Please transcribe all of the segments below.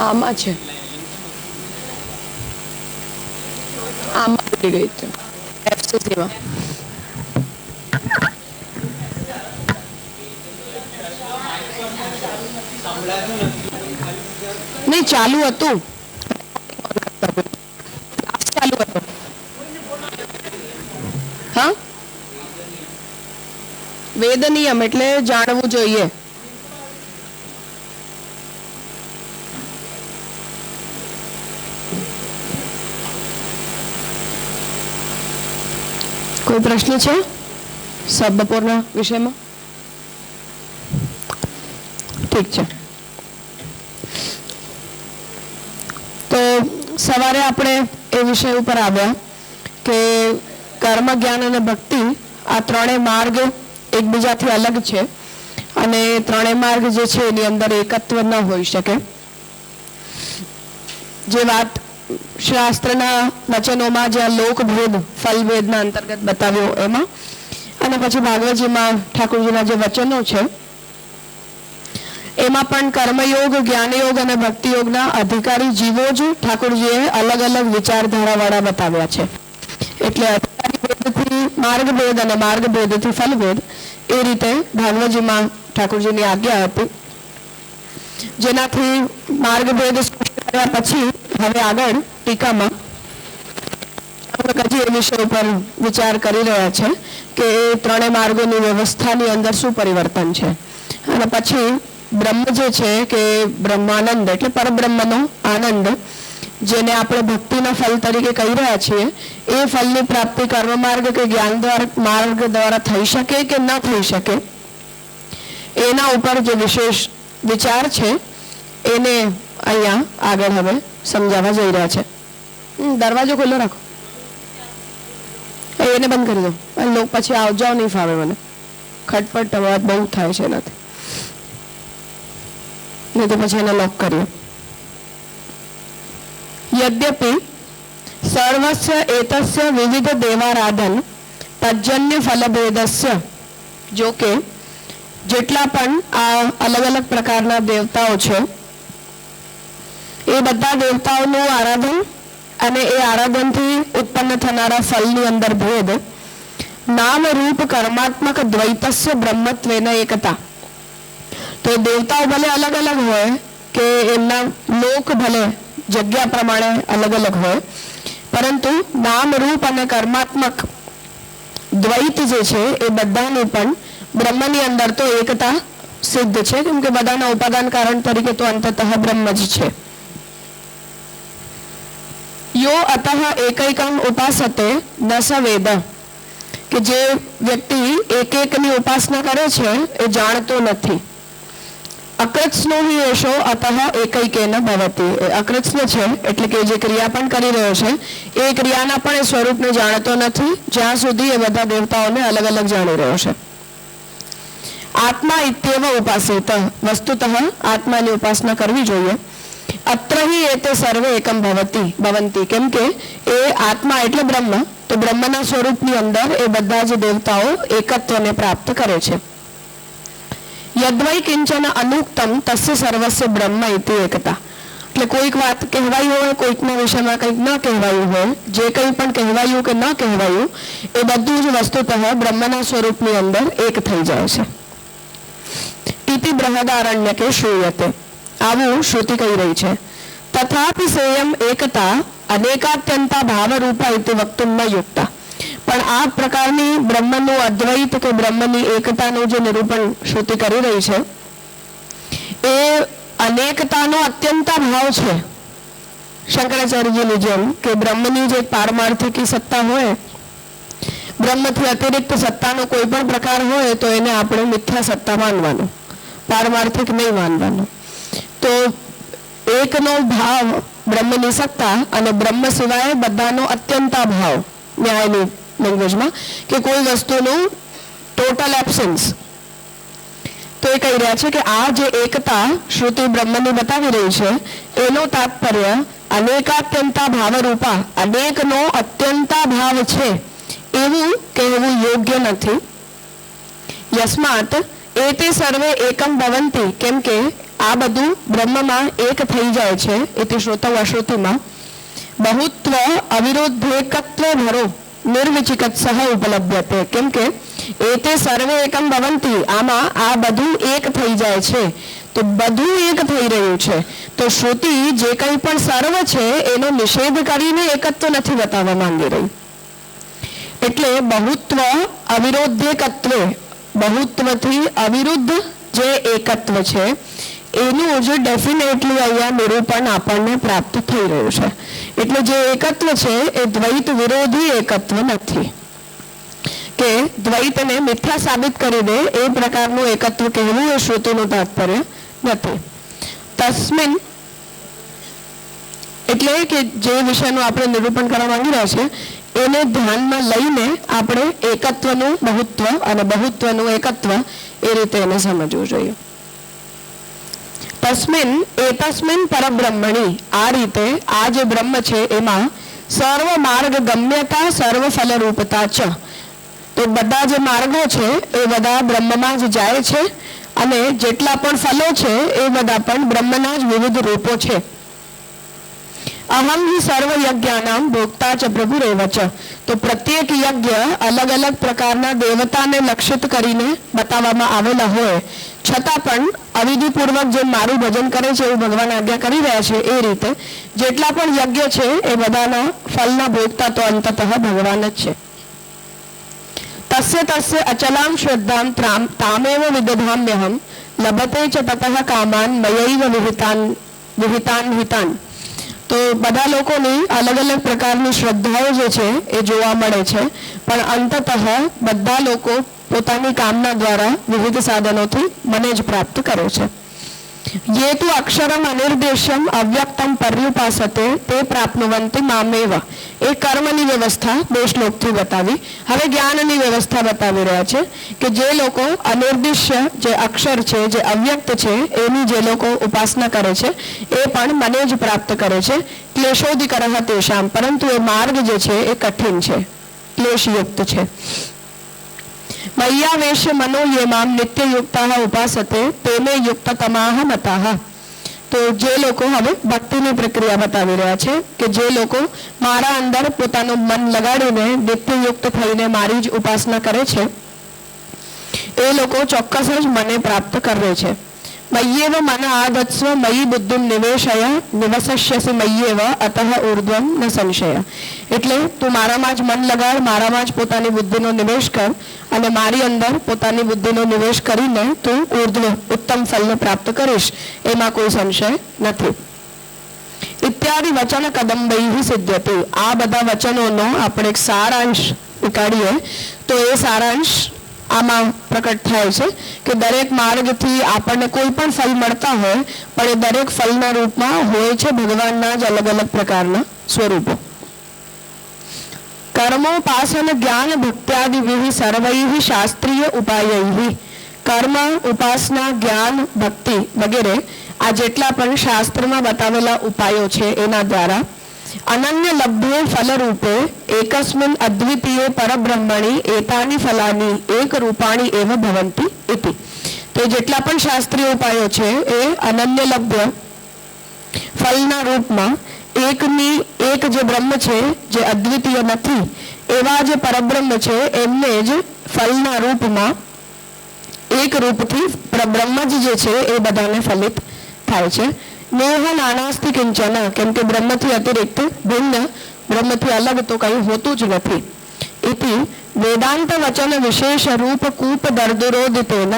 આમાં છે, આમાં ભૂલી ગઈ હતી એફસીસીમાં. નહીં, ચાલુ હતું, ચાલુ હતું. હા, વેદ નિયમ એટલે જાણવું જોઈએ. કોઈ પ્રશ્ન છે બપોરના વિષયમાં? ઠીક છે, તો સવારે આપણે એ વિષય ઉપર આવ્યા કે કર્મ, જ્ઞાન અને ભક્તિ આ ત્રણેય માર્ગ એકબીજાથી અલગ છે અને ત્રણેય માર્ગ જે છે એની અંદર એકત્વ ન હોઈ શકે. જે વાત શાસ્ત્રના વચનોમાં જે લોકભેદ ફલભેદના અંતર્ગત બતાવ્યો એમાં, અને પછી ભાગવતજીમાં ઠાકોરજીના જે વચનો છે એમાં પણ કર્મયોગ, જ્ઞાનયોગ અને ભક્તિયોગના અધિકારી જીવો જ ઠાકોરજીએ અલગ અલગ વિચારધારાવાળા બતાવ્યા છે. એટલે અધિકારી ભેદથી માર્ગભેદ અને માર્ગભેદથી ફલભેદ, એ રીતે ભાગવતજીમાં ઠાકોરજીની આજ્ઞા હતી. જેનાથી માર્ગભેદ સ્પષ્ટ કર્યા પછી હવે આગળ ટીકામાં હજી એ વિષય ઉપર વિચાર કરી રહ્યા છે કે એ ત્રણેય માર્ગોની વ્યવસ્થાની અંદર શું પરિવર્તન છે. અને પછી બ્રહ્મ જે છે કે બ્રહ્માનંદ એટલે પરબ્રહ્મનો આનંદ, જેને આપણે ભક્તિના ફલ તરીકે કહી રહ્યા છીએ, એ ફલની પ્રાપ્તિ કર્મ માર્ગ કે જ્ઞાન માર્ગ દ્વારા થઈ શકે કે ન થઈ શકે, એના ઉપર જે વિશેષ વિચાર છે એને અહીંયા આગળ હવે સમજાવવા જઈ રહ્યા છે. દરવાજો ખુલ્લો રાખો, એને બંધ કરી દો, લોક પછી આવજાવ નહીં ફાવે મને, ખટપટ અવાજ બહુ થાય છે એનાથી, નહીં તો પછી એને લોક કરીએ. યદ્યપિ સર્વસ્ય એતસ્ય વિવિધ દેવારાધન તજન્ય ફલભેદસ્ય, જો કે જેટલા પણ આ અલગ અલગ પ્રકારના દેવતાઓ છે એ બધા દેવતાઓનું આરાધન અને એ આરાધનથી ઉત્પન્ન થનારા ફલની અંદર ભેદ, નામ રૂપ કર્માત્મક દ્વૈતસ્ય બ્રહ્મત્વેન એકતા. તો દેવતાઓ ભલે અલગ અલગ હોય કે એમના લોક ભલે જગ્યા પ્રમાણે અલગ અલગ હોય, પરંતુ નામ રૂપ અને કર્માત્મક દ્વૈત જે છે એ બધાનું પણ બ્રહ્મની અંદર તો એકતા સિદ્ધ છે, કેમ કે બધાના ઉપાદાન કારણ તરીકે તો અંતતઃ બ્રહ્મ જ છે. યો અતઃ એકૈકમ ઉપાસતે ન સ વેદ, કે જે વ્યક્તિ એક એકની ઉપાસના કરે છે એ જાણતો નથી. અકૃત્સ્નો હિ એષો અતઃ એકૈકેન ભવતિ, અકૃત્સ્ન છે એટલે કે જે ક્રિયા પણ કરી રહ્યો છે એ ક્રિયાના પણ એ સ્વરૂપને જાણતો નથી, જ્યાં સુધી એ બધા દેવતાઓને અલગ અલગ જાણી રહ્યો છે. આત્મા ઇત્યેવ ઉપાસિત, વસ્તુતઃ આત્માની ઉપાસના કરવી જોઈએ. અત્ર હિ એતે સર્વે એકમ ભવંતિ, કેમ કે એ આત્મા એટલે બ્રહ્મ, તો બ્રહ્મના સ્વરૂપની અંદર એ બધા જ દેવતાઓ એકત્વને પ્રાપ્ત કરે છે. યદ્વૈ કિંચન અનુક્તમ તસ્ય સર્વસ્ય બ્રહ્મ ઇતિ એકતા, એટલે કોઈક વાત કહેવાઈ હોય, કોઈકના વિષયમાં કંઈક ન કહેવાયું હોય, જે કંઈ પણ કહેવાયું કે ન કહેવાયું એ બધું જ વસ્તુતઃ બ્રહ્મના સ્વરૂપની અંદર એક થઈ જાય છે. ઇતિ બૃહદારણ્ય કે શ્રૂયતે, આવું શ્રુતિ કહી રહી છે. તથાપિ સેયમ એકતા અનેકાત્યંતા ભાવરૂપા ઇતિ વક્તુમ ન યુક્તા, પણ આ પ્રકારની બ્રહ્મનું અદ્વૈત કે બ્રહ્મની એકતાનું જે નિરૂપણ શ્રુતિ કરી રહી છે એ અનેકતાનો અત્યંતા ભાવ છે. શંકરાચાર્યજીની જેમ કે બ્રહ્મની જે પારમાર્થિકી સત્તા હોય, બ્રહ્મથી અતિરિક્ત સત્તાનો કોઈ પણ પ્રકાર હોય તો એને આપણે મિથ્યા સત્તા માનવાનું, પારમાર્થિક નહીં માનવાનું. તો એકનો ભાવ બ્રહ્મની સત્તા અને બ્રહ્મ સિવાય બધાનો અત્યંતા ભાવ, ન્યાયની લેંગ્વેજમાં, કે કોઈ વસ્તુનું ટોટલ એબ્સન્સ. તો એ કહી રહ્યા છે કે આ જે એકતા શ્રુતિ બ્રહ્મની બતાવી રહી છે એનો તાત્પર્ય અનેકાત્યંતા ભાવરૂપા, અનેકનો અત્યંતા ભાવ છે એવું કહેવું યોગ્ય નથી. યસ્માત એતે સર્વે એકમ ભવંતિ, કેમ કે આ બધું બ્રહ્મમાં એક થઈ જાય છે. એતે શ્રોતૌ અશ્રુતિમાં બહુત્વ અવિરોધેકત્વ ભરો નિર્વિચિકત્સહ ઉપલબ્ધતે, કેમ કે એતે સર્વે એકમ ભવંતિ, આમાં આ બધું એક થઈ જાય છે. તો બધું એક થઈ રહ્યું છે. તો શ્રુતિ જે કંઈ પણ સર્વ છે એનો નિષેધ કરીને એકત્વ નથી બતાવવા માંગી રહી. એટલે બહુત્વ અવિરોધ્યકત્વ, બહુત્વથી અવિરુદ્ધ જે એકત્વ છે એનું જ ડેફિનેટલી અહીંયા નિરૂપણ આપણને પ્રાપ્ત થઈ રહ્યું છે. એટલે જે એકત્વ છે એ દ્વૈત વિરોધી એકત્વ નથી કે દ્વૈતને મિથ્યા સાબિત કરી દે એ પ્રકારનું એકત્વ કહેવું એ શ્રુતિનું તાત્પર્ય નથી. તસ્મિન એટલે કે જે વિષયનું આપણે નિરૂપણ કરવા માંગી રહ્યા છે એને ધ્યાનમાં લઈને આપણે એકત્વનું બહુત્વ અને બહુત્વનું એકત્વ એ રીતે એને સમજવું જોઈએ. તસ્મિન એતસ્મિન પરબ્રહ્મણી, આ રીતે આ જે બ્રહ્મ છે એમાં સર્વ માર્ગ ગમ્યતા સર્વ ફલરૂપતા ચ, તો બધા જે માર્ગો છે એ બધા બ્રહ્મમાં જ જાય છે અને જેટલા પણ ફલો છે એ બધા પણ બ્રહ્મના જ વિવિધ રૂપો છે. અહમ હિ સર્વ યજ્ઞાનામ ભોક્તા ચ પ્રભુરેવ ચ, તો પ્રત્યેક યજ્ઞ અલગ અલગ પ્રકારના દેવતાને લક્ષિત કરીને બતાવવામાં આવેલા હોય છતાં પણ અવિધિપૂર્વક જે મારું ભજન કરે છે એવું ભગવાન આજ્ઞા કરી રહ્યા છે એ રીતે જેટલા પણ યજ્ઞ છે એ બધાના ફલના ભોગતા તો અંતતઃ ભગવાન જ છે. તસ્ય તસ્ય અચલામ શ્રદ્ધામ તામેવ વિદધામ્યહમ લભતે ચ તતઃ કામાન મયૈવ વિહિતાન હિતાન. તો બધા લોકોની અલગ અલગ પ્રકારની શ્રદ્ધાઓ જે છે એ જોવા મળે છે, પણ અંતતઃ બધા લોકો પોતાની કામના દ્વારા વિવિધ સાધનોથી મને જ પ્રાપ્ત કરે છે. ये तो अक्षरम अनिर्देशम अव्यक्तम पर्युपासते ते प्राप्नुवन्ति मामेव, એ કર્મની વ્યવસ્થા બે શ્લોકથી બતાવી. હવે જ્ઞાનની વ્યવસ્થા બતાવી રહ્યા છે કે જે લોકો અનિર્દિશ્ય જે અક્ષર છે જે અવ્યક્ત છે એની જે લોકો ઉપાસના કરે છે એ પણ મને જ પ્રાપ્ત કરે છે. ક્લેશોધિકરઃ તેષામ, પરંતુ એ માર્ગ જે છે એ કઠિન છે, ક્લેશયુક્ત છે. મય્યાવેશ્ય મનો યે મામ નિત્યયુક્તાઃ ઉપાસતે તેને યુક્તતમાઃ મતાઃ. તો જે લોકો હવે ભક્તિની પ્રક્રિયા બતાવી રહ્યા છે કે જે લોકો મારા અંદર પોતાનું મન લગાડીને નિત્યયુક્ત થઈને મારી જ ઉપાસના કરે છે એ લોકો ચોક્કસ જ મને પ્રાપ્ત કરે છે. મય્યેવ મન આદત્સ્વ મયી બુદ્ધિમ નિવેશય નિવસસ્યસી મય્યેવ અતઃ ઊર્ધ્વમ ન સંશય. એટલે તું મારામાં જ મન લગાડ, મારામાં જ પોતાની બુદ્ધિનો નિવેશ કર અને મારી અંદર પોતાની બુદ્ધિનો નિવેશ કરીને તું ઊર્ધ્વ ઉત્તમ ફલને પ્રાપ્ત કરીશ, એમાં કોઈ સંશય નથી. ઇત્યાદિ વચન કદંબૈ સિદ્ધ્યતે. આ બધા વચનોનો આપણે એક સારાંશ નીકાળીએ તો એ સારાંશ આમાં પ્રકટ થાય છે કે દરેક માર્ગથી આપણને કોઈ પણ ફલ મળતા હોય પણ એ દરેક ફલના રૂપમાં હોય છે ભગવાનના જ અલગ અલગ પ્રકારના સ્વરૂપો. કર્મોપાસન જ્ઞાન ભક્ત્યાદિ સર્વૈઃ શાસ્ત્રીય ઉપાયૈઃ. કર્મ, ઉપાસના, જ્ઞાન, ભક્તિ વગેરે આ જેટલા પણ શાસ્ત્રમાં બતાવેલા ઉપાયો છે એના દ્વારા અનન્ય લબ્ધે ફલરૂપે એકસ્મિન અદ્વિતીય પરબ્રહ્મણી એતાની ફલાની એક રૂપાણી એવ ભવંતિ ઇતિ. તો જેટલા પણ શાસ્ત્રીય ઉપાયો છે એ અનન્ય લબ્ધ ફલના રૂપમાં એકની એક જે બ્રહ્મ છે જે અદ્વિતીય નથી એવા જે પરબ્રહ્મ છે એમને જ ફલના રૂપમાં એક રૂપથી બ્રહ્મ જ જે છે એ બધાને ફલિત થાય છે. નેહ નાનાસ્તિ કિંચન, કેમ કે બ્રહ્મથી અતિરિક્ત ભિન્ન, બ્રહ્મથી અલગ તો કંઈ હોતું જ નથી. ઇતિ વેદાંત વચન વિશેષ રૂપ કૂપ દર્દુરોદિતેન.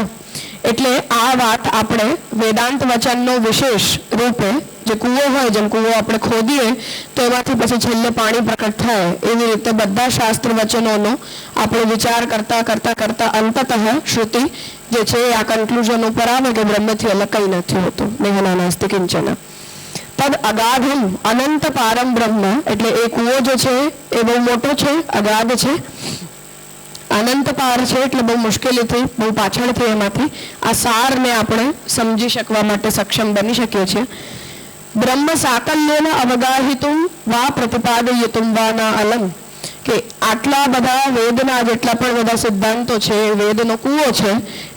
એટલે આ વાત આપણે વેદાંત વચનનો વિશેષ રૂપે જે કૂવો હોય, જેમ કૂવો આપણે ખોદીએ તો એમાંથી પછી છેલ્લે પાણી પ્રકટ થાય એવી રીતે બધા શાસ્ત્ર વચનોનો આપણે વિચાર કરતા કરતા કરતા અંતતઃ શ્રુતિ જે છે આ કન્ક્લુઝન ઉપર આવે કે બ્રહ્મથી અલગ કંઈ નથી હોતું. નેહના નાસ્તિ કિંચન તદ અગાધમ અનંત પારમ બ્રહ્મ. એટલે એ કૂવો જે છે એ બહુ મોટો છે, અગાધ છે, અનંત પાર છે, એટલે બહુ મુશ્કેલીથી બહુ પાછળથી એમાંથી આ સારને આપણે સમજી શકવા માટે સક્ષમ બની શકીએ છીએ. બ્રહ્મ સાકલ્યેન અવગાહિતુમ વા પ્રતિપાદયિતુમ વા ન અલમ. કે આટલા બધા વેદના જેટલા પણ બધા સિદ્ધાંતો છે, વેદનો કૂવો છે,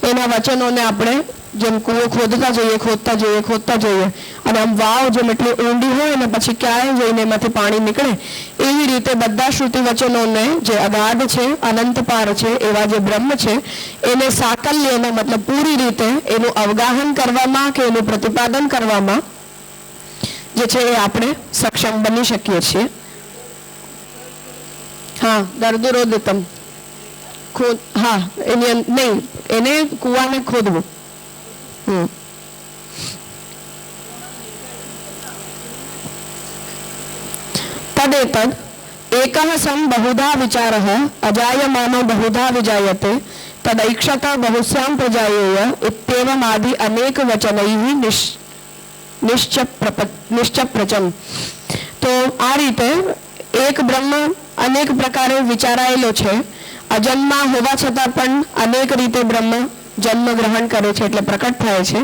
એના વચનોને આપણે જેમ કૂવો ખોદતા જઈએ અને આમ વાવ જેમ એટલી ઊંડી હોય ને પછી ક્યાંય જઈને એમાંથી પાણી નીકળે, એવી રીતે બધા શ્રુતિ વચનોને જે અગાધ છે, અનંત પાર છે, એવા જે બ્રહ્મ છે એને સાકલ્યને મતલબ પૂરી રીતે એનું અવગાહન કરવામાં કે એનું પ્રતિપાદન કરવામાં જે છે એ આપણે સક્ષમ બની શકીએ છીએ. હા, દર્દુરોદિતમ ખોદ, હા એની નહીં, એને કૂવાને ખોદવું. તદેતદ એકઃ સં બહુધા વિચારઃ અજાયમાનો બહુધા વિજાયતે તદૈક્ષત બહુસ્યામ પ્રજાયેય ઇત્યેવમ આદિ અનેક વચનૈઃ નિશ્ચપ્રચમ. તો આ રીતે એક બ્રહ્મ અનેક પ્રકારે વિચારાયેલો છે. અજન્મા હોવા છતાં પણ અનેક રીતે બ્રહ્મ જન્મ ગ્રહણ કરે છે, એટલે પ્રકટ થાય છે.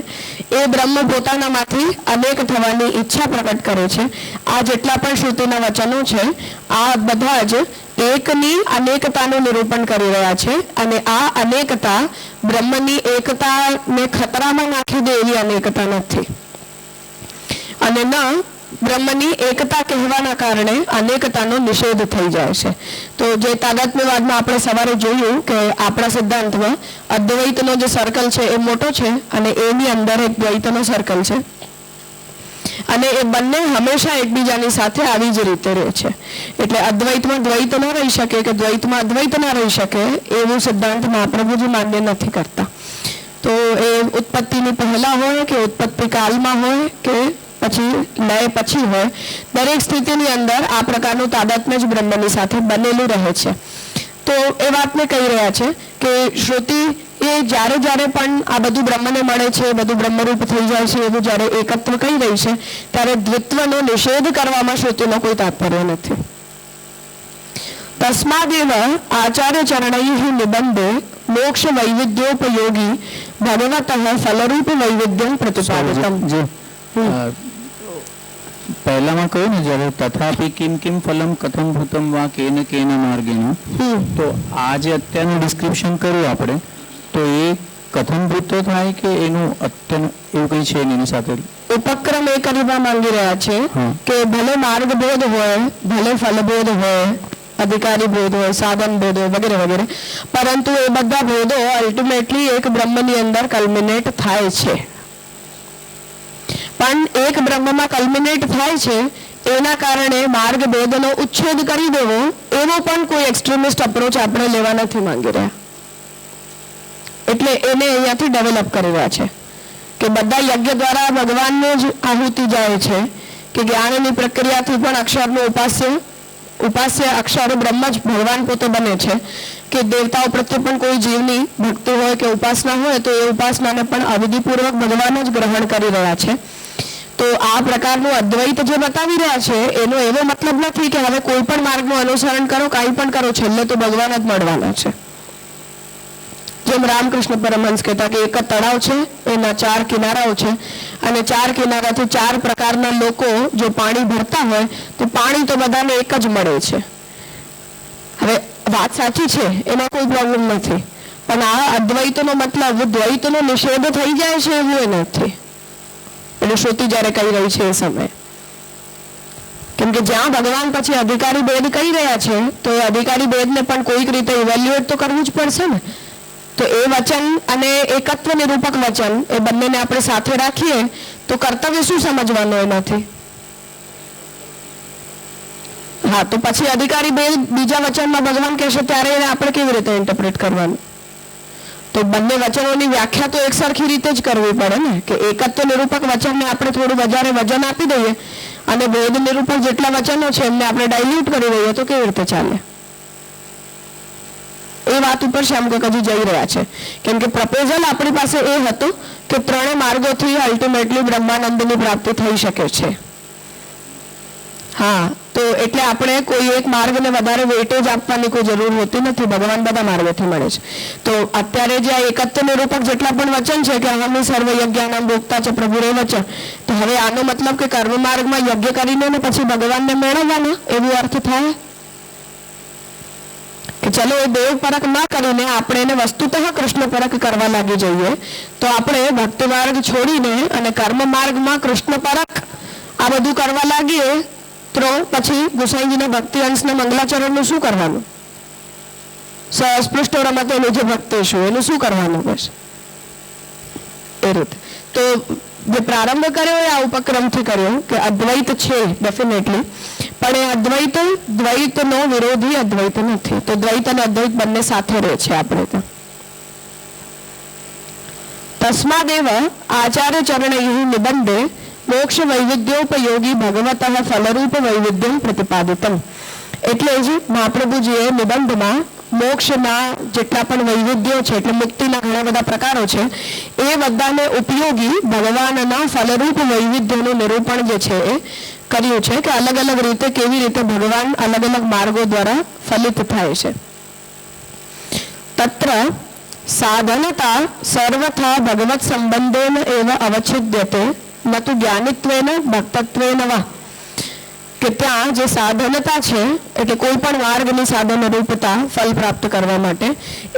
એ બ્રહ્મ પોતાનામાંથી અનેક થવાની ઈચ્છા પ્રકટ કરે છે. આ જેટલા પણ શ્રુતિના વચનો છે આ બધા જ એકની અનેકતાનું નિરૂપણ કરી રહ્યા છે અને આ અનેકતા બ્રહ્મની એકતાને ખતરામાં નાખી દે એવી અનેકતા નથી અને ન બ્રહ્મની એકતા કહેવાના કારણે અનેકતાનો નિષેધ થઈ જાય છે. તો જે તાદાત્મ્યવાદમાં આપણે સવારે જોયું કે આપણા સિદ્ધાંતમાં અદ્વૈતનો જે સર્કલ છે એ મોટો છે અને એની અંદર એક દ્વૈતનો સર્કલ છે અને એ બંને હંમેશા એકબીજાની સાથે આવી જ રીતે રહે છે. એટલે અદ્વૈતમાં દ્વૈત ન રહી શકે કે દ્વૈતમાં અદ્વૈત ન રહી શકે એવું સિદ્ધાંત મહાપ્રભુજી માન્ય નથી કરતા. તો એ ઉત્પત્તિની પહેલા હોય કે ઉત્પત્તિ કાળમાં હોય કે પછી લય પછી હોય, દરેક સ્થિતિની અંદર આ પ્રકારનું તાદાત્મ્ય જ બ્રહ્મની સાથે બનેલું રહે છે. તો એ વાતને કહી રહ્યા છે કે શ્રુતિ એ જ્યારે જ્યારે પણ આ બધું બ્રહ્મને મળે છે, બધું બ્રહ્મરૂપ થઈ જાય છે, એવું જ્યારે એકત્વ કહી રહી છે ત્યારે દ્વિત્વનો નિષેધ કરવામાં શ્રુતિનો કોઈ તાત્પર્ય નથી. તસ્માદેવ આચાર્ય ચરણૈઃ નિબંધે મોક્ષ વૈવિધ્યોપયોગી ભગવતઃ ફલરૂપ વૈવિધ્યમ પ્રતિપાદિતમ. પહેલામાં કહ્યું ને જ્યારે તથાપિ કિમ કિમ ફલમ કથમ ભૂતમ વા કેન કેન માર્ગેન, તો આ જે અત્યારનું ડિસ્ક્રિપ્શન કર્યું આપણે, તો એ કથમ ભૂત થાય કે એનું અત્યારનું એવું કંઈ છે એની સાથે ઉપક્રમ એ કરવા માંગી રહ્યા છે કે ભલે માર્ગભેદ હોય, ભલે ફલભેદ હોય, અધિકારી ભેદ હોય, સાધન ભેદ હોય વગેરે વગેરે, પરંતુ એ બધા ભેદો અલ્ટિમેટલી એક બ્રહ્મની અંદર કલ્મિનેટ થાય છે. પણ એક બ્રહ્મમાં કલ્મિનેટ થાય છે એના કારણે માર્ગ ભેદનો ઉચ્છેદ કરી દેવો એવો પણ કોઈ એક્સ્ટ્રીમિસ્ટ અપ્રોચ આપણે લેવા નથી માંગી રહ્યા. એટલે એને અહીંયાથી ડેવલપ કરી રહ્યા છે કે બધા યજ્ઞ દ્વારા ભગવાનને જ આહુતિ જાય છે કે જ્ઞાનની પ્રક્રિયાથી પણ અક્ષરનું ઉપાસ્ય અક્ષર બ્રહ્મ જ ભગવાન પોતે બને છે કે દેવતાઓ પ્રત્યે પણ કોઈ જીવની ભક્તિ હોય કે ઉપાસના હોય તો એ ઉપાસનાને પણ અવિધિપૂર્વક ભગવાન જ ગ્રહણ કરી રહ્યા છે. તો આ પ્રકારનું અદ્વૈત જે બતાવી રહ્યા છે એનો એવો મતલબ નથી કે હવે કોઈ પણ માર્ગનું અનુસરણ કરો, કાંઈ પણ કરો, છેલ્લે તો ભગવાન જ મળવાના છે. જેમ રામકૃષ્ણ પરમહંસ કહેતા કે એક તળાવ છે, એના 4 કિનારાઓ છે અને 4 કિનારાથી 4 પ્રકારના લોકો જો પાણી ભરતા હોય તો પાણી તો બધાને એક જ મળે છે. હવે વાત સાચી છે, એમાં કોઈ પ્રોબ્લેમ નથી, પણ આ અદ્વૈતનો મતલબ દ્વૈતનો નિષેધ થઈ જાય છે એવું એ નથી. એટલે શ્રુતિ જ્યારે કહી રહી છે એ સમયે, કેમ કે જ્યાં ભગવાન પછી અધિકારી ભેદ કહી રહ્યા છે તો એ અધિકારી ભેદને પણ કોઈક રીતે ઇવેલ્યુએટ તો કરવું જ પડશે ને. તો એ વચન અને એકત્વ નિરૂપક વચન એ બંનેને આપણે સાથે રાખીએ તો કર્તવ્ય શું સમજવાનું એનાથી? હા, તો પછી અધિકારી ભેદ બીજા વચનમાં ભગવાન કહેશે ત્યારે એને આપણે કેવી રીતે ઇન્ટરપ્રેટ કરવાનું? તો બંને વચનોની વ્યાખ્યા તો એક સરખી રીતે જ કરવી પડે ને કે એકત્વ નિરૂપક વચનને આપણે થોડું વધારે વજન આપી દઈએ અને ભેદ નિરૂપક જેટલા વચનો છે એમને આપણે ડાયલ્યુટ કરી દઈએ તો કેવી રીતે ચાલે? એ વાત ઉપર શ્યામક હજી જઈ રહ્યા છે. કેમ કે પ્રપોઝલ આપણી પાસે એ હતું કે 3 માર્ગોથી અલ્ટિમેટલી બ્રહ્માનંદની પ્રાપ્તિ થઈ શકે છે. હા, તો એટલે આપણે કોઈ એક માર્ગને વધારે વેટેજ આપવાની કોઈ જરૂર હોતી નથી, ભગવાન બધા માર્ગોથી મળે છે. તો અત્યારે જે આ એકત્વ નિરૂપક જેટલા પણ વચન છે કે અહમિ સર્વ યજ્ઞાનામ ભોક્તા છે પ્રભુરે વચન, તો હવે આનો મતલબ કે કર્મ માર્ગમાં યજ્ઞ કરીને પછી ભગવાનને મેળવવાના એવું અર્થ થાય? કે ચલો એ દેવ પરખ ન કરીને આપણે એને વસ્તુતઃ કૃષ્ણ પરખ કરવા લાગી જઈએ તો આપણે ભક્તિ માર્ગ છોડીને અને કર્મ માર્ગમાં કૃષ્ણ પરખ આ બધું કરવા લાગીએ તો પછી ગુસાઈજીના ભક્તિ અંશના મંગલાચરણનું શું કરવાનું? સ્પૃષ્ટ રમતે નિજ ભક્તિ શું એનું શું કરવાનું? બસ એ રીતે તો જે પ્રારંભ કર્યો એ આ ઉપક્રમથી કર્યો કે અદ્વૈત છે ડેફિનેટલી, પણ એ અદ્વૈત દ્વૈતનો વિરોધી અદ્વૈત નથી. તો દ્વૈત અને અદ્વૈત બંને સાથે રહે છે આપણે તો. તસ્માદેવ આચાર્ય ચરણૈઃ નિબંધે મોક્ષ વૈવિધ્યોપયોગી ભગવતઃ ફલરૂપ વૈવિધ્યમ પ્રતિપાદિતમ. એટલે જ મહાપ્રભુજીએ નિબંધમાં મોક્ષના જેટલા પણ વૈવિધ્યો છે એટલે મુક્તિના ઘણા બધા પ્રકારો છે એ બધાને ઉપયોગી ભગવાનના ફલરૂપ વૈવિધ્યનું નિરૂપણ જે છે એ કર્યું છે કે અલગ અલગ રીતે કેવી રીતે ભગવાન અલગ અલગ માર્ગો દ્વારા ફલિત થાય છે. તત્ર સાધનતા સર્વથા ભગવત સંબંધેન એવ અવચ્છિદ્યતે ન તુ જ્ઞાનિત્વેન ભક્તત્વેન વા. કે ત્યાં જે સાધનતા છે એટલે કોઈ પણ માર્ગની સાધન રૂપતા ફલ પ્રાપ્ત કરવા માટે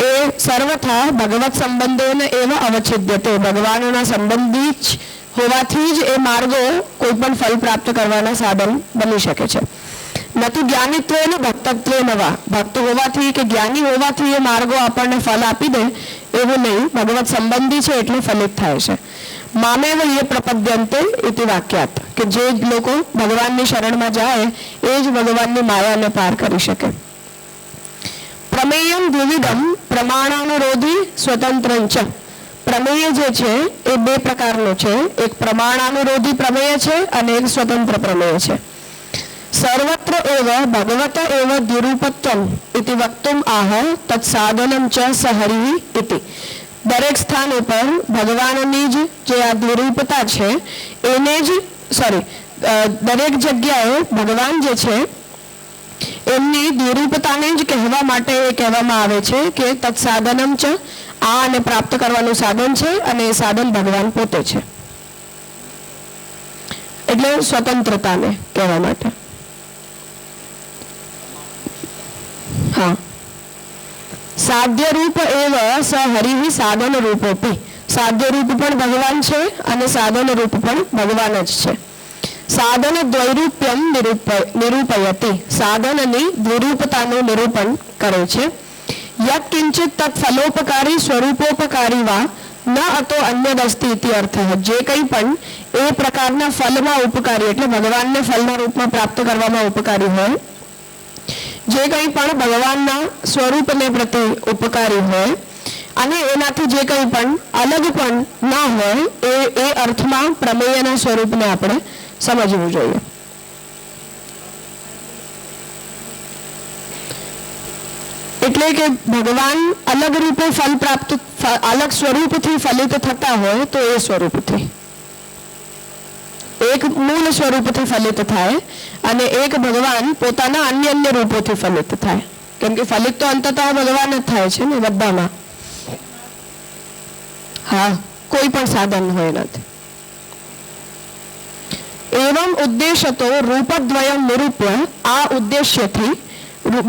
એ સર્વથા ભગવત સંબંધોન એવ અવચ્છિદ્યતે, ભગવાનના સંબંધી જ હોવાથી જ એ માર્ગો કોઈ પણ ફલ પ્રાપ્ત કરવાના સાધન બની શકે છે. નથી જ્ઞાનિત્વેન ભક્તત્વેન વા, ભક્ત હોવાથી કે જ્ઞાની હોવાથી એ માર્ગો આપણને ફલ આપી દે એવું નહીં, ભગવત સંબંધી છે એટલે ફલિત થાય છે. મામેવ એ પ્રપદ્યંતે ઇતિ વાક્યાત, કે જે લોકો ભગવાનની શરણમાં જાય એ જ ભગવાનની માયાને પાર કરી શકે. પ્રમેયમ દ્વિવિધમ પ્રમાણાનુરોધી સ્વતંત્રંચ. પ્રમેય જે છે એ બે પ્રકારનો છે, એક પ્રમાણાનુરોધી પ્રમેય છે અને એક સ્વતંત્ર પ્રમેય છે. સર્વત્ર એવ ભગવત એવ દ્વિરૂપત્વમ ઇતિ વક્તુમ આહ તત્સાધનમ ચ સહરિ ઇતિ. દરેક સ્થાન ઉપર ભગવાનની જ જે આ દ્વિરૂપતા છે એને જ દરેક જગ્યાએ ભગવાન જે છે એમની દ્વિરૂપતાને જ કહેવા માટે એ કહેવામાં આવે છે કે તત્સાધનમ ચ, આ અને પ્રાપ્ત કરવાનું સાધન છે અને એ સાધન ભગવાન પોતે છે. એટલે સ્વતંત્રતાને કહેવા માટે. હા, સાધ્ય રૂપ એવ સ હરિ સાધન રૂપોપી. સાધ્ય રૂપ પણ ભગવાન છે અને સાધન રૂપ પણ ભગવાન જ છે. સાધન દ્વૈરૂપ્યમ નિરૂપયતી, સાધનની દ્વિરૂપતાનું નિરૂપણ કરે છે. યત કિંચિત તત્ ફલોપકારી સ્વરૂપોપકારી વા ન અતો અન્યદસ્તિ ઇતિ અર્થ. જે કંઈ પણ એ પ્રકારના ફલમાં ઉપકારી એટલે ભગવાનને ફલના રૂપમાં પ્રાપ્ત કરવામાં ઉપકારી હોય, જે કંઈ પણ ભગવાનના સ્વરૂપને પ્રતિ ઉપકારી હોય અને એનાથી જે કંઈ પણ અલગ પણ ના હોય એ અર્થમાં પ્રમેયના સ્વરૂપને આપણે સમજવું જોઈએ. એટલે કે ભગવાન અલગ રૂપે ફલ પ્રાપ્ત અલગ સ્વરૂપથી ફલિત થતા હોય તો એ સ્વરૂપથી એક મૂળ સ્વરૂપથી ફલિત થાય અને એક ભગવાન પોતાના અન્ય અન્ય રૂપોથી ફલિત થાય. કેમ કે ફલિત તો અંતતઃ ભગવાન જ થાય છે ને બધામાં. હા, કોઈ પણ સાધન હોય નથી. એવમ ઉદ્દેશતો રૂપદ્વયમ નિરૂપ્ય, આ ઉદ્દેશ્યથી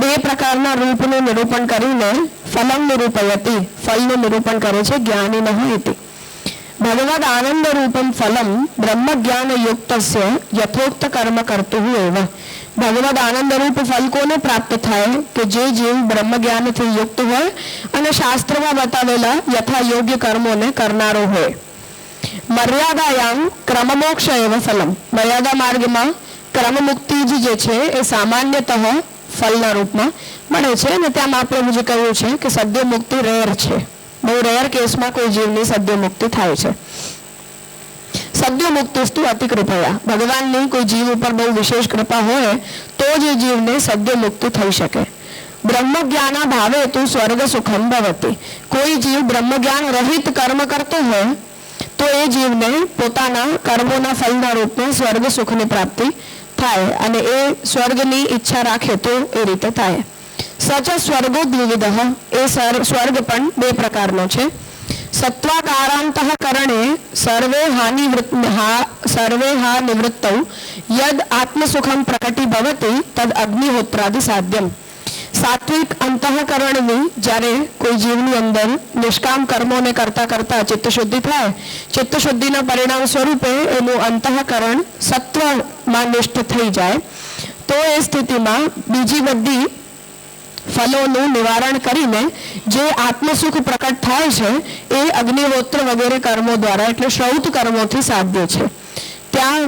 બે પ્રકારના રૂપનું નિરૂપણ કરીને ફલમ નિરૂપયતી, ફલનું નિરૂપણ કરે છે જ્ઞાનીનઃ ઇતિ. ભગવદ આનંદ રૂપમ ફલમ બ્રહ્મ જ્ઞાન યુક્તસ્ય યથોક્ત કર્મ કરતું એવ. ભગવદ આનંદ રૂપ ફલ કોને પ્રાપ્ત થાય કે જે જીવ બ્રહ્મ જ્ઞાનથી યુક્ત હોય અને શાસ્ત્રમાં બતાવેલા યથા યોગ્ય કર્મોને કરનારો હોય. મર્યાદાયામ ક્રમમોક્ષ એવ ફલમ, મર્યાદા માર્ગમાં ક્રમ મુક્તિ જે છે એ સામાન્યતઃ ફલના રૂપમાં મળે છે અને ત્યાં મહાપ્રભુએ કહ્યું છે કે સદ્ય મુક્તિ રેર છે, બહુ રેર કેસમાં કોઈ જીવની સદ્ય મુક્તિ થાય છે. સદ્ય મુક્તિસ્તુ અતિ કૃપયા, ભગવાનની કોઈ જીવ ઉપર બહુ વિશેષ કૃપા હોય તો જ એ જીવને સદ્ય મુક્તિ થઈ શકે. બ્રહ્મ જ્ઞાના ભાવે તું સ્વર્ગ સુખમ ભવતી, કોઈ જીવ બ્રહ્મ જ્ઞાન રહિત કર્મ કરતો હોય તો એ જીવને પોતાના કર્મોના ફલના રૂપમાં સ્વર્ગ સુખની પ્રાપ્તિ થાય અને એ સ્વર્ગની ઈચ્છા રાખે તો એ રીતે થાય. સચ સ્વર્ગો દ્વિવિધ, એ સ્વર્ગ પણ બે પ્રકારનો છે. સત્વાકારાંતઃકરણે સર્વે હા નિવૃત્તૌ યદ આત્મસુખમ પ્રકટી ભવતી તદ અગ્નિહોત્રાદિ સાધ્યમ. સાત્વિક અંતઃકરણની જ્યારે કોઈ જીવની અંદર નિષ્કામ કર્મોને કરતા કરતા ચિત્તશુદ્ધિ થાય, ચિત્તશુદ્ધિના પરિણામ સ્વરૂપે એનું અંતઃકરણ સત્વમાં નિષ્ઠ થઈ જાય, તો એ સ્થિતિમાં બીજી બધી ફલોનું નિવારણ કરીને જે આત્મસુખ પ્રકટ થાય છે એ અગ્નિહોત્ર વગેરે કર્મો દ્વારા એટલે શ્રૌત કર્મોથી સાધ્ય છે. ત્યાં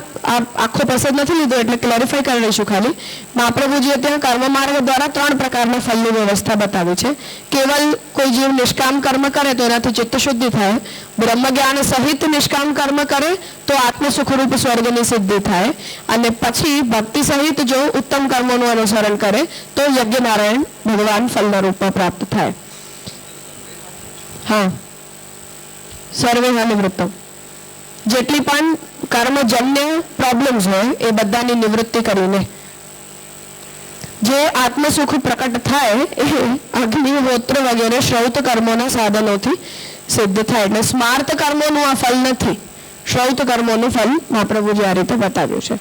આખો પેસેજ નથી લીધો એટલે ક્લેરિફાઈ કરી લઈશું. ખાલી મહાપ્રભુજીએ ત્યાં કર્મ માર્ગ દ્વારા 3 પ્રકારના ફલની વ્યવસ્થા બતાવી છે. કેવલ કોઈ જીવ નિષ્કામ કર્મ કરે તો એનાથી ચિત્તશુદ્ધિ થાય, બ્રહ્મજ્ઞાન સહિત નિષ્કામ કર્મ કરે તો આત્મસુખરૂપ સ્વર્ગની સિદ્ધિ થાય, અને પછી ભક્તિ સહિત જો ઉત્તમ કર્મોનું અનુસરણ કરે તો યજ્ઞનારાયણ ભગવાન ફલના રૂપમાં પ્રાપ્ત થાય. હા, સર્વે નિવૃત્તમ. જેટલી પણ કર્મજન્ય પ્રોબ્લેમ્સ હોય એ બધાની નિવૃત્તિ કરીને જે આત્મસુખ પ્રકટ થાય એ અગ્નિહોત્ર વગેરે શ્રૌત કર્મોના સાધનોથી સિદ્ધ થાય. એટલે સ્માર્ત કર્મોનું આ ફલ નથી, શ્રૌત કર્મોનું ફલ મહાપ્રભુજી આ રીતે બતાવ્યું છે.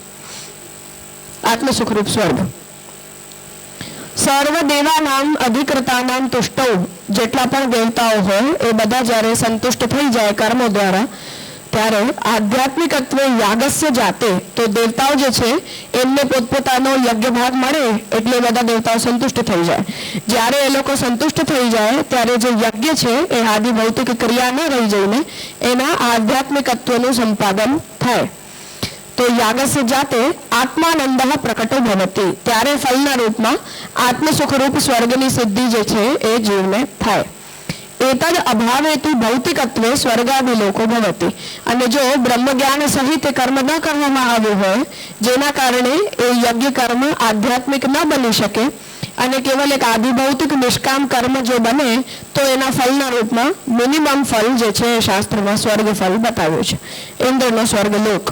આત્મસુખરૂપ સ્વર્ગ. સર્વ દેવાનામ અધિકૃતાનામ તુષ્ટૌ. જેટલા પણ દેવતાઓ હોય એ બધા જ્યારે સંતુષ્ટ થઈ જાય કર્મો દ્વારા, ત્યારે આધ્યાત્મિકત્વે યાગસ્ય જાતે, તો દેવતાઓ જે છે એમને પોતપોતાનો યજ્ઞ ભાગ મળે એટલે બધા દેવતાઓ સંતુષ્ટ થઈ જાય. જ્યારે એ લોકો સંતુષ્ટ થઈ જાય ત્યારે જે યજ્ઞ છે એ આદિ ભૌતિક ક્રિયા ન રહી જઈને એના આધ્યાત્મિકત્વનું સંપાદન થાય. તો યાગસ્ય જાતે આત્માનંદ પ્રકટો ભવતી, ત્યારે ફલના રૂપમાં આત્મસુખરૂપ સ્વર્ગની સિદ્ધિ જે છે એ જીવને થાય. એતદ અભાવેતુ ભૌતિકત્વે સ્વર્ગાદિલોકો ભવતી. અને જો બ્રહ્મજ્ઞાન સહિત કર્મ ન કરવામાં આવ્યું હોય, જેના કારણે એ યજ્ઞ કર્મ આધ્યાત્મિક ન બની શકે અને કેવલ એક આદિભૌતિક નિષ્કામ કર્મ જો બને તો એના ફલના રૂપમાં મિનિમમ ફલ જે છે એ શાસ્ત્રમાં સ્વર્ગ ફલ બતાવ્યું છે, ઇન્દ્રનો સ્વર્ગલોક.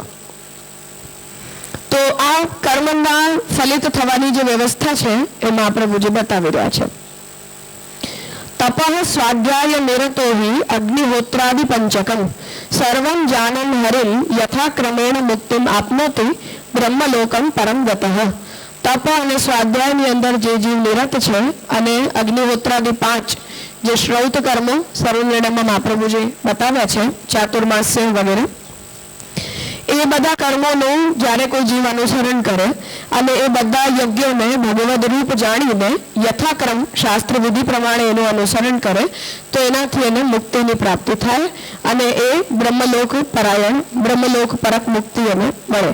તો આ કર્મના ફલિત થવાની જે વ્યવસ્થા છે એ મહાપ્રભુજી બતાવી રહ્યા છે. તપઃ સ્વાધ્યાય નિરતો હિ અગ્નિહોત્રાદિ પંચકમ સર્વં જાનન હરિમ યથા ક્રમેણ મુક્તિમ આપનોતિ બ્રહ્મલોકમ પરમ ગતઃ. તપ અને સ્વાધ્યાયની અંદર જે જીવ નિરત છે અને અગ્નિહોત્રાદિ 5 જે શ્રૌત કર્મો સર્વનિર્ણયમાં મહાપ્રભુજી બતાવ્યા છે, ચાતુર્માસ્ય વગેરે, એ બધા કર્મોનું જ્યારે કોઈ જીવ અનુસરણ કરે અને એ બધા યજ્ઞોને ભગવદ રૂપ જાણીને યથાક્રમ શાસ્ત્ર વિધિ પ્રમાણે એનું અનુસરણ કરે તો એનાથી એને મુક્તિની પ્રાપ્તિ થાય અને એ બ્રહ્મલોક પરાયણ બ્રહ્મલોક પરક મુક્તિ એને મળે.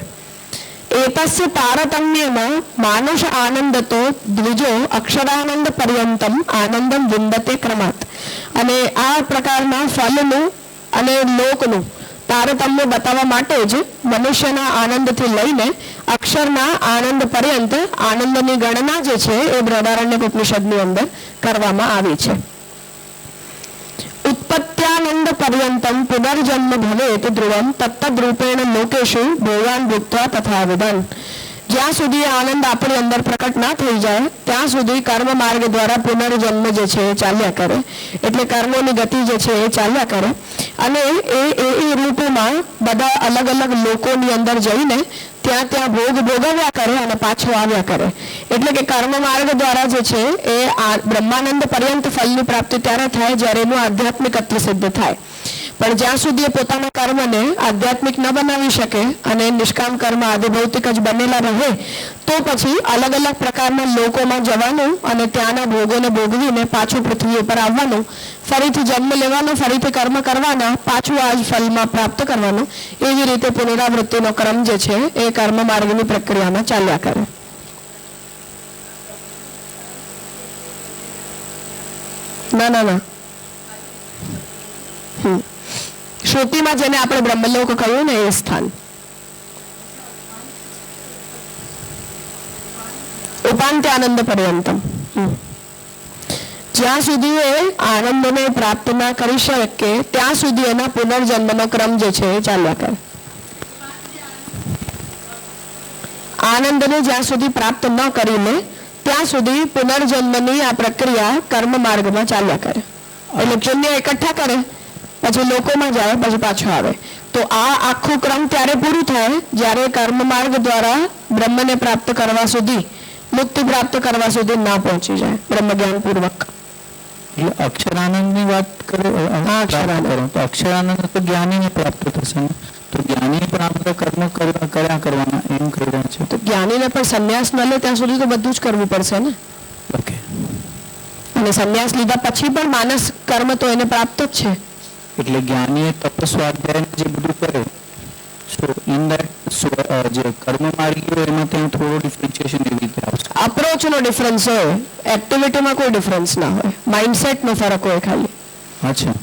એતસ્ય તારતમ્યેન માનુષ આનંદતો દ્વિજો અક્ષરાનંદ પર્યંતમ આનંદમ વિંદતે ક્રમાત. અને આ પ્રકારના ફલનું અને લોકનું તારતમ્ય બતાવવા માટે જ મનુષ્યના આનંદથી લઈને અક્ષરના આનંદ પર્યંત આનંદની ગણના જે છે એ બૃહદારણ્યક ઉપનિષદની અંદર કરવામાં આવી છે. ઉત્પત્ત્યાનંદ પર્યંતમ પુનર્જન્મ ભવેત ધ્રુવમ તત્તદ્રૂપેણ લોકેશુ ભોગાન ભુક્ત્વા તથા વિધાન. જ્યાં સુધી આનંદ આપણી અંદર પ્રકટ ના થઈ જાય ત્યાં સુધી કર્મ માર્ગ દ્વારા પુનર્જન્મ જે છે એ ચાલ્યા કરે, એટલે કર્મોની ગતિ જે છે એ ચાલ્યા કરે અને એ રૂપોમાં બધા અલગ અલગ લોકોની અંદર જઈને ત્યાં ભોગ ભોગવ્યા કરે અને પાછો આવ્યા કરે. એટલે કે કર્મ માર્ગ દ્વારા જે છે એ બ્રહ્માનંદ પર્યંત ફલની પ્રાપ્તિ ત્યારે થાય જ્યારે એનું આધ્યાત્મિકત્વ સિદ્ધ થાય. પણ જ્યાં સુધી એ પોતાના કર્મને આધ્યાત્મિક ન બનાવી શકે અને નિષ્કામ કર્મ આદિભૌતિક જ બનેલા રહે તો પછી અલગ અલગ પ્રકારના લોકોમાં જવાનું અને ત્યાંના ભોગોને ભોગવીને પાછું પૃથ્વી ઉપર આવવાનું, ફરીથી જન્મ લેવાનો, ફરીથી કર્મ કરવાના, પાછું આ જ ફલમાં પ્રાપ્ત કરવાનું, એવી રીતે પુનરાવૃત્તિનો ક્રમ જે છે એ કર્મ માર્ગની પ્રક્રિયામાં ચાલ્યા કરે. ના શ્રુતિમાં જેને આપણે બ્રહ્મલોક કહ્યું ને એ સ્થાન ઉપાંત્ય આનંદ પર્યંતમ, જ્યાં સુધી એ આનંદને પ્રાપ્ત ના કરી શકે ત્યાં સુધી એના પુનર્જન્મનો ક્રમ જે છે એ ચાલ્યા કરે. આનંદને જ્યાં સુધી પ્રાપ્ત ન કરી લે ત્યાં સુધી પુનર્જન્મની આ પ્રક્રિયા કર્મ માર્ગમાં ચાલ્યા કરે. એટલે પુણ્ય એકઠા કરે, પછી લોકોમાં જાય, પછી પાછો આવે. તો આ આખું ક્રમ ત્યારે પૂરું થાય જ્યારે કર્મ માર્ગ દ્વારા બ્રહ્મને પ્રાપ્ત કરવા સુધી મુક્તિ પ્રાપ્ત કરવા સુધી ના પહોંચી જાય બ્રહ્મ જ્ઞાન પૂર્વક. એટલે અક્ષરાનંદની વાત કરો. હા, અક્ષરાનંદ. તો અક્ષરાનંદ તો જ્ઞાનીને પ્રાપ્ત થશે ને, તો જ્ઞાની પણ આ બધા કર્મ કર્યા કરવાના એમ કહી રહ્યા છે. તો જ્ઞાનીને પણ સંન્યાસ મળે ત્યાં સુધી તો બધું જ કરવું પડશે ને. ઓકે. અને સંન્યાસ લીધા પછી પણ માનસ કર્મ તો એને પ્રાપ્ત જ છે. એટલે જ્ઞાનીએ તપ સ્વાધ્યાય જે બધું કરે, સો ઇન દેટ જે કર્મ માર્ગીઓ એમાં ત્યાં થોડો ડિફરન્શિએશન એવી રીતે આવશે. અપ્રોચનો ડિફરન્સ હોય, એક્ટિવિટીમાં કોઈ ડિફરન્સ ના હોય, માઇન્ડસેટનો ફરક હોય ખાલી. અચ્છા.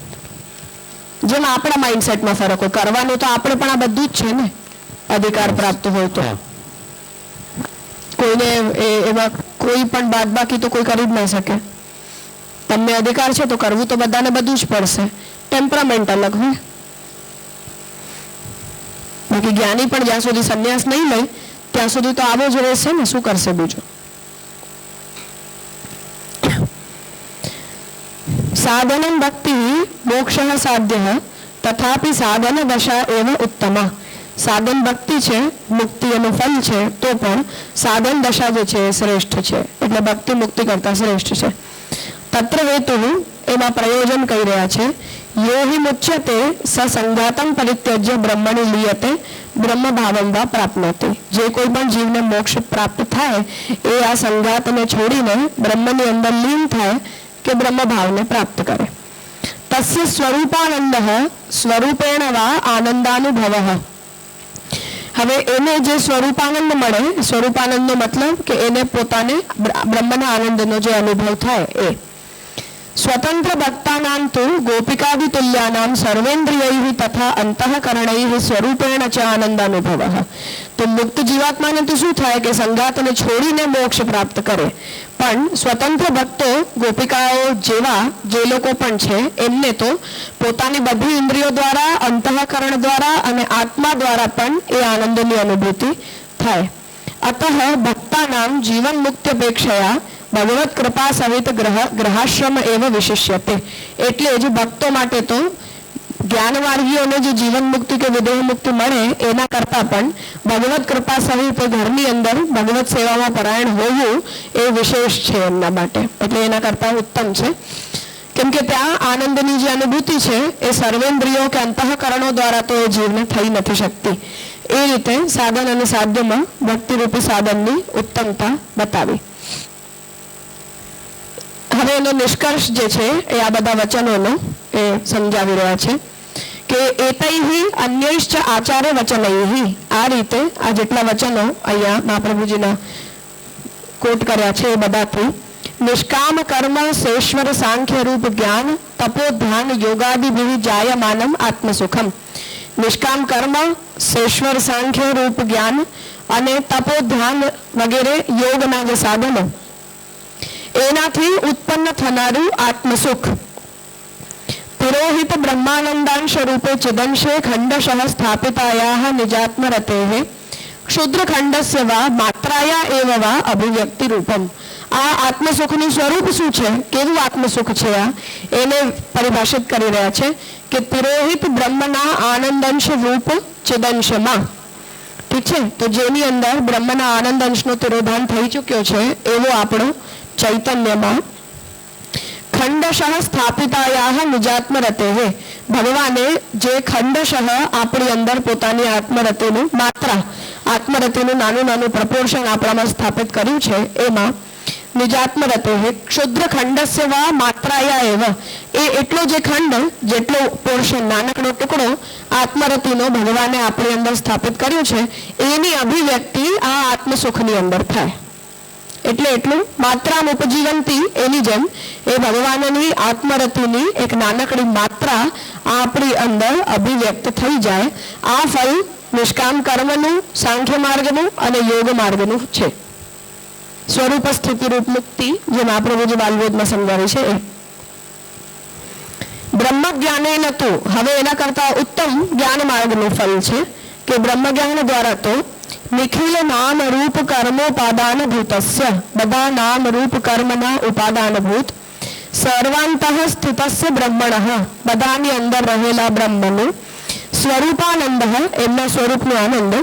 જેમ આપણા માઇન્ડસેટમાં ફરક હોય, કરવાનું તો આપણે પણ આ બધું જ છે ને, અધિકાર પ્રાપ્ત હોય તો. કોઈને એમાં કોઈ પણ બાદબાકી તો કોઈ કરી જ ના શકે. તમને અધિકાર છે તો કરવું તો બધાને બધું જ પડશે. ટેમ્પરામેન્ટ અલગ હોય. બાકી જ્ઞાની પણ જ્યાં સુધી સંન્યાસ નહીં લે ત્યાં સુધી તો આવો જ રહેશે ને, શું કરશે બીજું. સાધનમ ભક્તિ મોક્ષ સાધ્ય તથાપિ સાધન દશા એવ ઉત્તમ. સાધન ભક્તિ છે, મુક્તિ એનું ફલ છે, તો પણ સાધન દશા જે છે એ શ્રેષ્ઠ છે. એટલે ભક્તિ મુક્તિ કરતા શ્રેષ્ઠ છે. તત્ર હેતુ એમાં પ્રયોજન કહી રહ્યા છે. યો હિ મુચ્યતે સ સંઘાતમ પરિત્યજ્ય બ્રહ્મણી લીયતે બ્રહ્મ ભાવમ વા પ્રાપ્નોતિ. જે કોઈ પણ જીવને મોક્ષ પ્રાપ્ત થાય એ આ સંઘાતને છોડીને બ્રહ્મની અંદર લીન થાય કે બ્રહ્મ ભાવને પ્રાપ્ત કરે. તસ્ય સ્વરૂપાનંદ સ્વરૂપેણ વા આનંદાનુભવ. હવે એને જે સ્વરૂપાનંદ મળે, સ્વરૂપાનંદનો મતલબ કે એને પોતાને બ્રહ્મના આનંદનો જે અનુભવ થાય એ. સ્વતંત્ર ભક્તાનાં તો ગોપિકાદિતુલ્યાનાં સર્વેન્દ્રિયૈઃ તથા અંતઃકરણૈઃ સ્વરૂપેણ ચ આનંદાનુભવઃ. તો મુક્ત જીવાત્માને તો શું થાય કે સંઘાતને છોડીને મોક્ષ પ્રાપ્ત કરે, પણ સ્વતંત્ર ભક્તો ગોપિકાઓ જેવા જે લોકો પણ છે એમને તો પોતાની બધી ઇન્દ્રિયો દ્વારા, અંતઃકરણ દ્વારા અને આત્મા દ્વારા પણ એ આનંદની અનુભૂતિ થાય. અતઃ ભક્તાનાં જીવન મુક્ત્યપેક્ષયા ભગવત કૃપા સહિત ગ્રહાશ્રમ એવ વિશિષ્યતે. એટલે જ ભક્તો માટે તો જ્ઞાનમાર્ગીઓને જે જીવન મુક્તિ કે વિદેહ મુક્તિ મળે એના કરતાં પણ ભગવત કૃપા સહિત ઘરની અંદર ભગવત સેવામાં પરાયણ હોવું એ વિશેષ છે એમના માટે. એટલે એના કરતાં ઉત્તમ છે. કેમ કે ત્યાં આનંદની જે અનુભૂતિ છે એ સર્વેન્દ્રિયો કે અંતઃકરણો દ્વારા તો એ જીવને થઈ નથી શકતી. એ રીતે સાધન અને સાધ્યમાં ભક્તિરૂપી સાધનની ઉત્તમતા બતાવી. હવે એનો નિષ્કર્ષ જે છે એ આ બધા વચનોનો એ સમજાવી રહ્યા છે કે એતૈહિ અન્યૈશ્ચ આચાર્ય વચનૈહિ. આ રીતે આ જેટલા વચનો અહીંયા મહાપ્રભુજીના કોટ કર્યા છે એ બધાથી નિષ્કામ કર્મ શેશ્વર સાંખ્ય રૂપ જ્ઞાન તપો ધ્યાન યોગાદિભિ જાયમાનમ આત્મસુખમ. નિષ્કામ કર્મ, શેશ્વર સાંખ્ય રૂપ જ્ઞાન અને તપો ધ્યાન વગેરે યોગના જે સાધનો એનાથી ઉત્પન્ન થનારું આત્મસુખ. પુરોહિત બ્રહ્માનંદાંશ રૂપે ચિદંશે ખંડશઃ સ્થાપિતાયાઃ નિજાત્મરતેઃ ક્ષુદ્ર ખંડસ્ય વા માત્રાયા એવ વા અભિવ્યક્તિ રૂપમ. આ આત્મસુખનું સ્વરૂપ શું છે, કેવું આત્મસુખ છે, આ એને પરિભાષિત કરી રહ્યા છે કે પુરોહિત બ્રહ્મના આનંદંશ રૂપ ચિદંશમાં. ઠીક છે, તો જેની અંદર બ્રહ્મના આનંદ અંશનો તિરોધાન થઈ ચૂક્યો છે એવો આપણો ચૈતન્યમાં ખંડશઃ સ્થાપિતાયાઃ નિજાત્મરતેઃ. ભગવાને જે ખંડશઃ આપણી અંદર પોતાની આત્મરતિનું માત્રા, આત્મરતિનું નાનું નાનું પ્રપોર્શન આપણામાં સ્થાપિત કર્યું છે એમાં નિજાત્મરતેઃ ક્ષુદ્ર ખંડસ્ય વા માત્રાયા એવ. એ એટલો જે ખંડ, જેટલો પોર્શન, નાનકડો ટુકડો આત્મરતિનો ભગવાને આપણી અંદર સ્થાપિત કર્યું છે એની અભિવ્યક્તિ આ આત્મસુખની અંદર થાય. એટલે એટલું માત્રા ઉપજીવંતી એની જેમ એ ભગવાનની આત્મરતિની એક નાનકડી માત્રા આપણી અંદર અભિવ્યક્ત થઈ જાય. આ ફળ નિષ્કામ કર્મનું, સાંખ્ય માર્ગનું અને યોગ માર્ગનું છે. સ્વરૂપ સ્થિતિ રૂપ મુક્તિ જે મહાપ્રભુજી બાલબોધમાં સમજાવી છે એ. બ્રહ્મ જ્ઞાનેન તો, હવે એના કરતા ઉત્તમ જ્ઞાન માર્ગનું ફળ છે કે બ્રહ્મ જ્ઞાન દ્વારા તો નિખિલ નામ રૂપ કર્મોપાદાન ભૂતસ્ય, બધા નામ રૂપ કર્મના ઉપાદાનભૂત, સર્વાંતઃ સ્થિતસ્ય બ્રહ્મણઃ, બધાની અંદર રહેલા બ્રહ્મનું, સ્વરૂપાનંદ એમના સ્વરૂપનો આનંદ,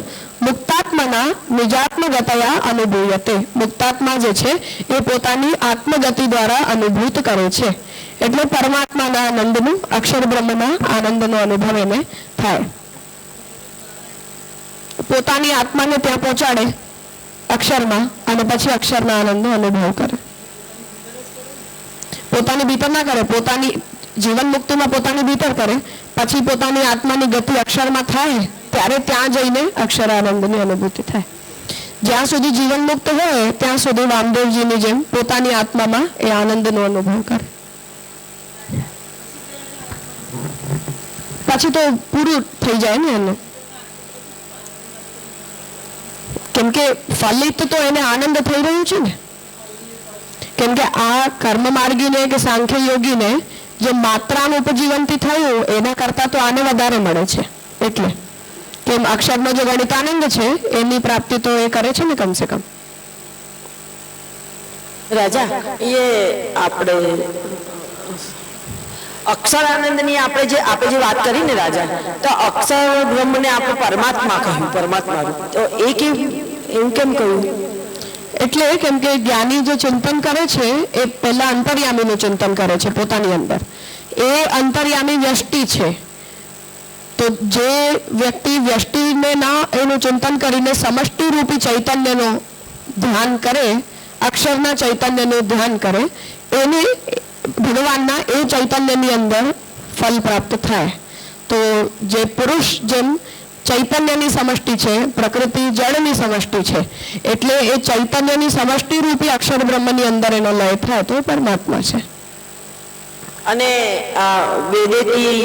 મુક્તાત્મના નિજાત્મગતયા અનુભૂયતે. મુક્તાત્મા જે છે એ પોતાની આત્મગતિ દ્વારા અનુભૂત કરે છે. એટલે પરમાત્માના આનંદનું, અક્ષર બ્રહ્મના આનંદનો અનુભવ એને થાય. પોતાની આત્માને ત્યાં પહોંચાડે અક્ષરમાં, અને પછી અક્ષરના આનંદનો અનુભવ કરે. પોતાની ભીતર ના કરે, પોતાની જીવન મુક્તિમાં પોતાની ભીતર કરે, પછી પોતાની આત્માની ગતિ અક્ષરમાં થાય ત્યારે ત્યાં જઈને અક્ષર આનંદની અનુભૂતિ થાય. જ્યાં સુધી જીવન મુક્ત હોય ત્યાં સુધી વામદેવજીની જેમ પોતાની આત્મામાં એ આનંદનો અનુભવ કરે. પછી તો પૂરું થઈ જાય ને એનું. કેમ કે ફલિત તો એને આનંદ થઈ રહ્યું છે ને. કેમ કે આ કર્મ માર્ગીને કે સાંખ્ય યોગીને જે માત્રાનું ઉપજીવનથી થયું એના કરતા તો આને વધારે મળે છે. એટલે કેમ અક્ષરનો જે ગણિતાનંદ છે એની પ્રાપ્તિ તો એ કરે છે ને કમસે કમ. રાજા એ આપણે અક્ષર આનંદની આપણે જે વાત કરી ને રાજા, તો અક્ષર બ્રહ્મને આપણે પરમાત્મા કહ્યું, પરમાત્મા રૂપ. તો એ એવું કેમ કહ્યું? એટલે કેમ કે જ્ઞાની જે ચિંતન કરે છે એ પહેલા અંતર્યામીનું ચિંતન કરે છે પોતાની અંદર. એ અંતર્યામી વ્યષ્ટિ છે. તો જે વ્યક્તિ વ્યષ્ટિને ના એનું ચિંતન કરીને સમષ્ટિ રૂપી ચૈતન્યનું ધ્યાન કરે, અક્ષરના ચૈતન્યનું ધ્યાન કરે, એને ભગવાનના એ ચૈતન્યની અંદર ફલ પ્રાપ્ત થાય. તો જે પુરુષ જેમ ચૈતન્યની સમષ્ટિ છે, પ્રકૃતિ જળની સમષ્ટિ છે, એટલે એ ચૈતન્યની સમષ્ટિ રૂપી અક્ષર બ્રહ્મની અંદર એનો લય થાય તો પરમાત્મા છે. અને વેદેથી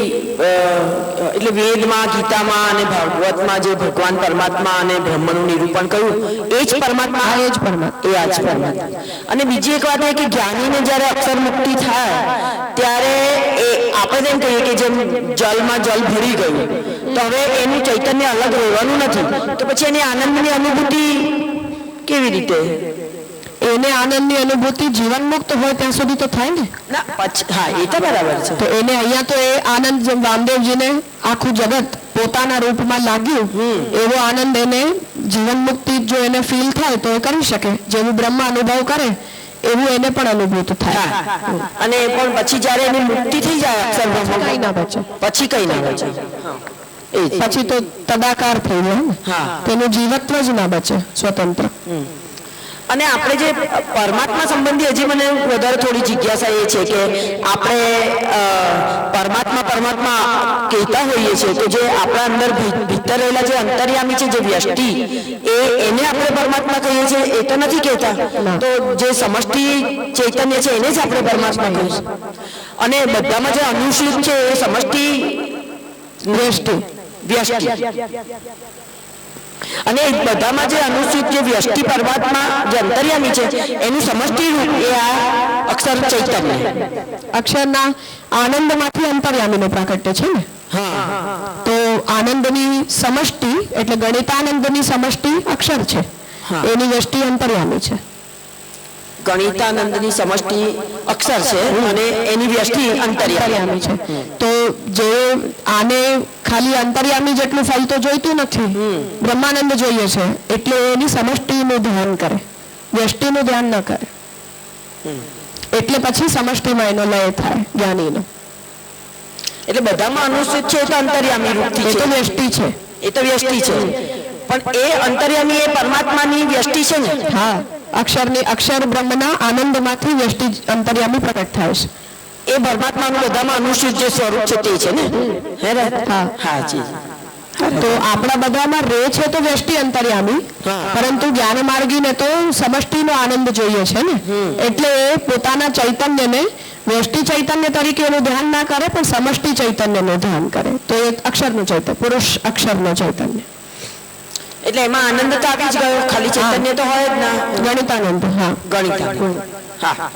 એટલે વેદમાં, ગીતામાં અને ભાગવતમાં જે ભગવાન પરમાત્મા અને બ્રહ્મનું નિરૂપણ કર્યું એ જ પરમાત્મા, એ જ પરમાત્મા, એ આ જ પરમાત્મા. અને બીજી એક વાત એ કે જ્ઞાનીને જ્યારે અક્ષર મુક્તિ થાય ત્યારે એ આપણે એમ કહીએ કે જેમ જલમાં જલ ભળી ગયું, તો હવે એનું ચૈતન્ય અલગ રહેવાનું નથી, તો પછી એની આનંદની અનુભૂતિ કેવી રીતે? એને આનંદની અનુભૂતિ જીવન મુક્ત હોય ત્યાં સુધી તો થાય ને. હા, એ તો બરાબર છે. તો એને અહીંયા તો એ આનંદ જેમ વામદેવજીને આખું જગત પોતાના રૂપમાં લાગ્યું, એવો આનંદ એને જીવન મુક્તિ જો એને ફીલ થાય તો એ કરી શકે. જેવું બ્રહ્મ અનુભવ કરે એવું એને પણ અનુભૂત થાય. અને પણ પછી જ્યારે એની મુક્તિ થઈ જાય અક્ષર બ્રહ્મ, કઈ ના બચે, પછી કઈ ના બચે, પછી તો તદાકાર થઈ જાય ને. તેનું જીવત્વ જ ના બચે સ્વતંત્ર. અને આપણે જે પરમાત્મા સંબંધી હજી મને વધારે થોડી જિજ્ઞાસા એ છે કે આપણે પરમાત્મા કહેતા હોઈએ છીએ, તો જે આપણા અંદર ભીતર રહેલા જે અંતર્યામી છે, જે વ્યષ્ટિ, એને આપણે પરમાત્મા કહીએ છીએ, એ તો નથી કહેતા. તો જે સમષ્ટિ ચૈતન્ય છે એને જ આપણે પરમાત્મા કહીશું. અને બધામાં જે અનુસૂત છે એ સમષ્ટિ વ્યષ્ટિ અને બધામાં જે અનુસૂત જે વ્યષ્ટિ પરમાત્મા જે અંતર્યામી છે એનું સમષ્ટિ રૂપ એ આ અક્ષર ચૈતન્ય. અક્ષરના આનંદમાંથી અંતર્યામીનું પ્રાકટ્ય છે ને. તો આનંદની સમષ્ટિ એટલે ગણિતાનંદની સમષ્ટિ અક્ષર છે, એની વ્યષ્ટિ અંતર્યામી છે. ગણિતાનંદની સમષ્ટિ અક્ષર છે અને એની વ્યષ્ટિ અંતર્યામી છે. તો જે આને ખાલી અંતર્યામી જેટલું ફલ તો જોઈતું નથી, બ્રહ્માનંદ જોઈએ છે, એટલે એની સમષ્ટિનું ધ્યાન કરે, વ્યષ્ટિનું ધ્યાન ન કરે. એટલે પછી સમષ્ટિમાં એનો લય થાય જ્ઞાનીનો. એટલે બધામાં અનુસૂત છે તો અંતર્યામી રૂપથી છે, એ તો વ્યષ્ટિ છે, એ તો વ્યષ્ટિ છે. પણ એ અંતર્યામી એ પરમાત્માની વ્યષ્ટિ છે ને. હા, અક્ષર બ્રહ્મના આનંદમાંથી વ્યષ્ટિ અંતર્યામી પ્રકટ થાય છે. એ પરમાત્માનું બધામાં અનુસૂત જે સ્વરૂપ છે તે છે ને. હા જી. તો આપણા બધામાં રે છે તો વ્યષ્ટિ અંતર્યામી, પરંતુ જ્ઞાન માર્ગીને તો સમષ્ટિનો આનંદ જોઈએ છે ને. એટલે એ પોતાના ચૈતન્યને વ્યષ્ટિ ચૈતન્ય તરીકે એનું ધ્યાન ના કરે, પણ સમષ્ટિ ચૈતન્યનું ધ્યાન કરે. તો એ અક્ષરનું ચૈતન્ય, પુરુષ અક્ષરનો ચૈતન્ય. એટલે એમાં આનંદ તો આવી જ ગયો, ખાલી ચૈતન્ય તો હોય જ ના. ગણિતાનંદ. હા, ગણિતાનંદ. હા,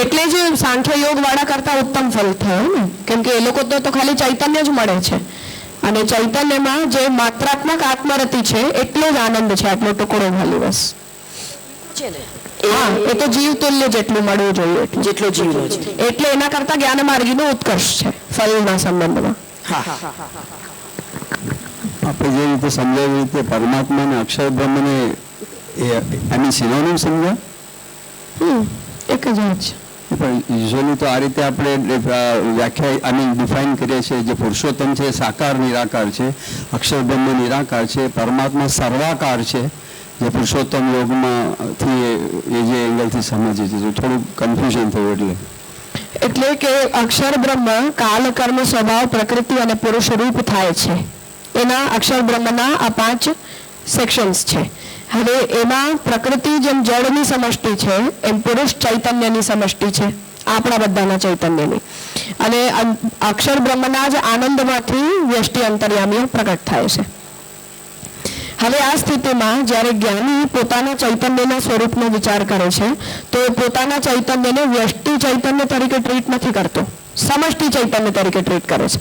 એટલે જ સાંખ્ય યોગ વાળા કરતા ઉત્તમ ફલ થયો ને. કેમ કે એ લોકો તો ખાલી ચૈતન્ય જ મળે છે, અને ચૈતન્યમાં જે માત્રાત્મક આત્મરતિ છે એટલો જ આનંદ છે, આટલો ટુકડો ખાલી બસ. હા, એ તો જીવ તુલ્ય જેટલું મળવું જોઈએ, જેટલો જીવનો છે. એટલે એના કરતા જ્ઞાન માર્ગીનો ઉત્કર્ષ છે ફલના સંબંધમાં. આપણે જે રીતે સમજાવી રીતે પરમાત્મા અને અક્ષર બ્રહ્મને એની સિનોનિમ સમજ્યા? એક જ વાત છે. પણ યુઝ્યુઅલી તો આ રીતે આપણે વ્યાખ્યા આની ડિફાઇન કરીએ છીએ. જે પુરુષોત્તમ છે સાકાર નિરાકાર છે, અક્ષર બ્રહ્મ નિરાકાર છે, પરમાત્મા સર્વાકાર છે. જે પુરુષોત્તમ યોગમાંથી એ જે એંગલથી સમજે છે, થોડું કન્ફ્યુઝન થયું. એટલે કે અક્ષર બ્રહ્મ કાલ કર્મ સ્વભાવ પ્રકૃતિ અને પુરુષ રૂપ થાય છે. એના અક્ષર બ્રહ્મના આ 5 સેક્શન્સ છે. હવે એમાં પ્રકૃતિ જેમ જળની સમષ્ટિ છે એમ પુરુષ ચૈતન્યની સમષ્ટિ છે, આપણા બધાના ચૈતન્યની. અને અક્ષર બ્રહ્મના જ આનંદમાંથી વ્યષ્ટિ અંતર્યામીઓ પ્રગટ થાય છે. હવે આ સ્થિતિમાં જ્યારે જ્ઞાની પોતાના ચૈતન્યના સ્વરૂપનો વિચાર કરે છે તો એ પોતાના ચૈતન્યને વ્યષ્ટિ ચૈતન્ય તરીકે ટ્રીટ નથી કરતો, સમષ્ટિ ચૈતન્ય તરીકે ટ્રીટ કરે છે,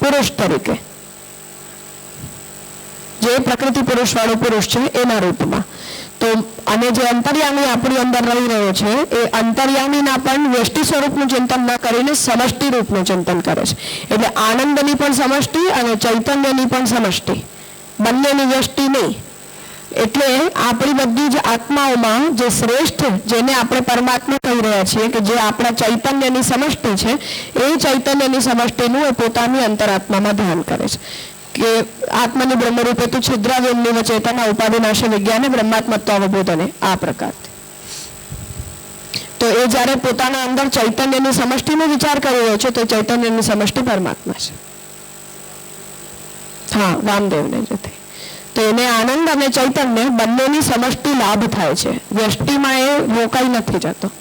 પુરુષ તરીકે. જે પ્રકૃતિ પુરુષ વાળો પુરુષ છે એના રૂપમાં. તો અને જે અંતર્યામી આપણી અંદર રહી રહ્યો છે એ અંતર્યામીના પણ વ્યષ્ટિ સ્વરૂપનું ચિંતન ન કરીને સમષ્ટિ રૂપનું ચિંતન કરે છે. એટલે આનંદની પણ સમષ્ટિ અને ચૈતન્યની પણ સમષ્ટિ, બંનેની વ્યષ્ટિ નહીં. એટલે આપણી બધી જ આત્માઓમાં જે શ્રેષ્ઠ, જેને આપણે પરમાત્મા કહી રહ્યા છીએ, કે જે આપણા ચૈતન્યની સમષ્ટિ છે, એ ચૈતન્યની સમષ્ટિનું એ પોતાની અંતરાત્મામાં ધ્યાન કરે છે. કે આત્માની બ્રહ્મરૂપે તું છિદ્રાવ્યોમની ચેતના ઉપાધિનાશ વિજ્ઞાને બ્રહ્માત્મત્વ અવબોધને, આ પ્રકારથી. તો એ જ્યારે પોતાના અંદર ચૈતન્યની સમષ્ટિનો વિચાર કરી રહ્યો છે તો ચૈતન્યની સમષ્ટિ પરમાત્મા છે. હા, વામદેવને જતે. તો એને આનંદ અને ચૈતન્ય બંનેની સમષ્ટિ લાભ થાય છે, વ્યષ્ટિમાં એ રોકાઈ નથી જતો.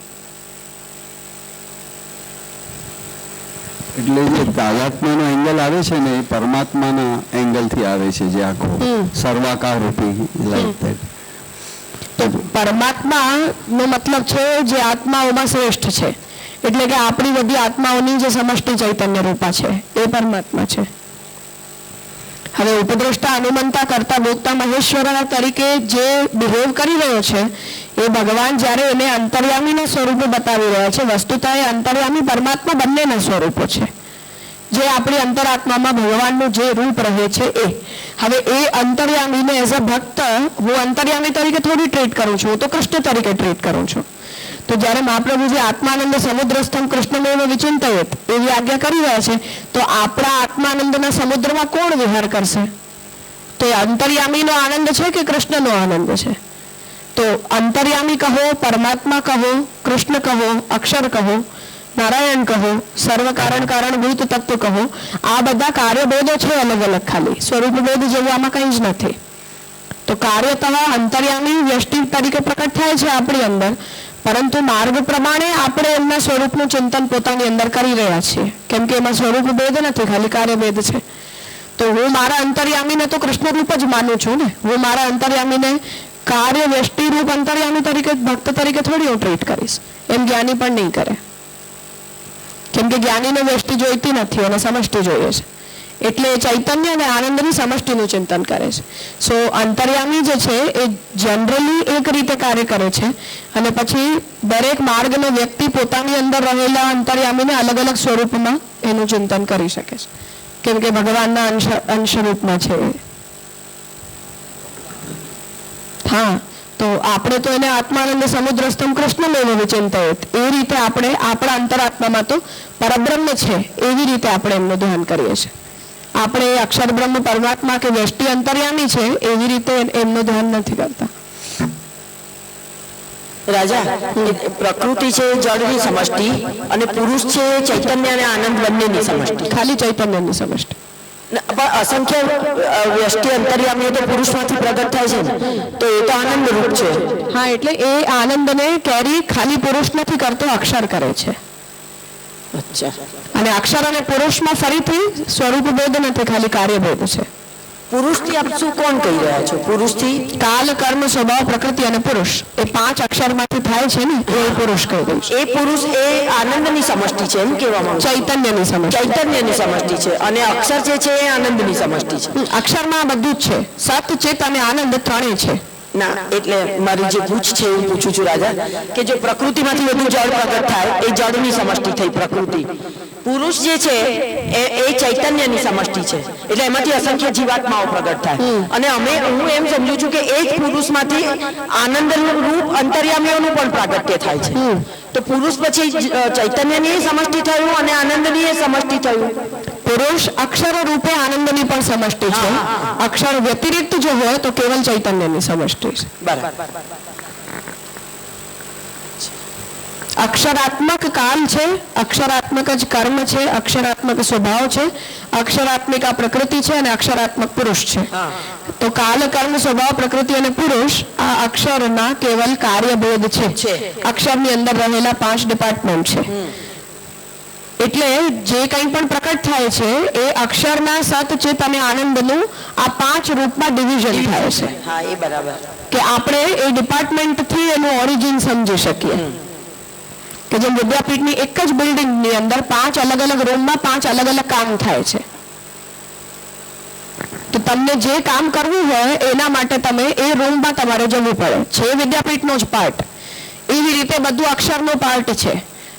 એટલે જે તાદાત્મ્યનો એંગલ આવે છે ને એ પરમાત્માના એંગલથી આવે છે, જે આખો સર્વાકાર રૂપી લાઈક ધેટ. તો પરમાત્મા નો મતલબ છે જે આત્માઓમાં શ્રેષ્ઠ છે. એટલે કે આપણી બધી આત્માઓની જે સમષ્ટિ ચૈતન્ય રૂપા છે એ પરમાત્મા છે. હવે ઉપદ્રષ્ટા અનુમંતા કરતા ભોગતા મહેશ્વર તરીકે જે બિહેવ કરી રહ્યો છે એ ભગવાન જ્યારે એને અંતર્યામીના સ્વરૂપે બતાવી રહ્યા છે, વસ્તુતઃ એ અંતર્યામી પરમાત્મા બંનેના સ્વરૂપો છે. જે આપણી અંતરાત્મામાં ભગવાનનું જે રૂપ રહે છે એ. હવે એ અંતર્યામીને એઝ અ ભક્ત હું અંતર્યામી તરીકે થોડી ટ્રીટ કરું છું, હું તો કૃષ્ણ તરીકે ટ્રીટ કરું છું. તો જ્યારે મહાપ્રભુજી આત્માનંદ સમુદ્રસ્થમ કૃષ્ણમેવ વિચિંતયેત એવી આજ્ઞા કરી રહ્યા છે, તો આપણા આત્માનંદના સમુદ્રમાં કોણ વિહાર કરશે? તો એ અંતર્યામીનો આનંદ છે કે કૃષ્ણનો આનંદ છે? તો અંતર્યામી કહો, પરમાત્મા કહો, કૃષ્ણ કહો, અક્ષર કહો, નારાયણ કહો, સર્વ કારણ કારણભૂત તત્વ કહો, આ બધા કાર્યભેદો છે અલગ અલગ, ખાલી સ્વરૂપ ભેદ જેવું આમાં કંઈ જ નથી. તો કાર્યતઃ અંતર્યામી વ્યષ્ટિ તરીકે પ્રકટ થાય છે આપણી અંદર, પરંતુ માર્ગ પ્રમાણે આપણે એમના સ્વરૂપનું ચિંતન પોતાની અંદર કરી રહ્યા છીએ, કેમ કે એમાં સ્વરૂપ ભેદ નથી, ખાલી કાર્યભેદ છે. તો હું મારા અંતર્યામીને તો કૃષ્ણ રૂપ જ માનું છું ને. હું મારા અંતર્યામીને કાર્ય વ્યષ્ટિ રૂપ અંતર્યામી તરીકે, ભક્ત તરીકે થોડી હું ટ્રીટ કરીશ. એમ જ્ઞાની પણ નહીં કરે, કેમ કે જ્ઞાનીને વ્યષ્ટિ જોઈતી નથી અને સમષ્ટિ જોઈએ છે. એટલે ચૈતન્ય અને આનંદની સમષ્ટિનું ચિંતન કરે છે. સો અંતર્યામી જે છે એ જનરલી એક રીતે કાર્ય કરે છે, અને પછી દરેક માર્ગનો વ્યક્તિ પોતાની અંદર રહેલા અંતર્યામીને અલગ અલગ સ્વરૂપમાં એનું ચિંતન કરી શકે છે, કેમ કે ભગવાનના અંશ રૂપમાં છે. હા, તો આપણે તો એને આત્માનંદ સમુદ્રસ્થમ કૃષ્ણમેવ વિચિંતયેત એ રીતે આપણે આપણા અંતરાત્મામાં તો પરબ્રહ્મ છે એવી રીતે આપણે એમનું ધ્યાન કરીએ છીએ. આપણે અક્ષર બ્રહ્મ પરમાત્મા કે વ્યષ્ટિ અંતર્યામી છે એવી રીતે એમનું ધ્યાન નથી કરતા. રાજા, પ્રકૃતિ છે જળની સમષ્ટિ અને પુરુષ છે ચૈતન્ય અને આનંદ બંનેની સમષ્ટિ. ખાલી ચૈતન્યની સમષ્ટિ. પણ અસંખ્ય વ્યષ્ટિ અંતર્યામી તો પુરુષમાંથી પ્રગટ થાય છે ને, તો એ તો આનંદ રૂપ છે. હા, એટલે એ આનંદને કેરી ખાલી પુરુષ નથી કરતો, અક્ષર કરે છે. અચ્છા. અને અક્ષર અને પુરુષમાં ફરીથી સ્વરૂપ ભેદ નથી, ખાલી કાર્યભેદ છે. પુરુષથી આપ શું કોણ કહી રહ્યા છો? પુરુષથી કાલ કર્મ સ્વભાવ પ્રકૃતિ અને પુરુષ એ 5 અક્ષરમાંથી થાય છે ને, એ પુરુષ કહી દઉં છું. એ પુરુષ એ આનંદની સમષ્ટિ છે એમ કહેવામાં આવે? ચૈતન્યની સમષ્ટિ. ચૈતન્યની સમષ્ટિ છે અને અક્ષર જે છે એ આનંદની સમષ્ટિ છે. અક્ષરમાં બધું જ છે, સત, ચિત અને આનંદ ત્રણેય છે. ના, એટલે મારી જે પૂછ છે એવું પૂછું છું રાજા, કે જો પ્રકૃતિમાંથી બધું જળ પ્રગટ થાય એ જળની સમષ્ટિ થઈ પ્રકૃતિ, પુરુષ જે છે એ ચૈતન્યની સમષ્ટિ છે, એટલે એમાંથી અસંખ્ય જીવાત્માઓ પ્રગટ થાય. અને હું એમ સમજુ છું કે એ જ પુરુષમાંથી આનંદનું રૂપ અંતર્યામીઓનું પણ પ્રાગટ્ય થાય છે. તો પુરુષ પછી ચૈતન્યની સમષ્ટિ થયું અને આનંદની સમષ્ટિ થયું. પુરુષ અક્ષર રૂપે આનંદની પણ સમષ્ટિ છે. અક્ષર વ્યતિરિક્ત જો હોય તો કેવલ ચૈતન્યની સમષ્ટિ છે. બરાબર. અક્ષરાત્મક કાલ છે, અક્ષરાત્મક જ કર્મ છે, અક્ષરાત્મક સ્વભાવ છે, અક્ષરાત્મિક આ પ્રકૃતિ છે અને અક્ષરાત્મક પુરુષ છે. તો કાલ, કર્મ, સ્વભાવ, પ્રકૃતિ અને પુરુષ આ અક્ષરના કેવલ કાર્યભેદ છે. અક્ષરની અંદર રહેલા 5 ડિપાર્ટમેન્ટ છે. એટલે જે કંઈ પણ પ્રકટ થાય છે એ અક્ષરના સત, ચિત અને આનંદનું આ 5 રૂપમાં ડિવિઝન થાય છે. હા, એ બરાબર. કે આપણે એ ડિપાર્ટમેન્ટથી એનું ઓરિજિન સમજી શકીએ. કે જેમ વિદ્યાપીઠની એક જ બિલ્ડિંગની અંદર 5 અલગ અલગ રૂમમાં 5 અલગ અલગ કામ થાય છે. તો તમને જે કામ કરવું હોય એના માટે તમે એ રૂમમાં તમારે જવું પડે છે. વિદ્યાપીઠનો જ પાર્ટ એવી રીતે બધું અક્ષરનો પાર્ટ છે,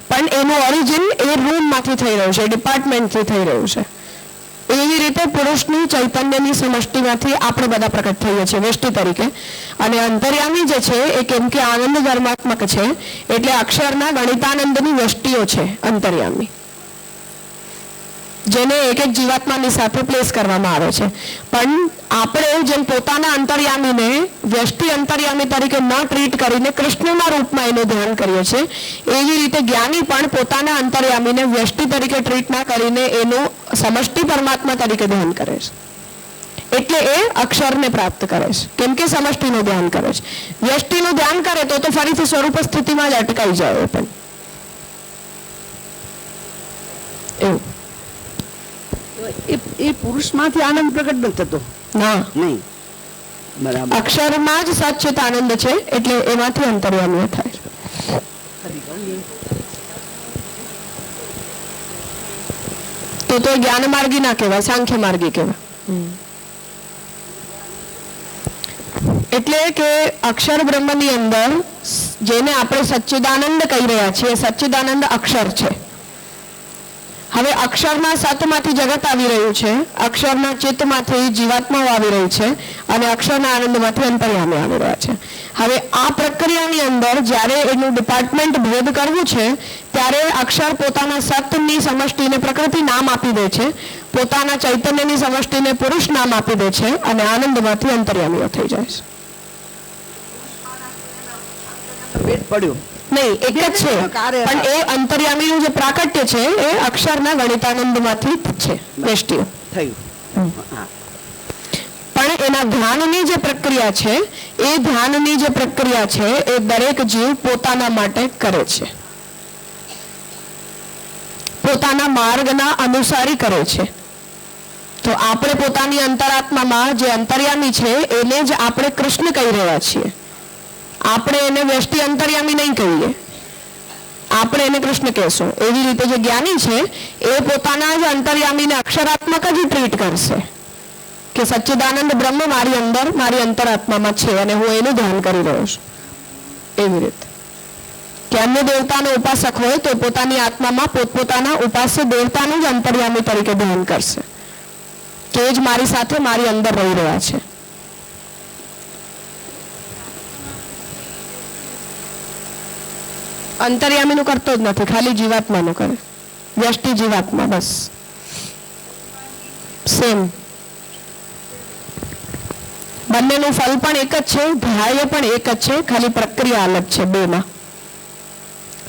પણ એનું ઓરિજિન એ રૂમમાંથી થઈ રહ્યું છે, ડિપાર્ટમેન્ટથી થઈ રહ્યું છે. એવી રીતે પુરુષની ચૈતન્યની સમષ્ટિમાંથી આપણે બધા પ્રકટ થઈએ છીએ વ્યષ્ટિ તરીકે. અને અંતર્યામી જે છે એ કેમ કે આનંદ ધર્માત્મક છે એટલે અક્ષરના ગણિતાનંદની વ્યષ્ટિઓ છે અંતર્યામી, જેને એક એક જીવાત્માની સાથે પ્લેસ કરવામાં આવે છે. પણ આપણે જેમ પોતાના અંતર્યામીને વ્યષ્ટિ અંતર્યામી તરીકે ન ટ્રીટ કરીને કૃષ્ણના રૂપમાં એનું ધ્યાન કરીએ છીએ, એવી રીતે જ્ઞાની પણ પોતાના અંતર્યામીને વ્યષ્ટિ તરીકે ટ્રીટ ના કરીને એનું સમષ્ટિ પરમાત્મા તરીકે ધ્યાન કરે છે. એટલે એ અક્ષરને પ્રાપ્ત કરે છે, કેમ કે સમષ્ટિનું ધ્યાન કરે છે. વ્યષ્ટિનું ધ્યાન કરે તો ફરીથી સ્વરૂપ સ્થિતિમાં જ અટકાઈ જાય. એ પણ એવું એ પુરુષમાંથી આનંદ પ્રગટ નથી થતો. ના, નહીં. બરાબર. અક્ષરમાં જ સચ્ચિત આનંદ છે એટલે એમાંથી અંતર્યામી થાય છે. તો જ્ઞાન માર્ગી ના કહેવાય, સાંખ્ય માર્ગી કહેવાય. એટલે કે અક્ષર બ્રહ્મની અંદર જેને આપણે સચ્ચિદાનંદ કહી રહ્યા છીએ, સચ્ચિદાનંદ અક્ષર છે. હવે અક્ષરના સતમાંથી જગત આવી રહ્યું છે, અક્ષરના ચિત્તમાંથી જીવાત્માઓ આવી રહી છે અને અક્ષરના આનંદમાંથી અંતર્યામી આવી રહ્યા છે. હવે આ પ્રક્રિયાની અંદર જ્યારે એનું ડિપાર્ટમેન્ટ ભેદ કરવું છે ત્યારે અક્ષર પોતાના સતની સમષ્ટિને પ્રકૃતિ નામ આપી દે છે, પોતાના ચૈતન્યની સમષ્ટિને પુરુષ નામ આપી દે છે અને આનંદમાંથી અંતર્યામીઓ થઈ જાય છે. ભેદ પડ્યો નહીં, એક જ છે, પણ એ અંતર્યામીનું જે પ્રાકટ્ય છે એ અક્ષરના ગણિતાનંદમાંથી છે વ્યષ્ટિઓ થયું. પણ એના ધ્યાનની જે પ્રક્રિયા છે એ ધ્યાનની જે પ્રક્રિયા છે એ દરેક જીવ પોતાના માટે કરે છે, પોતાના માર્ગના અનુસારી કરે છે. તો આપણે પોતાની અંતરાત્મામાં જે અંતર્યામી છે એને જ આપણે કૃષ્ણ કહી રહ્યા છીએ. આપણે એને વ્યષ્ટિ અંતર્યામી નહીં કહીએ, આપણે એને કૃષ્ણ કહેશું. એવી રીતે જે જ્ઞાની છે એ પોતાના જ અંતર્યામીને અક્ષરાત્મક જ ટ્રીટ કરશે કે સચ્ચિદાનંદ બ્રહ્મ મારી અંદર, મારી અંતરાત્મામાં છે અને હું એનું ધ્યાન કરી રહ્યો છું. એવી રીતે કે અન્ય દેવતાનો ઉપાસક હોય તો પોતાની આત્મામાં પોતપોતાના ઉપાસ્ય દેવતાનું જ અંતર્યામી તરીકે ધ્યાન કરશે કે જ મારી સાથે, મારી અંદર રહી રહ્યા છે. અંતર્યામીનું કરતો જ નથી, ખાલી જીવાત્માનું કરે, વ્યષ્ટિ જીવાત્મા, બસ સેમ. બંનેનું ફલ પણ એક જ છે, ધ્યેય પણ એક જ છે, ખાલી પ્રક્રિયા અલગ છે બેમાં.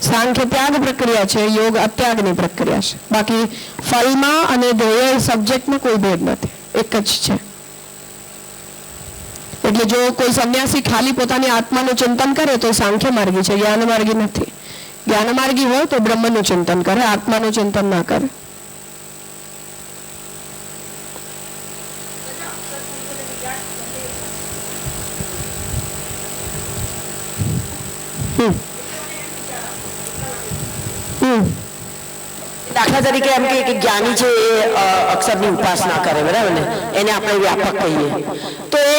સાંખ્ય ત્યાગ પ્રક્રિયા છે, યોગ અત્યાગની પ્રક્રિયા છે. બાકી ફલમાં અને ધ્યેય સબ્જેક્ટમાં કોઈ ભેદ નથી, એક જ છે. એટલે જો કોઈ સંન્યાસી ખાલી પોતાની આત્માનું ચિંતન કરે તો સાંખ્ય માર્ગી છે, જ્ઞાન માર્ગી નથી. જ્ઞાન માર્ગી હોય તો બ્રહ્મનું ચિંતન કરે, આત્માનું ચિંતન ના કરે. દાખલા તરીકે એમ કે જ્ઞાની છે એ અક્ષરની ઉપાસના કરે, બરાબર ને, એને આપણે વ્યાપક કહીએ. તો એ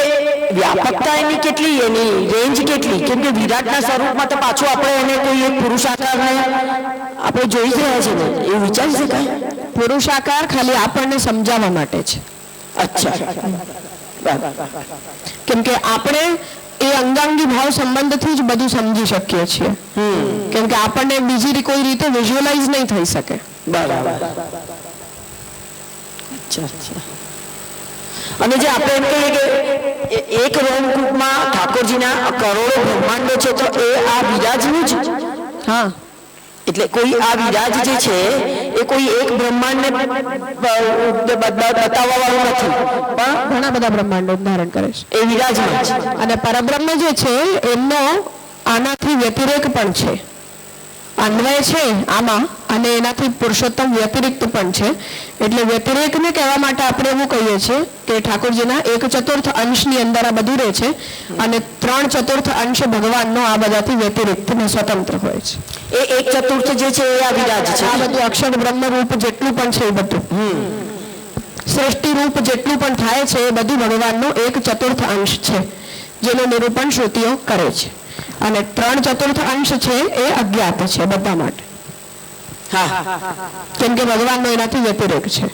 વ્યાપકતા એની કેટલી, એની રેન્જ કેટલી? કેમ કે વિરાટના સ્વરૂપમાં તો પાછું આપણે એને કોઈ એક પુરુષાકારને આપણે જોઈ જ રહ્યા છે ને, એવું વિચારી શકાય? પુરુષાકાર ખાલી આપણને સમજાવવા માટે છે. અચ્છા, કેમ કે આપણે એ અંગાંગી ભાવ સંબંધથી જ બધું સમજી શકીએ છીએ. કેમ કે આપણને બીજી કોઈ રીતે વિઝ્યુઅલાઇઝ નહીં થઈ શકે. બરાબર. અચ્છા. અને જે આપણે એમ કહીએ કે એક રોમકૂપમાં ઠાકોરજીના કરોડો બ્રહ્માંડો છે, તો એ આ વિરાજનું જ. હા, એટલે કોઈ આ વિરાજ જે છે એ કોઈ એક બ્રહ્માંડને બતાવવા વાળું નથી, પણ ઘણા બધા બ્રહ્માંડો ધારણ કરે છે. એ વિરાજમાં છે. અને પરબ્રહ્મ જે છે એમનો આનાથી વ્યતિરેક પણ છે, અન્વય છે આમાં, અને એનાથી પુરુષોત્તમ વ્યતિરિક્ત પણ છે. એટલે વ્યતિરેકને કહેવા માટે આપણે એવું કહીએ છીએ કે ઠાકોરજીના 1/4 અંશની અંદર આ બધું રહે છે, અને 3/4 અંશ ભગવાનનો આ બધાથી વ્યતિરિક્ત અને સ્વતંત્ર હોય છે. એ 1/4 જે છે એ આ વિરાજ છે. આ બધું અક્ષર બ્રહ્મ રૂપ જેટલું પણ છે એ બધું સૃષ્ટિ રૂપ જેટલું પણ થાય છે એ બધું ભગવાનનો 1/4 અંશ છે, જેનું નિરૂપણ શ્રુતિઓ કરે છે. અને 3/4 અંશ છે એ અજ્ઞાત છે બધા માટે. કેમ કે ભગવાનનો એનાથી વ્યતિરેક છે.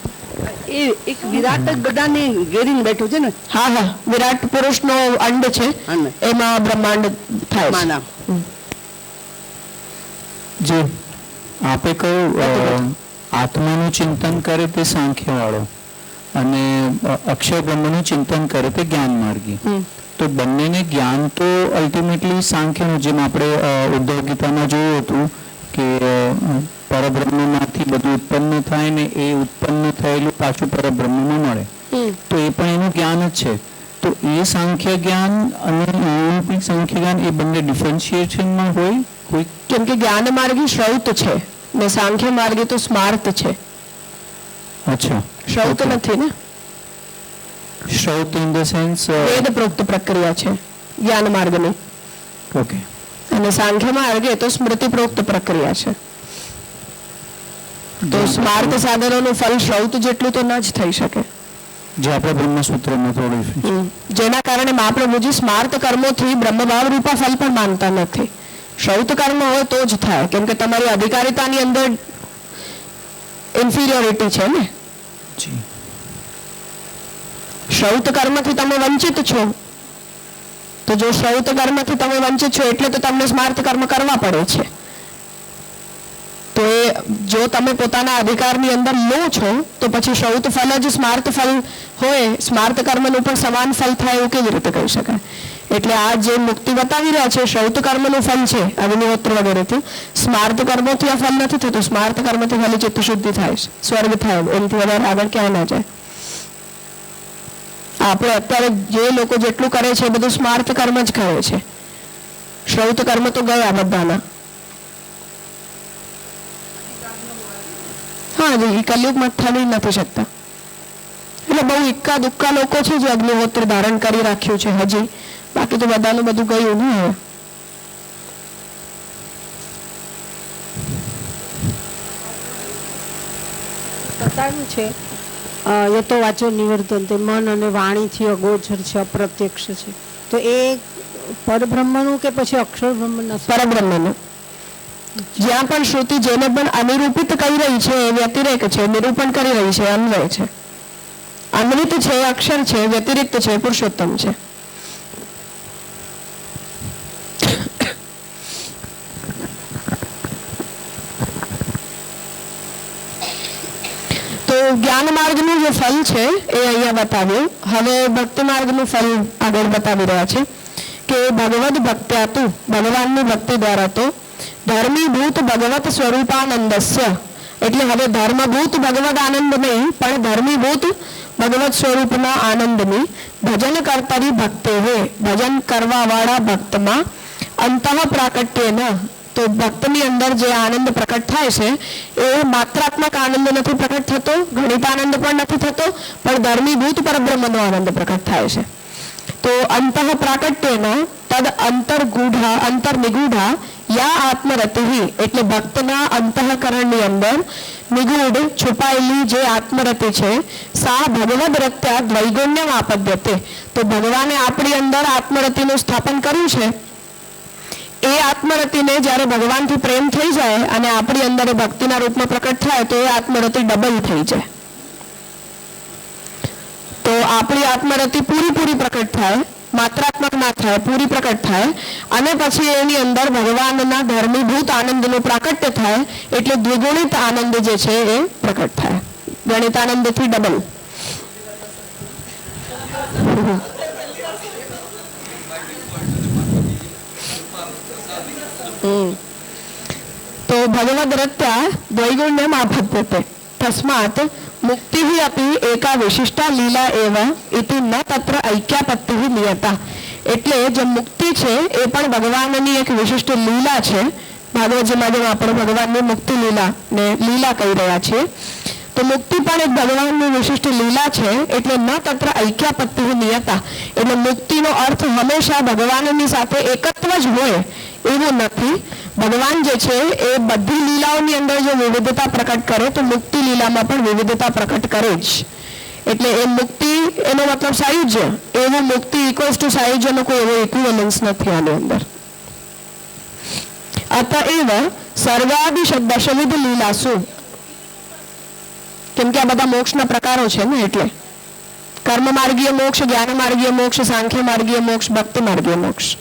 એ એક વિરાટ જ બધાને ઘેરીને બેઠું છે ને. હા, વિરાટ પુરુષનો અંડ છે, અંડ. એમાં બ્રહ્માંડ થાય છે. માના જે આપે કહ્યું આત્માનું ચિંતન કરે તે સાંખ્યવાળો અને અક્ષર બ્રહ્મનું ચિંતન કરે તે જ્ઞાન માર્ગી. તો બંનેને જ્ઞાન તો અલ્ટિમેટલી સાંખ્યનું, જેમ આપણે ઉદ્ધવ ગીતામાં જોયું હતું કે પરબ્રહ્મમાંથી બધું ઉત્પન્ન થાય ને એ ઉત્પન્ન થયેલું પાછું પરબ્રહ્મમાં મળે, તો એ પણ એનું જ્ઞાન જ છે. તો એ સાંખ્ય જ્ઞાન અને નિરૂપિક સાંખ્ય જ્ઞાન એ બંને ડિફરન્શિએશનમાં હોય કોઈ? કેમ કે જ્ઞાન માર્ગી શ્રૌત છે ને સાંખ્ય માર્ગી તો સ્માર્ત છે. અચ્છા, શ્રૌત નથી ને, શ્રૌત ઇન ધ સેન્સ વેદ પ્રોક્ત પ્રક્રિયા છે જ્ઞાન માર્ગની. ઓકે. અને સાંખ્ય માર્ગ એ તો સ્મૃતિ પ્રોક્ત પ્રક્રિયા છે. તો સ્માર્ત સાધનોનું ફલ શ્રૌત જેટલું તો ન જ થઈ શકે, જે આપણે બ્રહ્મસૂત્રમાં થોડું, જેના કારણે મહાપ્રભુજી સ્માર્ત કર્મોથી બ્રહ્મભાવ રૂપા ફલ પણ માનતા નથી. શ્રૌત કર્મ હોય તો જ થાય, કેમ કે તમારી અધિકારિતાની અંદર ઇન્ફિરિયોરિટી છે ને. શ્રૌત કર્મથી તમે વંચિત છો, તો જો શ્રૌત કર્મથી તમે વંચિત છો એટલે તો તમને સ્માર્ત કર્મ કરવા પડે છે. તો એ જો તમે પોતાના અધિકારની અંદર લો છો તો પછી શ્રૌત ફલ જ સ્માર્ત ફલ હોય, સ્માર્ત કર્મનું પણ સમાન ફલ થાય એવું કેવી રીતે કહી શકાય? એટલે આ જે મુક્તિ બતાવી રહ્યા છે શ્રૌત કર્મનું ફલ છે અગ્નિહોત્ર વગેરેથી, સ્માર્ત કર્મોથી આ ફલ નથી થતું. સ્માર્ત કર્મથી ખાલી ચિત્ત શુદ્ધિ થાય છે, સ્વર્ગ થાય, એનાથી વધારે આગળ ક્યાંય ના જાય. આપણે અત્યારે જે લોકો જેટલું કરે છે એ બધું સ્માર્ત કર્મ જ કરે છે. શ્રૌત કર્મ તો ગયા બધાના. હા જી, કલયુગમાં થવી નથી શકતા. એટલે બહુ ઇક્કા દુક્કા લોકો છે જે અગ્નિહોત્ર ધારણ કરી રાખ્યું છે હજી, બાકી તો બધાનું બધું ગયું નહીં હવે. બતાવ્યું છે એ તો વાંચો નિવર્તન તે મન અને વાણીથી અગોચર છે, અપ્રત્યક્ષ છે. તો એ પરબ્રહ્મનું કે પછી અક્ષર બ્રહ્મના? પરબ્રહ્મનું. જ્યાં પણ શ્રુતિ જેને પણ અનિરૂપિત કહી રહી છે એ વ્યતિરેક છે, નિરૂપણ કરી રહી છે અન્વય છે. અન્વિત છે અક્ષર છે, વ્યતિરિક્ત છે પુરુષોત્તમ છે. તો જ્ઞાન માર્ગનું જે ફલ છે એ અહીંયા બતાવ્યું. હવે ભક્તિ માર્ગનું ફલ આગળ બતાવી રહ્યા છે કે ભગવદ ભક્ત્યાતુ, ભગવાનની ભક્તિ દ્વારા તો ધર્મીભૂત ભગવત સ્વરૂપાનંદસ્ય, એટલે હવે ધર્મભૂત ભગવદ આનંદ નહીં પણ ધર્મીભૂત ભગવત સ્વરૂપના આનંદની ભજન કરતારી ભક્તે હે, ભજન કરવા વાળા ભક્તમાં અંતઃ પ્રાકટ્યના, તો ભક્તની અંદર જે આનંદ પ્રકટ થાય છે એ માત્રાત્મક આનંદ નથી પ્રકટ થતો, ગણિતાનંદ પણ નથી થતો, પણ ધર્મીભૂત પરબ્રહ્મનો આનંદ પ્રકટ થાય છે. તો અંતઃ પ્રાકટ્યના તદ અંતર્ગૂઢા અંતર્નિગૂઢા યા આત્મરતિ એટલે ભક્તના અંતઃકરણની અંદર નિગૂઢ છુપાયેલી જે આત્મરતિ છે સા ભગવદ રત્યા દ્વૈગુણ્યમ આપદ્યતે. તો ભગવાને આપણી અંદર આત્મરતિનું સ્થાપન કર્યું છે. એ આત્મરતિને જ્યારે ભગવાનથી પ્રેમ થઈ જાય અને આપણી અંદર એ ભક્તિના રૂપમાં પ્રકટ થાય તો એ આત્મરતિ ડબલ થઈ જાય. તો આપણી આત્મરતિ પૂરી પ્રકટ થાય, માત્રાત્મક ના થાય, પૂરી પ્રકટ થાય અને પછી એની અંદર ભગવાનના ધર્મીભૂત આનંદનું પ્રાકટ્ય થાય એટલે દ્વિગુણિત આનંદ જે છે એ પ્રકટ થાય, ગણિતાનંદથી ડબલ. તો ભગવદ રત્યા દ્વૈગુણ્યમ આપદ્યતે તસ્માત મુક્તિઃ અપી એકા વિશિષ્ટા લીલા એવ ઇતિ ન તત્ર ઐક્યાપત્તિઃ નિયતા. એટલે જે મુક્તિ છે એ પણ ભગવાનની એક વિશિષ્ટ લીલા છે. ભાગવતજીમાં જેમ આપણે ભગવાનની મુક્તિ લીલા ને લીલા કહી રહ્યા છીએ, તો મુક્તિ પણ એક ભગવાનની વિશિષ્ટ લીલા છે. એટલે ન તત્ર ઐક્યાપત્તિઃ નિયતા એટલે મુક્તિનો અર્થ હંમેશા ભગવાનની સાથે એકત્વ જ હોય એવું નથી. ભગવાન જે છે એ બધી લીલાઓની અંદર જો વિવિધતા પ્રકટ કરે તો મુક્તિ લીલામાં પણ વિવિધતા પ્રકટ કરે જ. એટલે એ મુક્તિ એનો મતલબ સાયુજ્ય, એવું મુક્તિ ઇક્વલ્સ ટુ સાયુજ્યનો કોઈ એવો ઇક્વિવેલન્સ નથી આની અંદર. અતએવ સર્વાદિ દશવિધ લીલાસુ, કેમ કે આ બધા મોક્ષના પ્રકારો છે ને, એટલે કર્મ માર્ગીય મોક્ષ, જ્ઞાન માર્ગીય મોક્ષ, સાંખ્ય માર્ગીય મોક્ષ, ભક્તિ માર્ગીય મોક્ષ,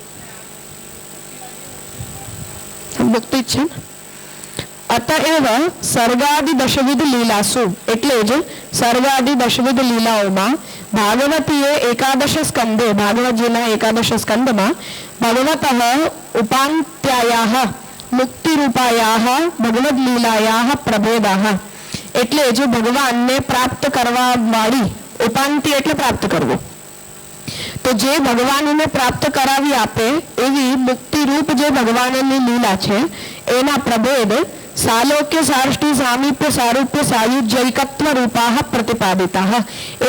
મુક્તિ જ છે. અતએવ સર્ગાદિ દશવિધ લીલાસુ એટલે જ સર્ગાદિ દશવિધ લીલાઓમાં ભાગવતીએ એકાદશ સ્કંદે, ભાગવતજીના એકાદશ સ્કંદમાં ભગવતઃ ઉપાંત્યાયાઃ મુક્તિરૂપાયાઃ ભગવદ લીલાયાઃ પ્રભેદાઃ એટલે જે ભગવાનને પ્રાપ્ત કરવા વાળી, ઉપાંતિ એટલે પ્રાપ્ત કરવું, તો જે ભગવાનને પ્રાપ્ત કરાવી આપે એવી મુક્તિરૂપ જે ભગવાનની લીલા છે એના પ્રભેદ સાલોક્ય સાર્ષ્ટિ સામીપ્ય સારૂપ્ય સાયુજ્યૈકત્વ રૂપાઃ પ્રતિપાદિતાઃ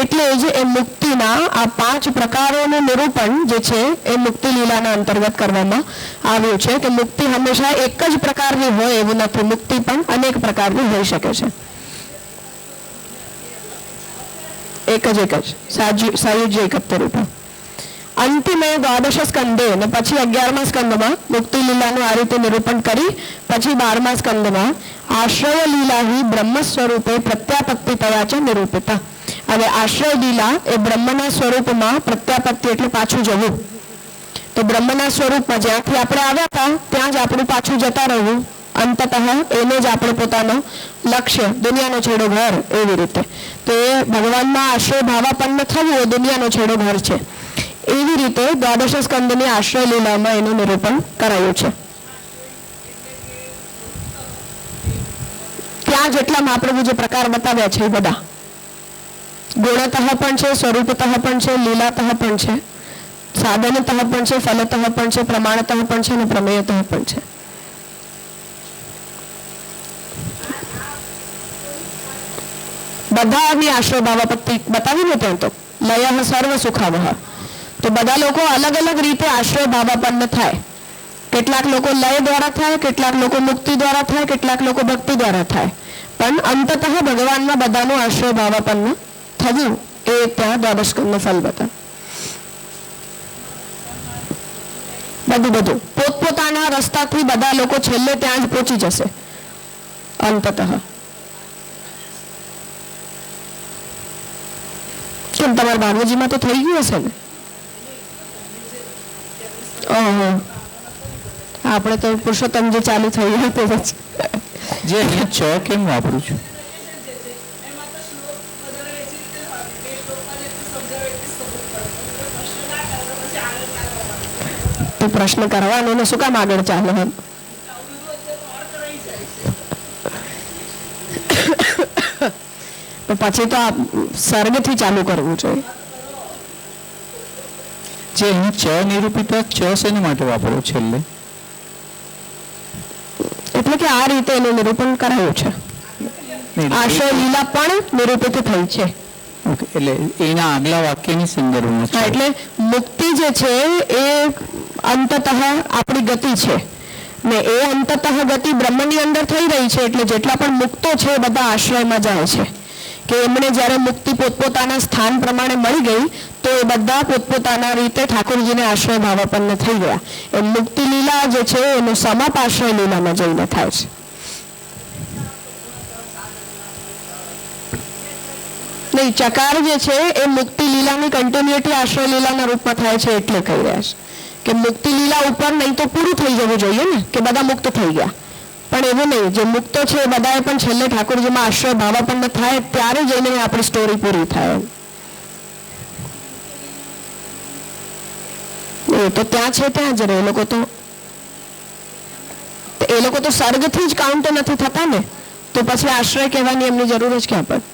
એટલે જ એ મુક્તિના આ 5 પ્રકારોનું નિરૂપણ જે છે એ મુક્તિ લીલાના અંતર્ગત કરવામાં આવ્યું છે. કે મુક્તિ હંમેશા એક જ પ્રકારની હોય એવું નથી, મુક્તિ પણ અનેક પ્રકારની હોઈ શકે છે. એક જ સાયુજ્ય એકત્વ રૂપ. અંતિમે દ્વાદશ સ્કંદે ને પછી 11મા સ્કંદમાં મુક્તિ લીલાનું આ રીતે નિરૂપણ કરી પછી 12મા સ્કંદમાં આશ્રય લીલા બ્રહ્મ સ્વરૂપે પ્રત્યાપત્તિ તયા છે નિરૂપિતા. હવે આશ્રય લીલા એ બ્રહ્મના સ્વરૂપમાં પ્રત્યાપત્તિ એટલે પાછું જવું. તો બ્રહ્મના સ્વરૂપમાં જ્યાંથી આપણે આવ્યા હતા ત્યાં જ આપણું પાછું જતા રહેવું, અંતતઃ એને જ આપણે પોતાનો લક્ષ્ય, દુનિયાનો છેડો ઘર એવી રીતે. તો એ ભગવાનમાં આશ્રય ભાવાપન્ન થવું એ દુનિયાનો છેડો ઘર છે. એવી રીતે દ્વાદશ સ્કંદની આશ્રય લીલામાં એનું નિરૂપણ કરાયું છે. ત્યાં જેટલા મહાપ્રભુ જે પ્રકાર બતાવ્યા છે એ બધા ગુણતઃ પણ છે, સ્વરૂપતઃ પણ છે, લીલાતઃ પણ છે, સાધનતઃ પણ છે, ફલતઃ પણ છે, પ્રમાણતઃ પણ છે અને પ્રમેયતઃ પણ છે. બધાની આશ્રય ભાવાપત્તિ બતાવીને ત્યાં તો લય સર્વ સુખાવહ. તો બધા લોકો અલગ અલગ રીતે આશ્રય ભાવાપન્ન થાય. કેટલાક લોકો લય દ્વારા થાય, કેટલાક લોકો મુક્તિ દ્વારા થાય, કેટલાક લોકો ભક્તિ દ્વારા થાય, પણ અંતતઃ ભગવાનમાં બધાનું આશ્રય ભાવાપન્ન થવું એ ત્યાં દ્વાદશ સ્કંદનું ફલ બતાવે. બધું પોતપોતાના રસ્તાથી બધા લોકો છેલ્લે ત્યાં જ પહોંચી જશે અંતતઃ. કેમ તમારા ભાગવતજીમાં તો થઈ ગયું હશે ને? ઓહો, આપણે તો પુરુષોત્તમ જે ચાલુ થઈ ગયું તે જે અહીંયા ચ કેમ વાપરું છું? તો પ્રશ્ન કરવાનો ને શું કામ આગળ ચાલે? તો પછી તો સર્ગથી ચાલુ કરવું જોઈએ. જે અહીં ચ નિરૂપિત ચ શેના માટે વાપરો છેલ્લે? એટલે કે આ રીતે એનું નિરૂપણ કરાયું છે. આશ્રય લીલા પણ નિરૂપિત થઈ છે. ઓકે, એટલે એના આગલા વાક્યની સંદર્ભમાં છે. એટલે મુક્તિ જે છે એ અંતતઃ આપણી ગતિ છે. ને એ અંતતઃ ગતિ બ્રહ્મની અંદર થઈ રહી છે, એટલે જેટલા પણ મુક્તો છે એ બધા આશ્રયમાં જાય છે કે એમને જ્યારે મુક્તિ પોતપોતાના સ્થાન પ્રમાણે મળી ગઈ તો એ બધા પોતપોતાના રીતે ઠાકોરજીને આશ્રય ભાવાપન્ન થઈ ગયા. એ મુક્તિ લીલા જે છે એનું સમાપ આશ્રય લીલામાં જઈને થાય છે. નહીં, ચકાર જે છે એ મુક્તિ લીલાની કન્ટિન્યુટી આશ્રય લીલાના રૂપમાં થાય છે એટલે કહી રહ્યા છે કે મુક્તિ લીલા ઉપર નહીં તો પૂરું થઈ જવું જોઈએ ને કે બધા મુક્ત થઈ ગયા, પણ એવું નહીં. જે મુક્તો છે એ બધાએ પણ છેલ્લે ઠાકોરજીમાં આશ્રય ભાવાપન્ન થાય ત્યારે જઈને આપણી સ્ટોરી પૂરી થાય. એ તો ત્યાં છે ત્યાં જ રહે. એ લોકો તો સર્ગથી જ કાઉન્ટ નથી થતા ને, તો પછી આશ્રય કહેવાની એમની જરૂર જ ક્યાં પડે?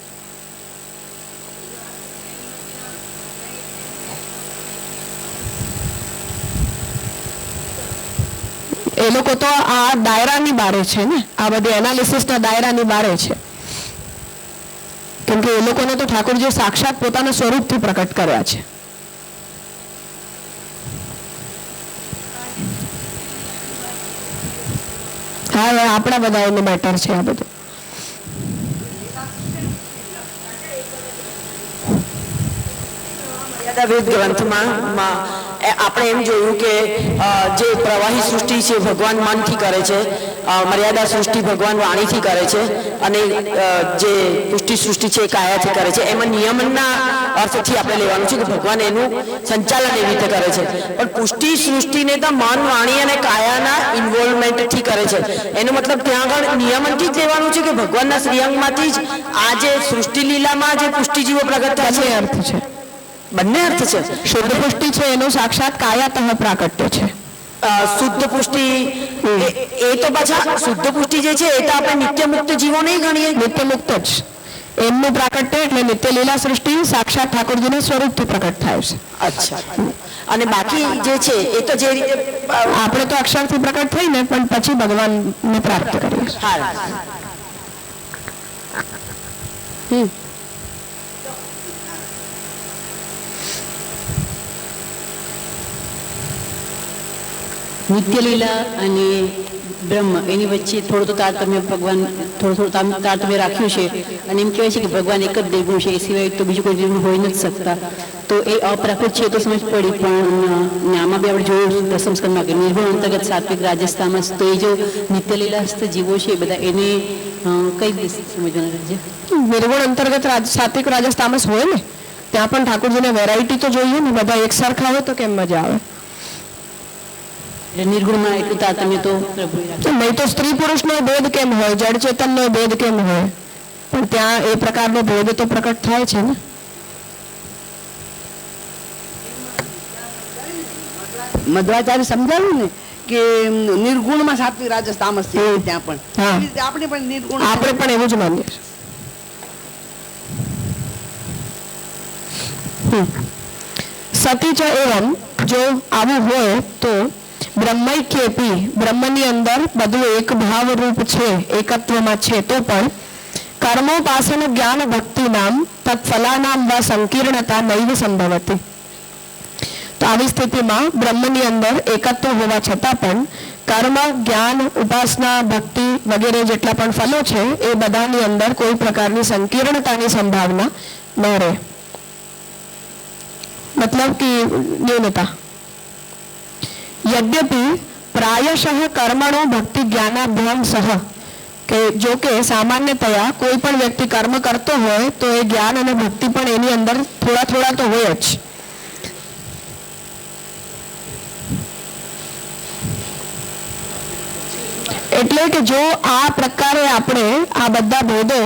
એ લોકો તો આ દાયરાની બારે છે ને, આ બધી એનાલિસિસના દાયરાની બારે છે, કેમ કે એ લોકોને તો ઠાકોરજી સાક્ષાત પોતાના સ્વરૂપથી પ્રકટ કર્યા છે. હા, આપણા બધા એનું મેટર છે આ બધું. વેદ ગ્રંથમાં આપણે એમ જોયું કે જે પ્રવાહી સૃષ્ટિ છે ભગવાન મનથી કરે છે, મર્યાદા સૃષ્ટિ ભગવાન વાણીથી કરે છે, અને જે પુષ્ટિ સૃષ્ટિ છે એ કાયાથી કરે છે. એમાં નિયમનના અર્થથી આપણે લેવાનું છે કે ભગવાન એનું સંચાલન એવી રીતે કરે છે, પણ પુષ્ટિ સૃષ્ટિને તો મન, વાણી અને કાયાના ઇન્વોલ્વમેન્ટથી કરે છે. એનો મતલબ ત્યાં આગળ નિયમનથી જ લેવાનું છે કે ભગવાનના શ્રીઅંગમાંથી જ આ જે સૃષ્ટિ લીલામાં જે પુષ્ટિ જીવો પ્રગટ થાય છે. અર્થ છે, બંને અર્થ છે. શુદ્ધ પુષ્ટિ છે એનું સાક્ષાત કાયાતઃ પ્રાકટ્ય છે. શુદ્ધ પુષ્ટિ એ તો પાછા શુદ્ધ પુષ્ટિ જે છે એ તો આપણે નિત્ય મુક્ત જીવો નહીં ગણીએ. નિત્ય મુક્ત જ એમનું પ્રાકટ્ય એટલે નિત્ય લીલા સૃષ્ટિ સાક્ષાત ઠાકોરજીના સ્વરૂપથી પ્રકટ થાય છે. અચ્છા. અને બાકી જે છે એ તો જે રીતે આપણે તો અક્ષરથી પ્રકટ થઈને પણ પછી ભગવાનને પ્રાપ્ત કરીએ. નિત્ય લીલા અને બ્રહ્મ એની વચ્ચે થોડું તારતમ્ય ભગવાન થોડું તારતમ્ય રાખ્યું છે, અને એમ કહેવાય છે કે ભગવાન એક જ દેવગુણ છે, એ સિવાય તો બીજું કોઈ દેવગુણ હોઈ નથી શકતા. તો એ અપ્રાકૃત છે તો સમજ પડી, પણ આમાં બી આપણે જોયું દસમ સ્કંદમાં કે નિર્ગુણ અંતર્ગત સાત્વિક રાજસ તામસ, તો એ જો નિત્ય લીલાસ્થ જીવો છે બધા એને કઈ રીતે સમજવાના છે? નિર્ગુણ અંતર્ગત સાત્વિક રાજસ તામસ હોય ને, ત્યાં પણ ઠાકોરજીને વેરાયટી તો જોઈએ ને, બધા એક સરખા હોય તો કેમ મજા આવે? નિર્ગુણમાં એટલું તારતમ્ય તો નહીં તો સ્ત્રી પુરુષનો ભેદ કેમ હોય, જડ ચેતનનો ભેદ કેમ હોય, પણ ત્યાં એ પ્રકારનો ભેદ તો પ્રકટ થાય છે ને. મધ્વાચાર્ય સમજાવ્યું ને કે નિર્ગુણમાં સાત્વિક રાજસ તામસ છે, ત્યાં પણ આપણે પણ નિર્ગુણ, આપણે પણ એવું જ માનીએ છીએ. સતી ચ એવમ, જો આવું હોય તો બ્રહ્મૈક્યેપી, બ્રહ્મની અંદર બધું એક ભાવ રૂપ છે, એકત્વમાં છે, તો પણ કર્મોપાસન જ્ઞાન ભક્તિ નામ તત્ફલાનામ વા સંકીર્ણતા નૈવ સંભવતી. તો આવી સ્થિતિમાં બ્રહ્મની અંદર એકત્વ હોવા છતાં પણ કર્મ, જ્ઞાન, ઉપાસના, ભક્તિ વગેરે જેટલા પણ ફલો છે એ બધાની અંદર કોઈ પ્રકારની સંકીર્ણતાની સંભાવના ન રહે, મતલબ કે ન્યૂનતા. યદ્યપિ પ્રાયશઃ કર્મણો ભક્તિ જ્ઞાનાભ્યામ સહ, કે જો કે સામાન્યતયા કોઈ પણ વ્યક્તિ કર્મ કરતો હોય તો એ જ્ઞાન અને ભક્તિ પણ એની અંદર થોડા થોડા તો હોય જ. એટલે કે જો આ પ્રકારે આપણે આ બધા ભેદો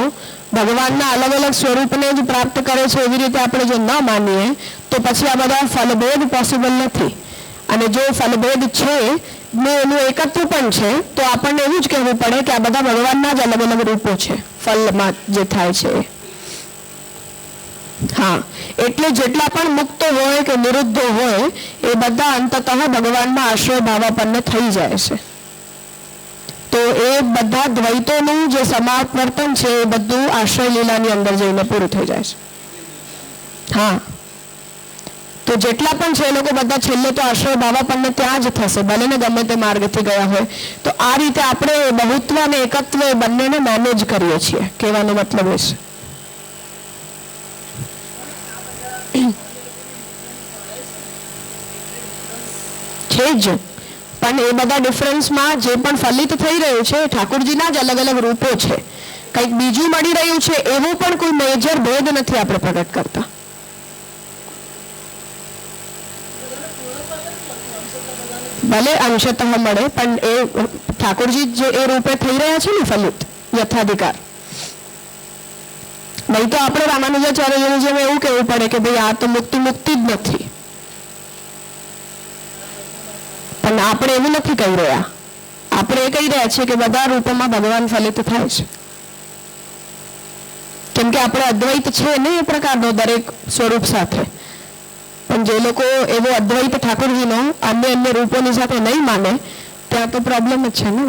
ભગવાનના અલગ અલગ સ્વરૂપને જ પ્રાપ્ત કરે છે એવી રીતે આપણે જો ન માનીએ તો પછી આ બધા ફલભેદ પોસિબલ નથી. અને જો ફલભેદ છે ને એનું એકત્વ પણ છે તો આપણને એવું જ કહેવું પડે કે આ બધા ભગવાનના જ અલગ અલગ રૂપો છે ફલમાં જે થાય છે. હા, એટલે જેટલા પણ મુક્તો હોય કે નિરુદ્ધો હોય એ બધા અંતતઃ ભગવાનમાં આશ્રય ભાવાપન્ન થઈ જાય છે. તો એ બધા દ્વૈતોનું જે સમાવર્તન છે એ બધું આશ્રય લીલાની અંદર જઈને પૂરું થઈ જાય છે. હા, તો જેટલા પણ છે એ લોકો બધા છેલ્લે તો આશ્રય ભાવાપન્ન ત્યાં જ થશે, ભલે ને ગમે તે માર્ગથી ગયા હોય. તો આ રીતે આપણે બહુત્વ અને એકત્વ એ બંનેને મેનેજ કરીએ છીએ, કહેવાનો મતલબ એ છે જ. પણ એ બધા ડિફરન્સમાં જે પણ ફલિત થઈ રહ્યું છે ઠાકોરજીના જ અલગ અલગ રૂપો છે. કંઈક બીજું મળી રહ્યું છે એવો પણ કોઈ મેજર ભેદ નથી આપણે પ્રગટ કરતા. ભલે અંશતઃ મળે પણ એ ઠાકોરજી જે એ રૂપે થઈ રહ્યા છે ને ફલિત યથાધિકાર. નહીં તો આપણે રામાનુજાચાર્યની જેમ એવું કહેવું પડે કે ભાઈ આ તો મુક્તિ મુક્તિ જ નથી. પણ આપણે એવું નથી કહી રહ્યા. આપણે એ કહી રહ્યા છીએ કે બધા રૂપોમાં ભગવાન ફલિત થાય છે. કેમ કે આપણે અદ્વૈત છે ને એ પ્રકારનો દરેક સ્વરૂપ સાથે. પણ જે લોકો એવો અદ્વૈત ઠાકોરજીનો અન્ય રૂપોની સાથે નહીં માને ત્યાં તો પ્રોબ્લેમ જ છે ને.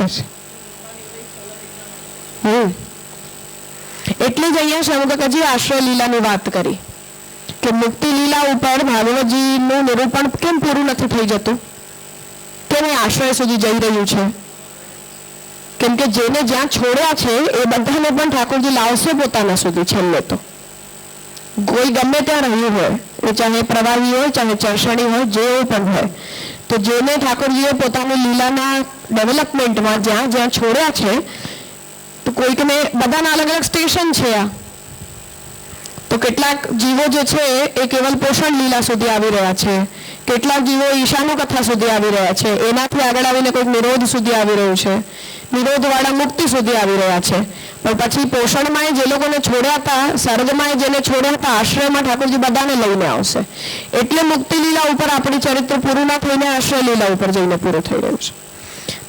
એટલે જ અહીંયા શંકરજી આશ્રય લીલાની વાત કરી કે મુક્તિ લીલા ઉપર ભાગવતજીનું નિરૂપણ કેમ પૂરું નથી થઈ જતું, કેમ એ આશ્રય સુધી જઈ રહ્યું છે. કેમ કે જેને જ્યાં છોડ્યા છે એ બધાને પણ ઠાકોરજી લાવશે પોતાના સુધી. છેલ્લે તો કોઈ ગમે ત્યાં રહ્યું હોય, એ ચાહે પ્રવાહી હોય ચાહે ચર્ષણી હોય, જેવું પણ હોય, તો જેને ઠાકોરજીએ પોતાની લીલાના ડેવલપમેન્ટમાં જ્યાં જ્યાં છોડ્યા છે, તો કોઈકને બધાના અલગ અલગ સ્ટેશન છે. આ તો કેટલાક જીવો જે છે એ કેવલ પોષણ લીલા સુધી આવી રહ્યા છે, કેટલાક જીવો ઈશાનું કથા સુધી આવી રહ્યા છે, એનાથી આગળ આવીને કોઈક નિરોધ સુધી આવી રહ્યું છે, નિરોધવાળા મુક્તિ સુધી આવી રહ્યા છે. પણ પછી પોષણમાં જે લોકોને છોડ્યા હતા, સર્ગમાં જેને છોડ્યા હતા, આશ્રયમાં ઠાકોરજી બધાને લઈને આવશે. એટલે મુક્તિ લીલા ઉપર આપણું ચરિત્ર પૂરું ના થઈને આશ્રય લીલા ઉપર જઈને પૂરું થઈ રહ્યું છે.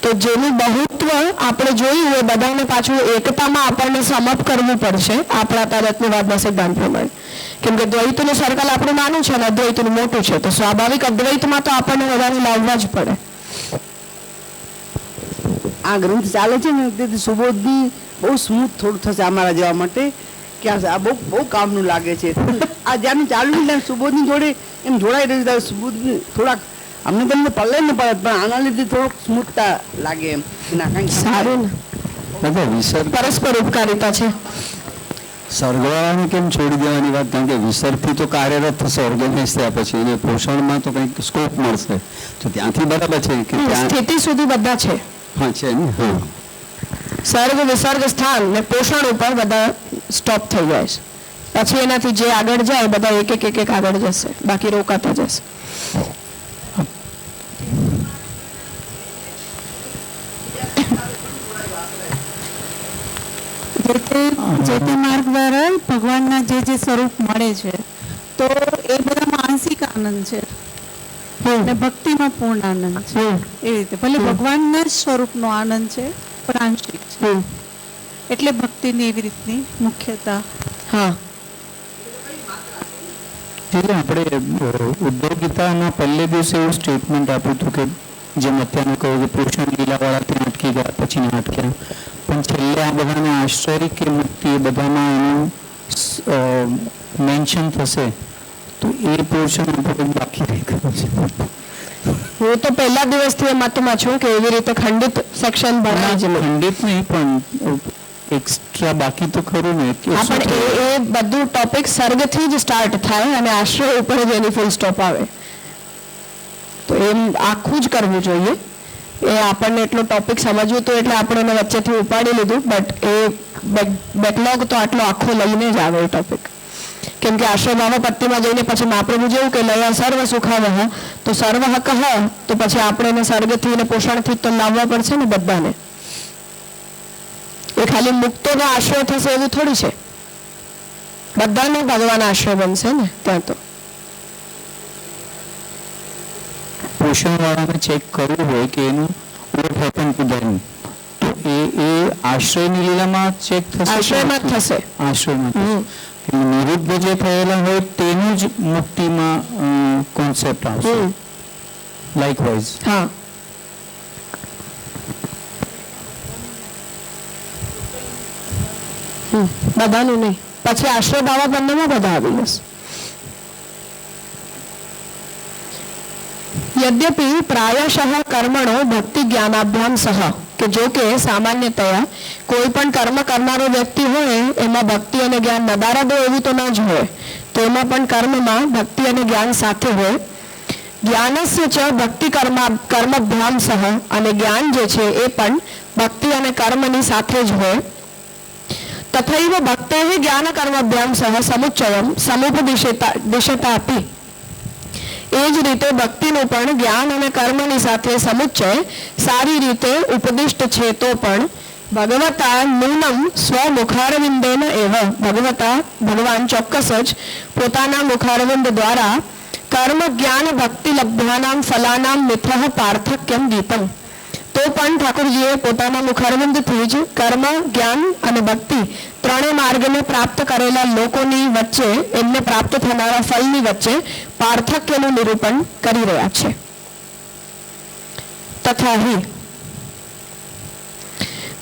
તો જેનું બહુત્વ આપણે જોયું એ બધાને પાછું એકતામાં આપણને સમપ કરવું પડશે આપણા તારત્મ્યવાદના સિદ્ધાંત પ્રમાણે. કેમ કે દ્વૈતનું સર્કલ આપણું નાનું છે અને અદ્વૈતનું મોટું છે, તો સ્વાભાવિક અદ્વૈતમાં તો આપણને બધાને લાવવા જ પડે. આ ગ્રંથ ચાલે છે ને તેથી સુબોધની બહુ સ્મૂથ થોડું થશે અમારા જવા માટે કે આ બહુ કામનું લાગે છે. આ જ્યાં ચાલુ ને સુબોધની જોડે એમ જોડાઈ રહ્યું છે. સુબોધની થોડાક અમને તમને પલ્લે ને પડે પણ આના લીધે થોડોક સ્મૂથતા લાગે એમ. સારું ને, પરસ્પર ઉપકારિતા છે. સર્ગવાળાને કેમ છોડી દેવાની વાત? કારણ કે વિસર્ગથી તો કાર્યરત થશે ઓર્ગેનાઇઝ થયા પછી, એને પોષણમાં તો કંઈક સ્કોપ મળશે, તો ત્યાંથી બરાબર છે કે ત્યાં સ્થિતિ સુધી બધા છે. હા છે ને. હા, સર્ગ વિસર્ગ સ્થાન ને પોષણ ઉપર બધા સ્ટોપ થઈ જાય છે. પછી એનાથી જે આગળ જાય બધા એક એક આગળ જશે, બાકી રોકાતા જશે. જે તે માર્ગ દ્વારા ભગવાનના જે સ્વરૂપ મળે છે તો એ બધા માનસિક આનંદ છે અને ભક્તિમાં પૂર્ણ આનંદ છે. એ રીતે ભલે ભગવાનના જ સ્વરૂપનો આનંદ છે પણ આંશિક છે. એટલે ભક્તિની એવી રીતની મુખ્યતા. હા, એટલે આપણે ઉદ્ધવ ગીતાના પહેલે દિવસે એવું સ્ટેટમેન્ટ આપ્યું હતું કે જેમ અત્યારે કહ્યું કે પોષણ લીલાવાળા તે અટકી ગયા પછી ના અટક્યા, પણ છેલ્લે આ બધાને આશ્ચર્ય કે મુક્તિ એ બધામાં એનું મેન્શન થશે તો એ પોર્શન આપણે બાકી રહી ગયું છે. હું તો પહેલા દિવસથી એ મતમાં છું કે એવી રીતે ખંડિત સેક્શન ભણાય જ નહીં. ખંડિત નહીં પણ એક્સ્ટ્રા બાકી તો ખરું ને. પણ એ બધું ટોપિક સર્ગથી જ સ્ટાર્ટ થાય અને આશ્રય ઉપર જ એની ફૂલ સ્ટોપ આવે. તો એમ આખું જ કરવું જોઈએ. એ આપણને એટલો ટોપિક સમજવું તો એટલે આપણે એને વચ્ચેથી ઉપાડી લીધું, બટ એ બેકલોગ તો આટલો આખો લઈને જ આવે એ ટોપિક. કેમ કે આશ્રય ભાવપત્તિમાં જઈને પછી મહાપ્રભુ જેવું કે લયા સર્વ સુખાવહ, તો સર્વ હક તો પછી આપણે એને સર્ગથી અને પોષણથી તો લાવવા પડશે ને બધાને. એ ખાલી મુક્તોનો આશ્રય થશે એવું થોડી છે, બધાને ભગવાન આશ્રય બનશે ને ત્યાં. તો પોષણવાળાને ચેક કરવું હોય કે એનું વોટ હેપન ટુ ધેમ, તો એ આશ્રયની લીલામાં ચેક થશે. આશ્રયમાં જ થશે. આશ્રયમાં નિરુદ્ધ જે થયેલા હોય તેનું જ મુક્તિમાં કોન્સેપ્ટ આવશે. લાઇકવાઇઝ. હા, બધાનું નહીં. પછી આશ્રય ભાવા બંનેમાં બધા આવી જશે. यद्यपि प्रायशः कर्मणो भक्ति ज्ञानाभ्याम सह કે જો કે સામાન્યતયા કોઈ પણ કર્મ કરનારો વ્યક્તિ હોય એમાં ભક્તિ અને જ્ઞાન નદારા દો એવું તો ન જ હોય, તો એમાં પણ કર્મમાં ભક્તિ અને જ્ઞાન સાથે હોય. જ્ઞાનસ્ય ચ ભક્તિ કર્મભ્યામ સહ, અને જ્ઞાન જે છે એ પણ ભક્તિ અને કર્મની સાથે જ હોય. તથૈવ ભક્તેઃ જ્ઞાન કર્મભ્યામ સહ સમુચ્ચયમ સમુપદિશતાપી, એ જ રીતે ભક્તિનું પણ જ્ઞાન અને કર્મની સાથે સમુચ્ચય સારી રીતે ઉપદિષ્ટ છે. તો પણ ભગવતા નૂનમ સ્વમુખારવિંદેન એવ, ભગવાન ચોક્કસ જ પોતાના મુખારવિંદ દ્વારા કર્મ જ્ઞાન ભક્તિ લબ્ધાનામ ફલાનામ મિથઃ પાર્થક્યમ ગીતમ, તો પણ ઠાકોરજીએ પોતાના મુખારવિંદથી જ કર્મ જ્ઞાન અને ભક્તિ ત્રણેય માર્ગને પ્રાપ્ત કરેલા લોકોની વચ્ચે, એમને પ્રાપ્ત થનારા ફલની વચ્ચે પાર્થક્યનું નિરૂપણ કરી રહ્યા છે. તથા હિ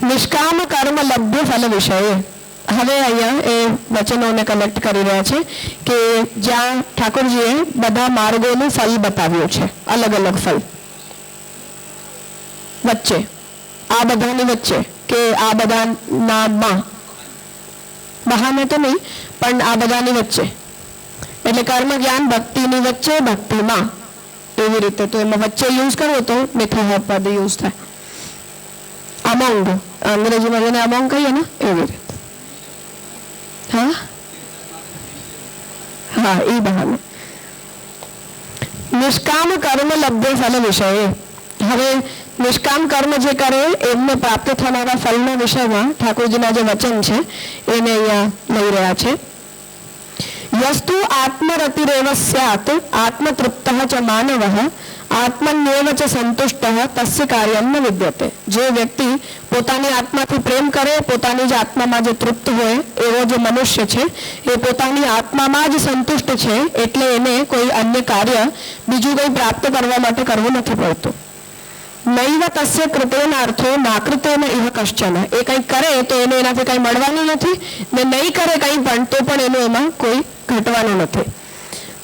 નિષ્કામ કર્મ લભ્ય ફલ વિષયે, હવે અહીંયા એ વચનોને કનેક્ટ કરી રહ્યા છે કે જ્યાં ઠાકોરજીએ બધા માર્ગોનું ફલ બતાવ્યું છે, અલગ અલગ ફલ વચ્ચે, આ બધાની વચ્ચે કે આ બધાના બહાને તો નહીં પણ આ બધાની વચ્ચે, એટલે કર્મ જ્ઞાન ભક્તિની વચ્ચે ભક્તિમાં, એવી રીતે. તો એમાં વચ્ચે યુઝ કરવો તો મિથઃ પદ યુઝ થાય. અમોંગ, અંગ્રેજીમાં જેને અમોંગ કહીએ ને એવી રીતે. હા હા, એ બહાને નિષ્કામ કર્મ લબ્ધે ફલ વિષયે. હવે નિષ્કામ કર્મ જે કરે એમને પ્રાપ્ત થનારા ફલના વિષયમાં ઠાકોરજીના જે વચન છે એને અહીંયા લઈ રહ્યા છે. યસ્તુ આત્મરતિરેવ સ્યાત આત્મતૃપ્તઃ ચ માનવઃ આત્મન્યેવ ચ સંતુષ્ટઃ તસ્ય કાર્યમ ન વિદ્યતે. જે વ્યક્તિ પોતાની આત્માથી પ્રેમ કરે, પોતાની જ આત્મામાં જે તૃપ્ત હોય એવો જે મનુષ્ય છે એ પોતાની આત્મામાં જ સંતુષ્ટ છે, એટલે એને કોઈ અન્ય કાર્ય બીજું કંઈ પ્રાપ્ત કરવા માટે કરવું નથી પડતું. નૈવ તસ્ય કૃતેનાર્થો નાકૃતેન ઇહ કશ્ચન, એ કંઈ કરે તો એને એનાથી કંઈ મળવાનું નથી, ને નહીં કરે કંઈ પણ તો પણ એનું એમાં કોઈ ઘટવાનું નથી.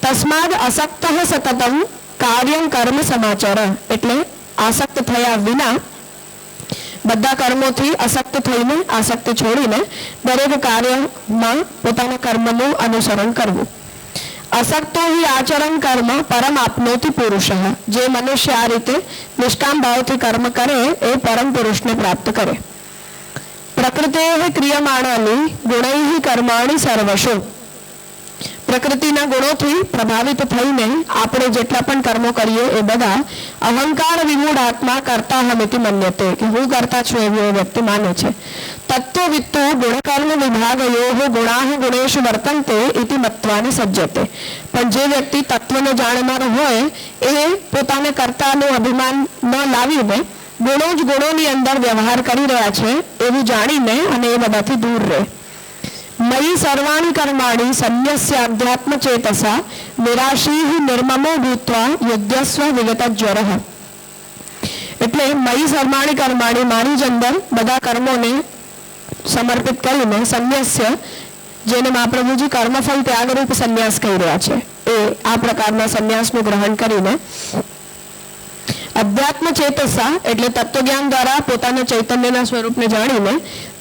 તસ્માદ અસક્ત સતતમ કાર્યમ કર્મ સમાચાર, એટલે આસક્ત થયા વિના બધા કર્મોથી અસક્ત થઈને, આસક્તિ છોડીને દરેક કાર્યમાં પોતાના કર્મનું અનુસરણ કરવું. અસક્તો હિ આચરણ કર્મ પરમ આપનોતિ પુરુષ, જે મનુષ્ય આ રીતે નિષ્કામ ભાવથી કર્મ કરે એ પરમ પુરુષને પ્રાપ્ત કરે. પ્રકૃતે ક્રિયમાણાની ગુણૈ કર્માણી સર્વશો, પ્રકૃતિના ગુણોથી પ્રભાવિત થઈને આપણે જેટલા પણ કર્મો કરીએ એ બધા અહંકાર વિમૂઢ આત્મા કરતા હમિતિ મન્યતે, કે હું કરતા છું એવું એ વ્યક્તિ માને છે. તત્વવિત્તુ ગુણકર્મ વિભાગયો ગુણાહ ગુણેશુ વર્તન્તે ઇતિ મત્વાને સજ્જતે, પણ જે વ્યક્તિ તત્વને જાણનાર હોય એ પોતાને કર્તાનું અભિમાન ન લાવીને ગુણો જ ગુણોની અંદર વ્યવહાર કરી રહ્યા છે એવું જાણીને અને એ બધાથી દૂર રહે. મયી સર્વાણી કર્માણી સંન્યસ્ય અધ્યાત્મ ચેતસા નિરાશી નિર્મમો ભૂત્વા યુદ્ધસ્વ વિગત જ્વરઃ, એટલે મયી સર્વાણી કર્માણી, મારી જ અંદર બધા કર્મોને સમર્પિત કરીને સંન્યાસ્ય, જેને મહાપ્રભુજી કર્મફળ ત્યાગરૂપ સંન્યાસ કહી રહ્યા છે, એ આ પ્રકારના સંન્યાસનું ગ્રહણ કરીને અધ્યાત્મ ચેતસા એટલે તત્વજ્ઞાન દ્વારા પોતાના ચૈતન્યના સ્વરૂપને જાણીને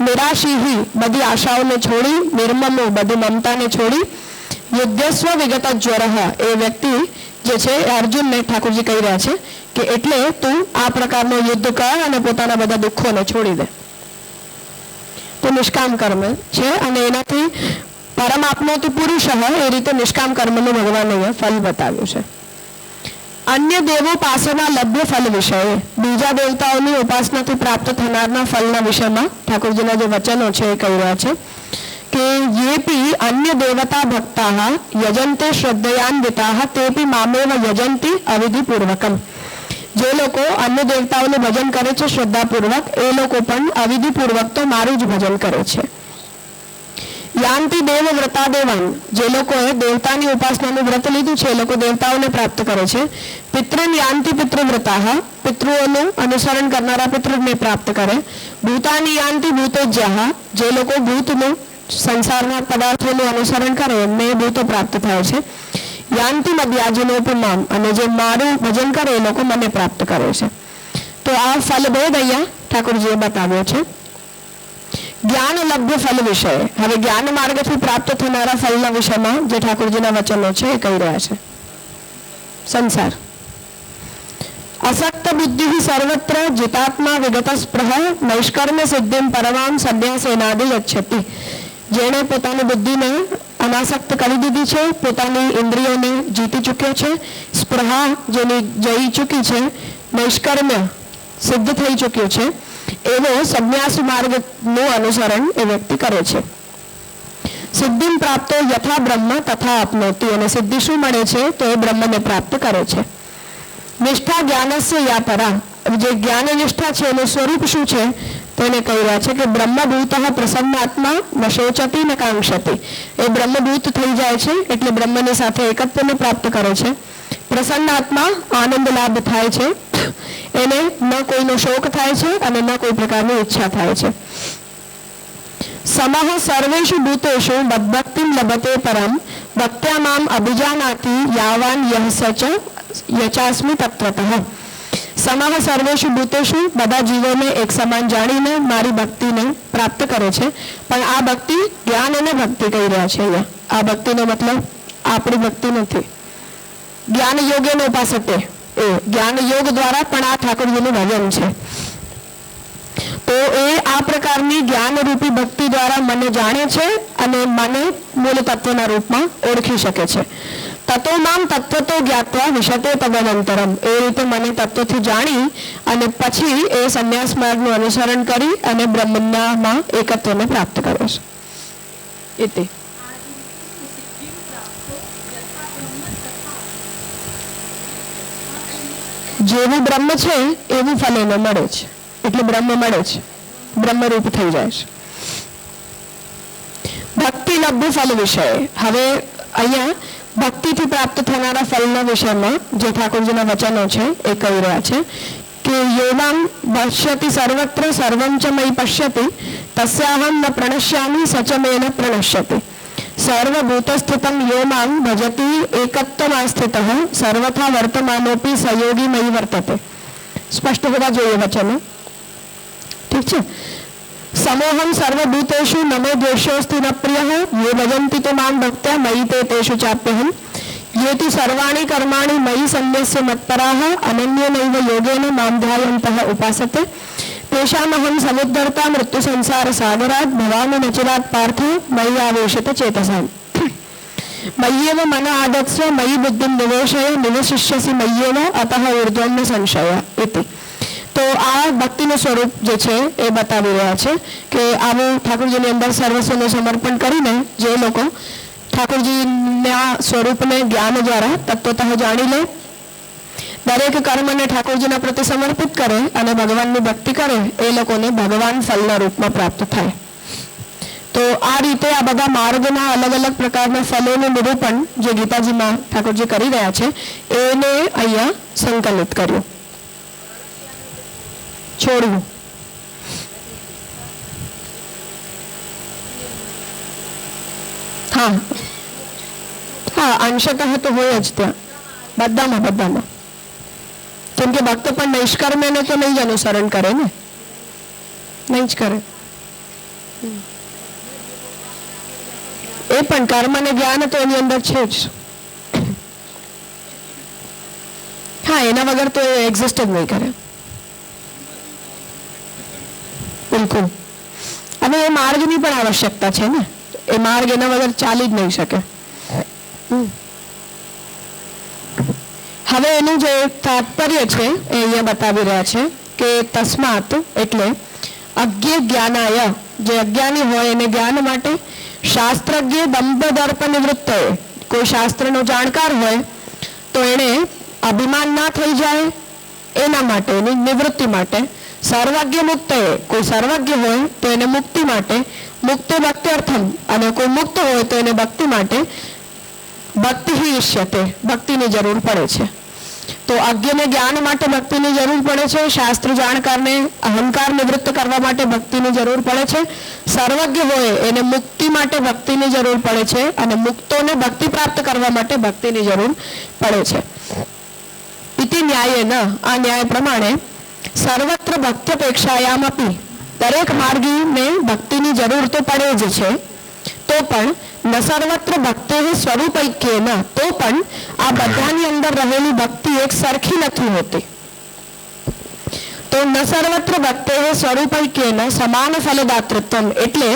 નિરાશી બધી આશાઓને છોડી, નિર્મમો બધી મમતાને છોડી, યુદ્ધસ્વ વિગત જ્વરઃ, એ વ્યક્તિ જે છે એ અર્જુનને ઠાકોરજી કહી રહ્યા છે કે એટલે તું આ પ્રકારનો યુદ્ધ કર અને પોતાના બધા દુઃખોને છોડી દે. તો નિષ્કામ કર્મ છે અને એનાથી પરમ આપનોતિ પુરુષ, એ રીતે નિષ્કામ કર્મનું ભગવાન અહીંયા ફલ બતાવ્યું છે. અન્ય દેવોપાસના લભ્ય ફલ વિષય, બીજા દેવતાઓની ઉપાસનાથી પ્રાપ્ત થનારના ફલના વિષયમાં ઠાકોરજીના જે વચનો છે એ કહી રહ્યા છે કે યેપી અન્ય દેવતા ભક્તાઃ યજન્તે શ્રદ્ધયાન્વિતાઃ તેપી મામેવ યજંતી અવિધિપૂર્વકમ, જે લોકો અન્ય દેવતાઓનું ભજન કરે છે શ્રદ્ધાપૂર્વક, એ લોકો પણ અવિધિપૂર્વક તો મારું જ ભજન કરે છે. યાંતિ દેવ વ્રતા દેવાન, જે લોકોએ દેવતાની ઉપાસનાનું વ્રત લીધું છે એ લોકો દેવતાઓને પ્રાપ્ત કરે છે. પિતૃન યાંતિ પિતૃવ્રતા, પિતૃઓનું અનુસરણ કરનારા પિતૃને પ્રાપ્ત કરે. ભૂતાની યાંતિ ભૂતેજ્યાહ, જે લોકો ભૂતનું સંસારના પદાર્થોનું અનુસરણ કરે એમને ભૂતો પ્રાપ્ત થાય છે. યાંતિ મદ્યાજીનો પુમામ, અને જે મારું ભજન કરે એ લોકો મને પ્રાપ્ત કરે છે. તો આ ફલભેદ અહીંયા ઠાકોરજીએ બતાવ્યો છે. જ્ઞાન લભ્ય ફલ વિષય, હવે જ્ઞાન માર્ગથી પ્રાપ્ત થનારા ફલના વિષયમાં જે ઠાકોરજીના વચનો છે એ કહી રહ્યા છે. સંસાર અસક્ત બુદ્ધિ સર્વત્ર જીતાત્મા વિગત સ્પૃહ નૈષ્કર્મ્ય સિદ્ધિમ પરમામ સન્યાસેનાદિ ગચ્છતિ. જેણે પોતાની બુદ્ધિને અનાસક્ત કરી દીધી છે, પોતાની ઇન્દ્રિયોને જીતી ચૂક્યો છે, સ્પૃહા જેની જઈ ચૂકી છે, નૈષ્કર્મ્ય સિદ્ધ થઈ ચૂક્યું છે, એવો સંન્યાસ માર્ગનું અનુસરણ એ વ્યક્તિ કરે છે. સિદ્ધિમ પ્રાપ્તો યથા બ્રહ્મ તથા આપનોતિ, અને સિદ્ધિ શું મળે છે તો એ બ્રહ્મને પ્રાપ્ત કરે છે. નિષ્ઠા જ્ઞાનસ્ય યા પરા, જે જ્ઞાન નિષ્ઠા છે એનું સ્વરૂપ શું છે તો એને કહી રહ્યા છે કે બ્રહ્મભૂત પ્રસન્નાત્મા ન શોચતી ન કાંક્ષતી. એ બ્રહ્મભૂત થઈ જાય છે એટલે બ્રહ્મની સાથે એકત્વને પ્રાપ્ત કરે છે. પ્રસન્ન આત્મા આનંદ લાભ થાય છે, એને ન કોઈનો શોક થાય છે અને ન કોઈ પ્રકારની ઈચ્છા થાય છે. સમઃ સર્વેષુ ભૂતેષુ મદ્ભક્તિમ લભતે પરમ ભક્ત્યા મામ અભિજાનાતિ યાવાન યહ સચ યચાસ્મિ તત્વતઃ. સમઃ સર્વેષુ ભૂતેષુ, બધા જીવોને એક સમાન જાણીને મારી ભક્તિને પ્રાપ્ત કરે છે. પણ આ ભક્તિ જ્ઞાન અને ભક્તિ કહી રહ્યા છે અહીંયા. આ ભક્તિનો મતલબ આપણી ભક્તિ નથી. જ્ઞાન યોગેનો ઉપાસતે, એ જ્ઞાન યોગ દ્વારા પણ આ ઠાકોરજીનું ભજન છે. તો એ આ પ્રકારની જ્ઞાન રૂપી ભક્તિ દ્વારા મને જાણે છે અને મને મૂળ તત્વના રૂપમાં ઓળખી શકે છે. તતો મામ તત્વતો જ્ઞાત્વા વિશતે તદનંતરમ, એ રીતે મને તત્વથી જાણી અને પછી એ સંન્યાસ માર્ગનું અનુસરણ કરી અને બ્રહ્મનામાં એકત્વને પ્રાપ્ત કરે છે. એટલે જેવું બ્રહ્મ છે એવું ફલ એને મળે છે, એટલે બ્રહ્મ મળે છે, બ્રહ્મરૂપ થઈ જાય છે. ભક્તિ લબ્ધ ફલ વિષય, હવે અહીંયા ભક્તિથી પ્રાપ્ત થનારા ફલના વિષયમાં જે ઠાકોરજીના વચનો છે એ કહી રહ્યા છે કે યોગામ પશ્યતિ સર્વત્ર સર્વમ ચ મયી પશ્યતિ તસ્યાહમ ન પ્રણશ્યામિ સચમેન પ્રણશ્યતિ. સર્વભૂતસ્થિતમ યો મામ ભજતી એકત્વમાસ્થિતઃ સર્વથા વર્તમાનોપી સયોગી મયી વર્તતે. સ્પષ્ટ હોવા જોઈએ વચનો, ઠીક છે. સમોહમ સર્વભૂતેષુ નમો દ્વેષોસ્તિ ન પ્રિયઃ યે ભજન્તિ તો મામ ભક્ત્યા મયી તે તેષુ ચાપ્યહમ યે તુ સર્વાણિ કર્માણિ મયી સન્યસ્ય મત્પરાઃ અનન્યેનૈવ યોગેન મામ ધ્યાયन्तઃ ઉપાસતે તેષામહં સમુદ્ધર્તા મૃત્યુ સંસાર સાગરાત ભવામિ નચિરાત પાર્થ મયી આવેશિત ચેતસામ. મય્યેવ મન આદત્સ્વ મયી બુદ્ધિમ નિવેશય નિવશિષ્યસી મય્યેવ અતઃ ઊર્ધ્વં ન સંશય ઇતિ. તો આ ભક્તિનું સ્વરૂપ જે છે એ બતાવી રહ્યા છે કે આવું ઠાકોરજીની અંદર સર્વસ્વનું સમર્પણ કરીને જે લોકો ઠાકોરજીના સ્વરૂપને જ્ઞાન દ્વારા તત્વતઃ જાણી લે, દરેક કર્મને ઠાકોરજીના પ્રતિ સમર્પિત કરે અને ભગવાનની ભક્તિ કરે, એ લોકોને ભગવાન ફલના રૂપમાં પ્રાપ્ત થાય. તો આ રીતે આ બધા માર્ગના અલગ અલગ પ્રકારના ફલોનું નિરૂપણ જે ગીતાજીમાં ઠાકોરજી કરી રહ્યા છે એને અહીંયા સંકલિત કર્યું, છોડ્યું. હા હા, અંશતઃ તો હોય જ ત્યાં બધામાં. કેમ કે ભક્ત પણ નૈષ્કર્મ્યને તો નહીં જ અનુસરણ કરે ને, નહીં જ કરે. એ પણ કર્મ અને જ્ઞાન તો એની અંદર છે જ. હા, એના વગર તો એ એક્ઝિસ્ટ જ નહીં કરે, બિલકુલ. અને એ માર્ગની પણ આવશ્યકતા છે ને, એ માર્ગ એના વગર ચાલી જ નહીં શકે. હવે એનું જે તાત્પર્ય છે એ અહીંયા બતાવી રહ્યા છે કે તસ્માત એટલે અજ્ઞ જ્ઞાનાય, જે અજ્ઞાની હોય એને જ્ઞાન માટે, શાસ્ત્રજ્ઞ દંભ દર્પ નિવૃત્ત, કોઈ શાસ્ત્રનો જાણકાર હોય તો એને અભિમાન ના થઈ જાય એના માટે, એની નિવૃત્તિ માટે. સર્વજ્ઞ મુક્ત, કોઈ સર્વજ્ઞ હોય તો એને મુક્તિ માટે, મુક્તિ ભક્તિ અર્થમ, અને કોઈ મુક્ત હોય તો એને ભક્તિ માટે. ભક્તિ ઈષ્યતે, ભક્તિની જરૂર પડે છે. તો અજ્ઞને જ્ઞાન માટે ભક્તિની જરૂર પડે છે, શાસ્ત્ર જાણકારને અહંકાર નિવૃત્ત કરવા માટે ભક્તિની જરૂર પડે છે, સર્વજ્ઞ હોય એને મુક્તિ માટે ભક્તિની જરૂર પડે છે, અને મુક્તોને ભક્તિ પ્રાપ્ત કરવા માટે ભક્તિની જરૂર પડે છે. ઇતિ ન્યાયેન, આ ન્યાય પ્રમાણે સર્વત્ર ભક્ત્યપેક્ષાયામ અપી, દરેક માર્ગીને ભક્તિની જરૂર તો પડે જ છે, તો પણ ન સર્વત્ર ભક્તિ સ્વરૂપૈક્યેન, તો પણ આ બધાની અંદર રહેલી ભક્તિ એક સરખી નથી હોતી. તો ન સર્વત્ર ભક્તિ સ્વરૂપૈક્યેન સમાન ફલદાતૃત્વમ, એટલે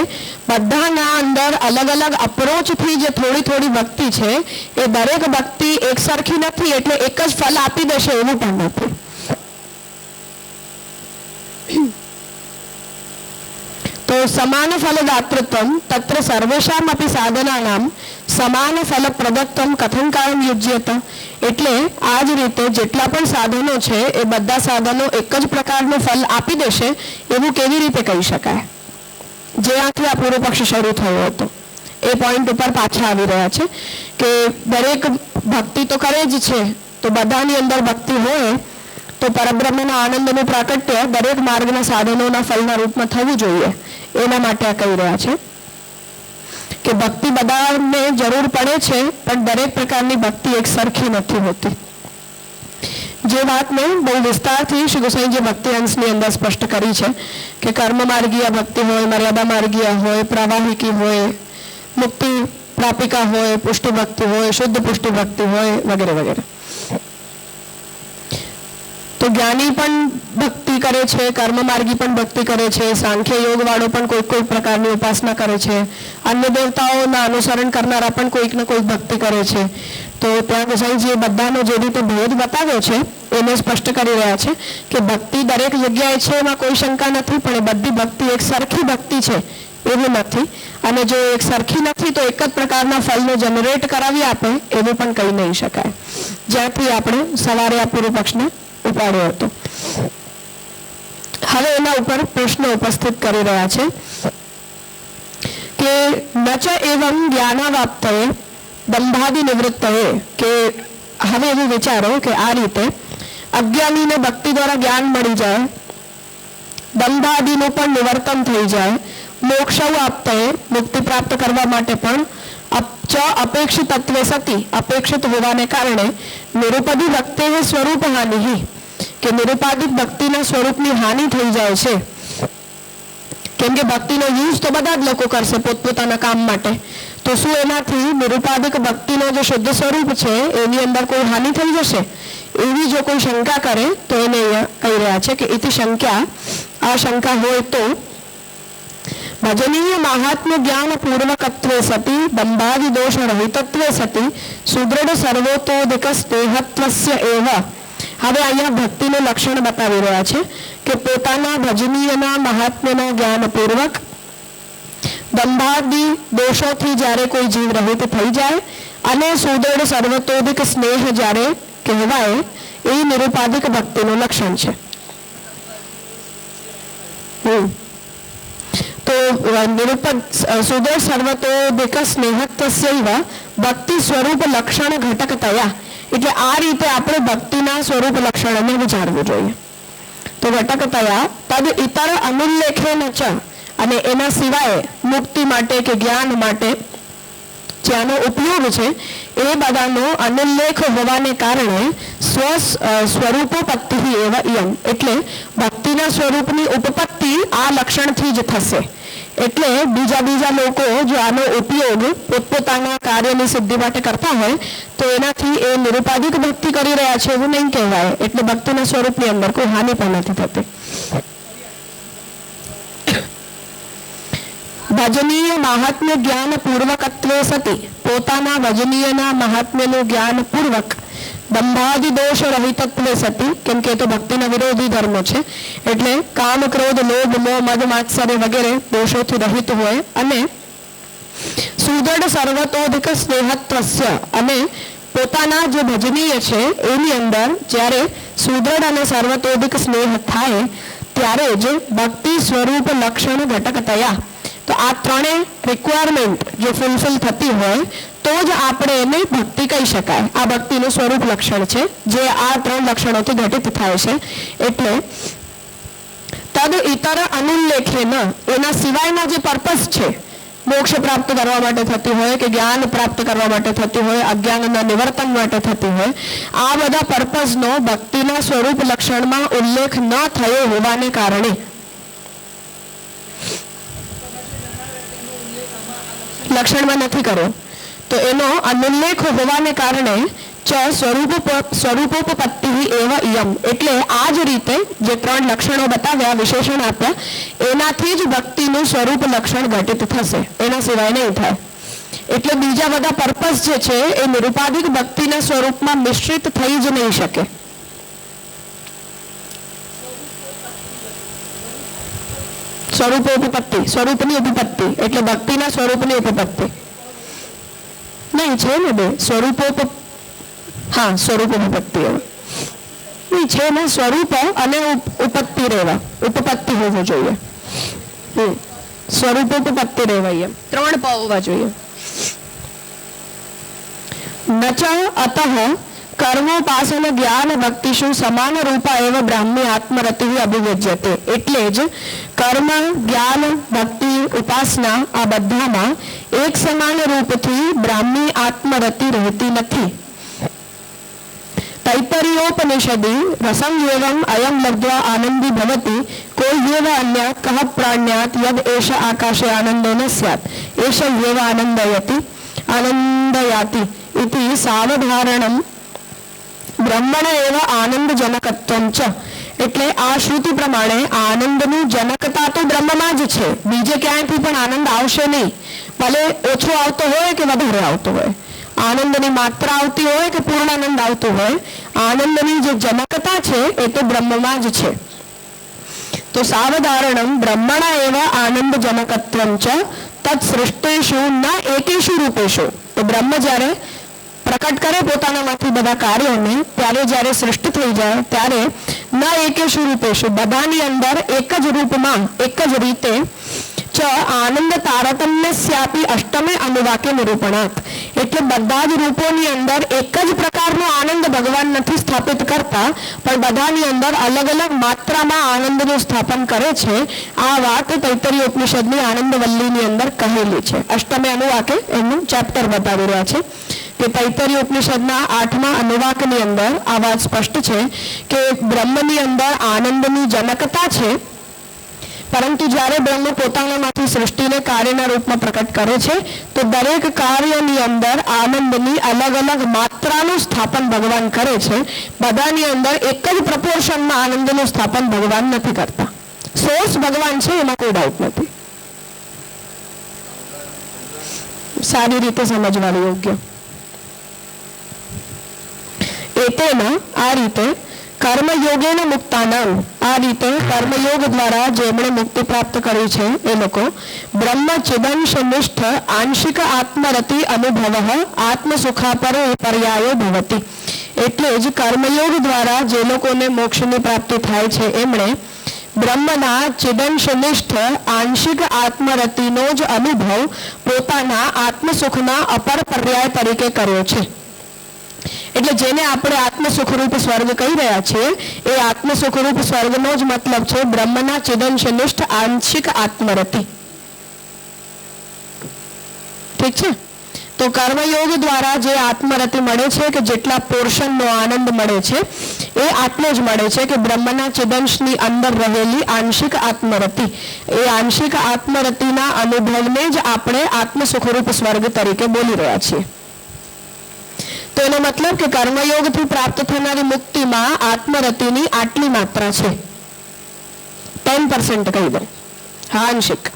બધાના અંદર અલગ અલગ અપ્રોચથી જે થોડી થોડી ભક્તિ છે એ દરેક ભક્તિ એક સરખી નથી, એટલે એક જ ફલ આપી દેશે એવું પણ નથી. તો સમાન ફલદાતૃત્વમ તત્ર સર્વેષામ અપી સાધનાનામ સમાન ફલ પ્રદત્તમ કથમ કાયમ યુજ્યત, એટલે આ જ રીતે જેટલા પણ સાધનો છે એ બધા સાધનો એક જ પ્રકારનું ફલ આપી દેશે એવું કેવી રીતે કહી શકાય? જ્યાંથી આ પૂર્વ પક્ષ શરૂ થયો હતો એ પોઈન્ટ ઉપર પાછા આવી રહ્યા છે કે દરેક ભક્તિ તો કરે જ છે, તો બધાની અંદર ભક્તિ હોય તો પરબ્રહ્મના આનંદનું પ્રાકટ્ય દરેક માર્ગના સાધનોના ફલના રૂપમાં થવું જોઈએ. એના માટે આ કહી રહ્યા છે કે ભક્તિ બધાને જરૂર પડે છે, પણ દરેક પ્રકારની ભક્તિ એક સરખી નથી હોતી. જે વાતને બહુ વિસ્તારથી શ્રી ગોસાઈજી ભક્તિ અંશની અંદર સ્પષ્ટ કરી છે કે કર્મ માર્ગીય ભક્તિ હોય, મર્યાદા માર્ગીય હોય, પ્રવાહિકી હોય, મુક્તિ પ્રાપિકા હોય, પુષ્ટિ ભક્તિ હોય, શુદ્ધ પુષ્ટિ ભક્તિ હોય, વગેરે વગેરે. તો જ્ઞાની પણ ભક્તિ કરે છે, કર્મ માર્ગી પણ ભક્તિ કરે છે, સાંખ્ય યોગ વાળો પણ કોઈ પ્રકારની ઉપાસના કરે છે, અન્ય દેવતાઓના અનુસરણ કરનારા પણ કોઈક ને કોઈક ભક્તિ કરે છે. તો ત્યાં ગોસાઈજીએ બધાનો જે રીતે ભેદ બતાવ્યો છે એને સ્પષ્ટ કરી રહ્યા છે કે ભક્તિ દરેક જગ્યાએ છે એમાં કોઈ શંકા નથી, પણ એ બધી ભક્તિ એક સરખી ભક્તિ છે એવું નથી, અને જો એક સરખી નથી તો એક જ પ્રકારના ફલને જનરેટ કરાવી આપે એવું પણ કહી નહીં શકાય. જ્યાંથી આપણે સવારે આ પૂર્વ પક્ષને ઉપાડ્યો હતો. હવે એના ઉપર પ્રશ્ન ઉપસ્થિત કરી રહ્યા છે કે નચ એવં જ્ઞાનાવાપ્તએ દંભાદિ નિવૃત્તએ, કે હવે એવું વિચારો કે આ રીતે અજ્ઞાનીને ભક્તિ દ્વારા જ્ઞાન મળી જાય, દંભાદિનું પણ નિવર્તન થઈ જાય, મોક્ષ આપતએ મુક્તિ પ્રાપ્ત કરવા માટે પણ અપેક્ષિત તત્વે સતી, અપેક્ષિત હોવાને કારણે નિરુપદી ભક્તિ સ્વરૂપ હાનિ, કે નિરુપાદિત ભક્તિના સ્વરૂપની હાનિ થઈ જાય છે. કેમ કે ભક્તિનો યુઝ તો બધા જ લોકો કરશે પોતપોતાના કામ માટે, તો શું એનાથી નિરુપાદિક ભક્તિનો જે શુદ્ધ સ્વરૂપ છે એની અંદર કોઈ હાનિ થઈ જશે? એવી જો કોઈ શંકા કરે તો એને કહી રહ્યા છે કે ઇતિ શંકા, આ શંકા હોય તો ભજનીય મહાત્મ્ય જ્ઞાન પૂર્વકત્વે સતી દંભાદિ દોષ રહિતત્વે સતી સુદૃઢ સર્વતોધિક સ્નેહત્વસ્ય એવ. હવે અહીંયા ભક્તિનું લક્ષણ બતાવી રહ્યા છે કે પોતાના ભજનીયના મહાત્મ્યના જ્ઞાનપૂર્વક દંભાદિ દોષોથી જ્યારે કોઈ જીવ રહિત થઈ જાય અને સુદૃઢ સર્વતોધિક સ્નેહ જ્યારે કહેવાય એ નિરુપાધિક ભક્તિનું લક્ષણ છે. તો સુદૃઢ સર્વતોધિક સ્નેહત્વસ્યૈવ ભક્તિ સ્વરૂપ લક્ષણ ઘટકતયા, એટલે આ રીતે આપણે ભક્તિના સ્વરૂપ લક્ષણને વિચારવું જોઈએ. તો ઘટકતયા તદ ઇતર અનુલ્લેખેન ચ, અને એના સિવાય મુક્તિ માટે કે જ્ઞાન માટે જેનો ઉપયોગ છે એ બધાનો અનુલ્લેખ હોવાને કારણે સ્વરૂપોપત્તિ એવ ઇયમ, એટલે ભક્તિના સ્વરૂપની ઉપપત્તિ આ લક્ષણથી જ થશે. એટલે બીજા લોકો જો આનો ઉપયોગ પોતપોતાના કાર્યની સિદ્ધિ માટે કરતા હોય તો એનાથી એ નિરુપાધિક ભક્તિ કરી રહ્યા છે એવું નહીં કહેવાય, એટલે ભક્તિના સ્વરૂપની અંદર કોઈ હાનિ પણ નથી થતી. ભજનીય મહાત્મ્ય જ્ઞાન પૂર્વકત્વે સતી, પોતાના ભજનીયના મહાત્મ્યનું જ્ઞાન પૂર્વક દંભાદિ દોષ રહિતત્વે સતી, કેમ કે તો ભક્તિના વિરોધી ધર્મો છે, એટલે કામ ક્રોધ લોભ મોહ મદ માત્સર્ય વગેરે દોષોથી રહિત હોય, અને સુદૃઢ સર્વતોધિક સ્નેહત્વસ્ય, અને પોતાના જે ભજનીય છે એની અંદર જ્યારે સુદૃઢ અને સર્વતોધિક સ્નેહ થાય ત્યારે જ ભક્તિ સ્વરૂપ લક્ષણ ઘટક તયા, તો આ ત્રણેય રિક્વાયરમેન્ટ જો ફૂલફિલ થતી હોય તો જ આપણે એને ભક્તિ કહી શકાય. આ ભક્તિનું સ્વરૂપ લક્ષણ છે જે આ ત્રણ લક્ષણોથી ઘટિત થાય છે. એટલે તદ ઇતર અનુલ્લેખેન, એના સિવાયના જે પર્પસ છે, મોક્ષ પ્રાપ્ત કરવા માટે થતી હોય કે જ્ઞાન પ્રાપ્ત કરવા માટે થતી હોય, અજ્ઞાનના નિવર્તન માટે થતી હોય, આ બધા પર્પસનો ભક્તિના સ્વરૂપ લક્ષણમાં ઉલ્લેખ ન થયો હોવાને કારણે લક્ષણમાં નથી કર્યો, તો એનો અનુલ્લેખ હોવાને કારણે સ્વરૂપોપપત્તિ એવ ઇયમ, એટલે આ જ રીતે જે ત્રણ લક્ષણો બતાવ્યા, વિશેષણ આપ્યા, એનાથી જ ભક્તિનું સ્વરૂપ લક્ષણ ઘટિત થશે, એના સિવાય નહીં થાય. એટલે બીજા બધા પર્પસ જે છે એ નિરુપાધિક ભક્તિના સ્વરૂપમાં મિશ્રિત થઈ જ નહીં શકે. સ્વરૂપોપપત્તિ, સ્વરૂપની ઉપપત્તિ એટલે ભક્તિના સ્વરૂપની ઉપપત્તિ નહીં છે ને બે સ્વરૂપોપ, હા સ્વરૂપોપપત્તિ નહીં છે ને, સ્વરૂપ અને ઉપપત્તિ રહેવા, ઉપપત્તિ હોવું જોઈએ. સ્વરૂપોપપત્તિ રહેવાય, એમ ત્રણ પ હોવા જોઈએ. નચ અતઃ કર્મોપાસન જ્ઞાન ભક્તિષુ સમાન રૂપા એવ બ્રાહ્મી આત્મરતિ અભિવ્યજ્યતે, એટલે જ કર્મ, જ્ઞાન, ભક્તિ, ઉપાસના આ બધામાં એક સમાન રૂપથી બ્રાહ્મી આત્મરતિ રહેતી નથી. તૈતરીયોપનિષદિ રસંયેવમ અયમ લબ્ધ્વા આનંદી ભવતિ કોય્યેવ અન્યાત કહ પ્રાણ્યાત યદ એષ આકાશે આનંદેન સ્યાત એષ યેવ આનંદયાતિ ઇતિ સાવધારણમ બ્રહ્મણ એવ આનંદજનકત્વમ ચ, એટલે આ શ્રુતિ પ્રમાણે આનંદની જનકતા તો બ્રહ્મમાં જ છે, બીજે ક્યાંયથી પણ આનંદ આવશે નહીં, ભલે ઓછો આવતો હોય કે વધારે આવતો હોય, આનંદની માત્રા આવતી હોય કે પૂર્ણાનંદ આવતો હોય, આનંદની જે જનકતા છે એ તો બ્રહ્મમાં જ છે. તો સાવધારણમ બ્રહ્મણ એવ આનંદજનકત્વમ ચ તત્ સૃષ્ટેષુ ન એકેષુ રૂપેષુ, તો બ્રહ્મ જ્યારે પ્રકટ કરે પોતાનામાંથી બધા કાર્યોને, ત્યારે જ્યારે સૃષ્ટિ થઈ જાય ત્યારે ન એકેષુ રૂપેષુ, બધાની અંદર એક જ રૂપમાં એક જ રીતે ચ આનંદ તારતમ્યસ્યાપી અષ્ટમે અનુવાક્ય નિરૂપણાત, એટલે બધા જ રૂપોની અંદર એક જ પ્રકારનો આનંદ ભગવાન નથી સ્થાપિત કરતા, પણ બધાની અંદર અલગ અલગ માત્રામાં આનંદનું સ્થાપન કરે છે. આ વાત તૈત્તરીય ઉપનિષદની આનંદવલ્લીની અંદર કહેલી છે. અષ્ટમે અનુવાકે એનું ચેપ્ટર બતાવી રહ્યા છે કે તૈત્તરીય ઉપનિષદના 8મા અનુવાકની અંદર આ વાત સ્પષ્ટ છે કે બ્રહ્મની અંદર આનંદની જનકતા છે, પરંતુ જ્યારે બ્રહ્મ પોતાનામાંથી સૃષ્ટિને કાર્યના રૂપમાં પ્રકટ કરે છે તો દરેક કાર્યની અંદર આનંદની અલગ અલગ માત્રાનું સ્થાપન ભગવાન કરે છે. બધાની અંદર એક જ પ્રપોર્શનમાં આનંદનું સ્થાપન ભગવાન નથી કરતા. સોર્સ ભગવાન છે, એમાં કોઈ ડાઉટ નથી. સારી રીતે સમજવાનું યોગ્ય. એતેના આ રીતે કર્મયોગેન મુક્તાનામ, આ રીતે કર્મયોગ દ્વારા જેમણે મુક્તિ પ્રાપ્ત કરી છે એ લોકો બ્રહ્મ ચિદંશ નિષ્ઠ આંશિક આત્મરતિ અનુભવ આત્મસુખાપરો પર્યાયો ભવતિ, એટલે જ કર્મયોગ દ્વારા જે લોકોને મોક્ષની પ્રાપ્તિ થાય છે એમણે બ્રહ્મના ચિદંશનિષ્ઠ આંશિક આત્મરતિનો જ અનુભવ પોતાના આત્મસુખના અપર પર્યાય તરીકે કર્યો છે. એટલે જેને આપણે આત્મસુખરૂપ સ્વર્ગ કહી રહ્યા છીએ એ આત્મસુખરૂપ સ્વર્ગનો જ મતલબ છે બ્રહ્મના ચિદંશનિષ્ઠ આંશિક આત્મરતિ. ઠીક છે? તો કર્મયોગ દ્વારા જે આત્મરતિ મળે છે કે જેટલા પોર્શનનો આનંદ મળે છે એ આટલો જ મળે છે કે બ્રહ્મના ચિદંશની અંદર રહેલી આંશિક આત્મરતિ, એ આંશિક આત્મરતિના અનુભવને જ આપણે આત્મસુખરૂપ સ્વર્ગ તરીકે બોલી રહ્યા છીએ. તો એનો મતલબ કે કર્મયોગથી પ્રાપ્ત થનારી મુક્તિમાં આત્મરતિની આટલી માત્રા છે, 10% કહી દો, હા આંશિક.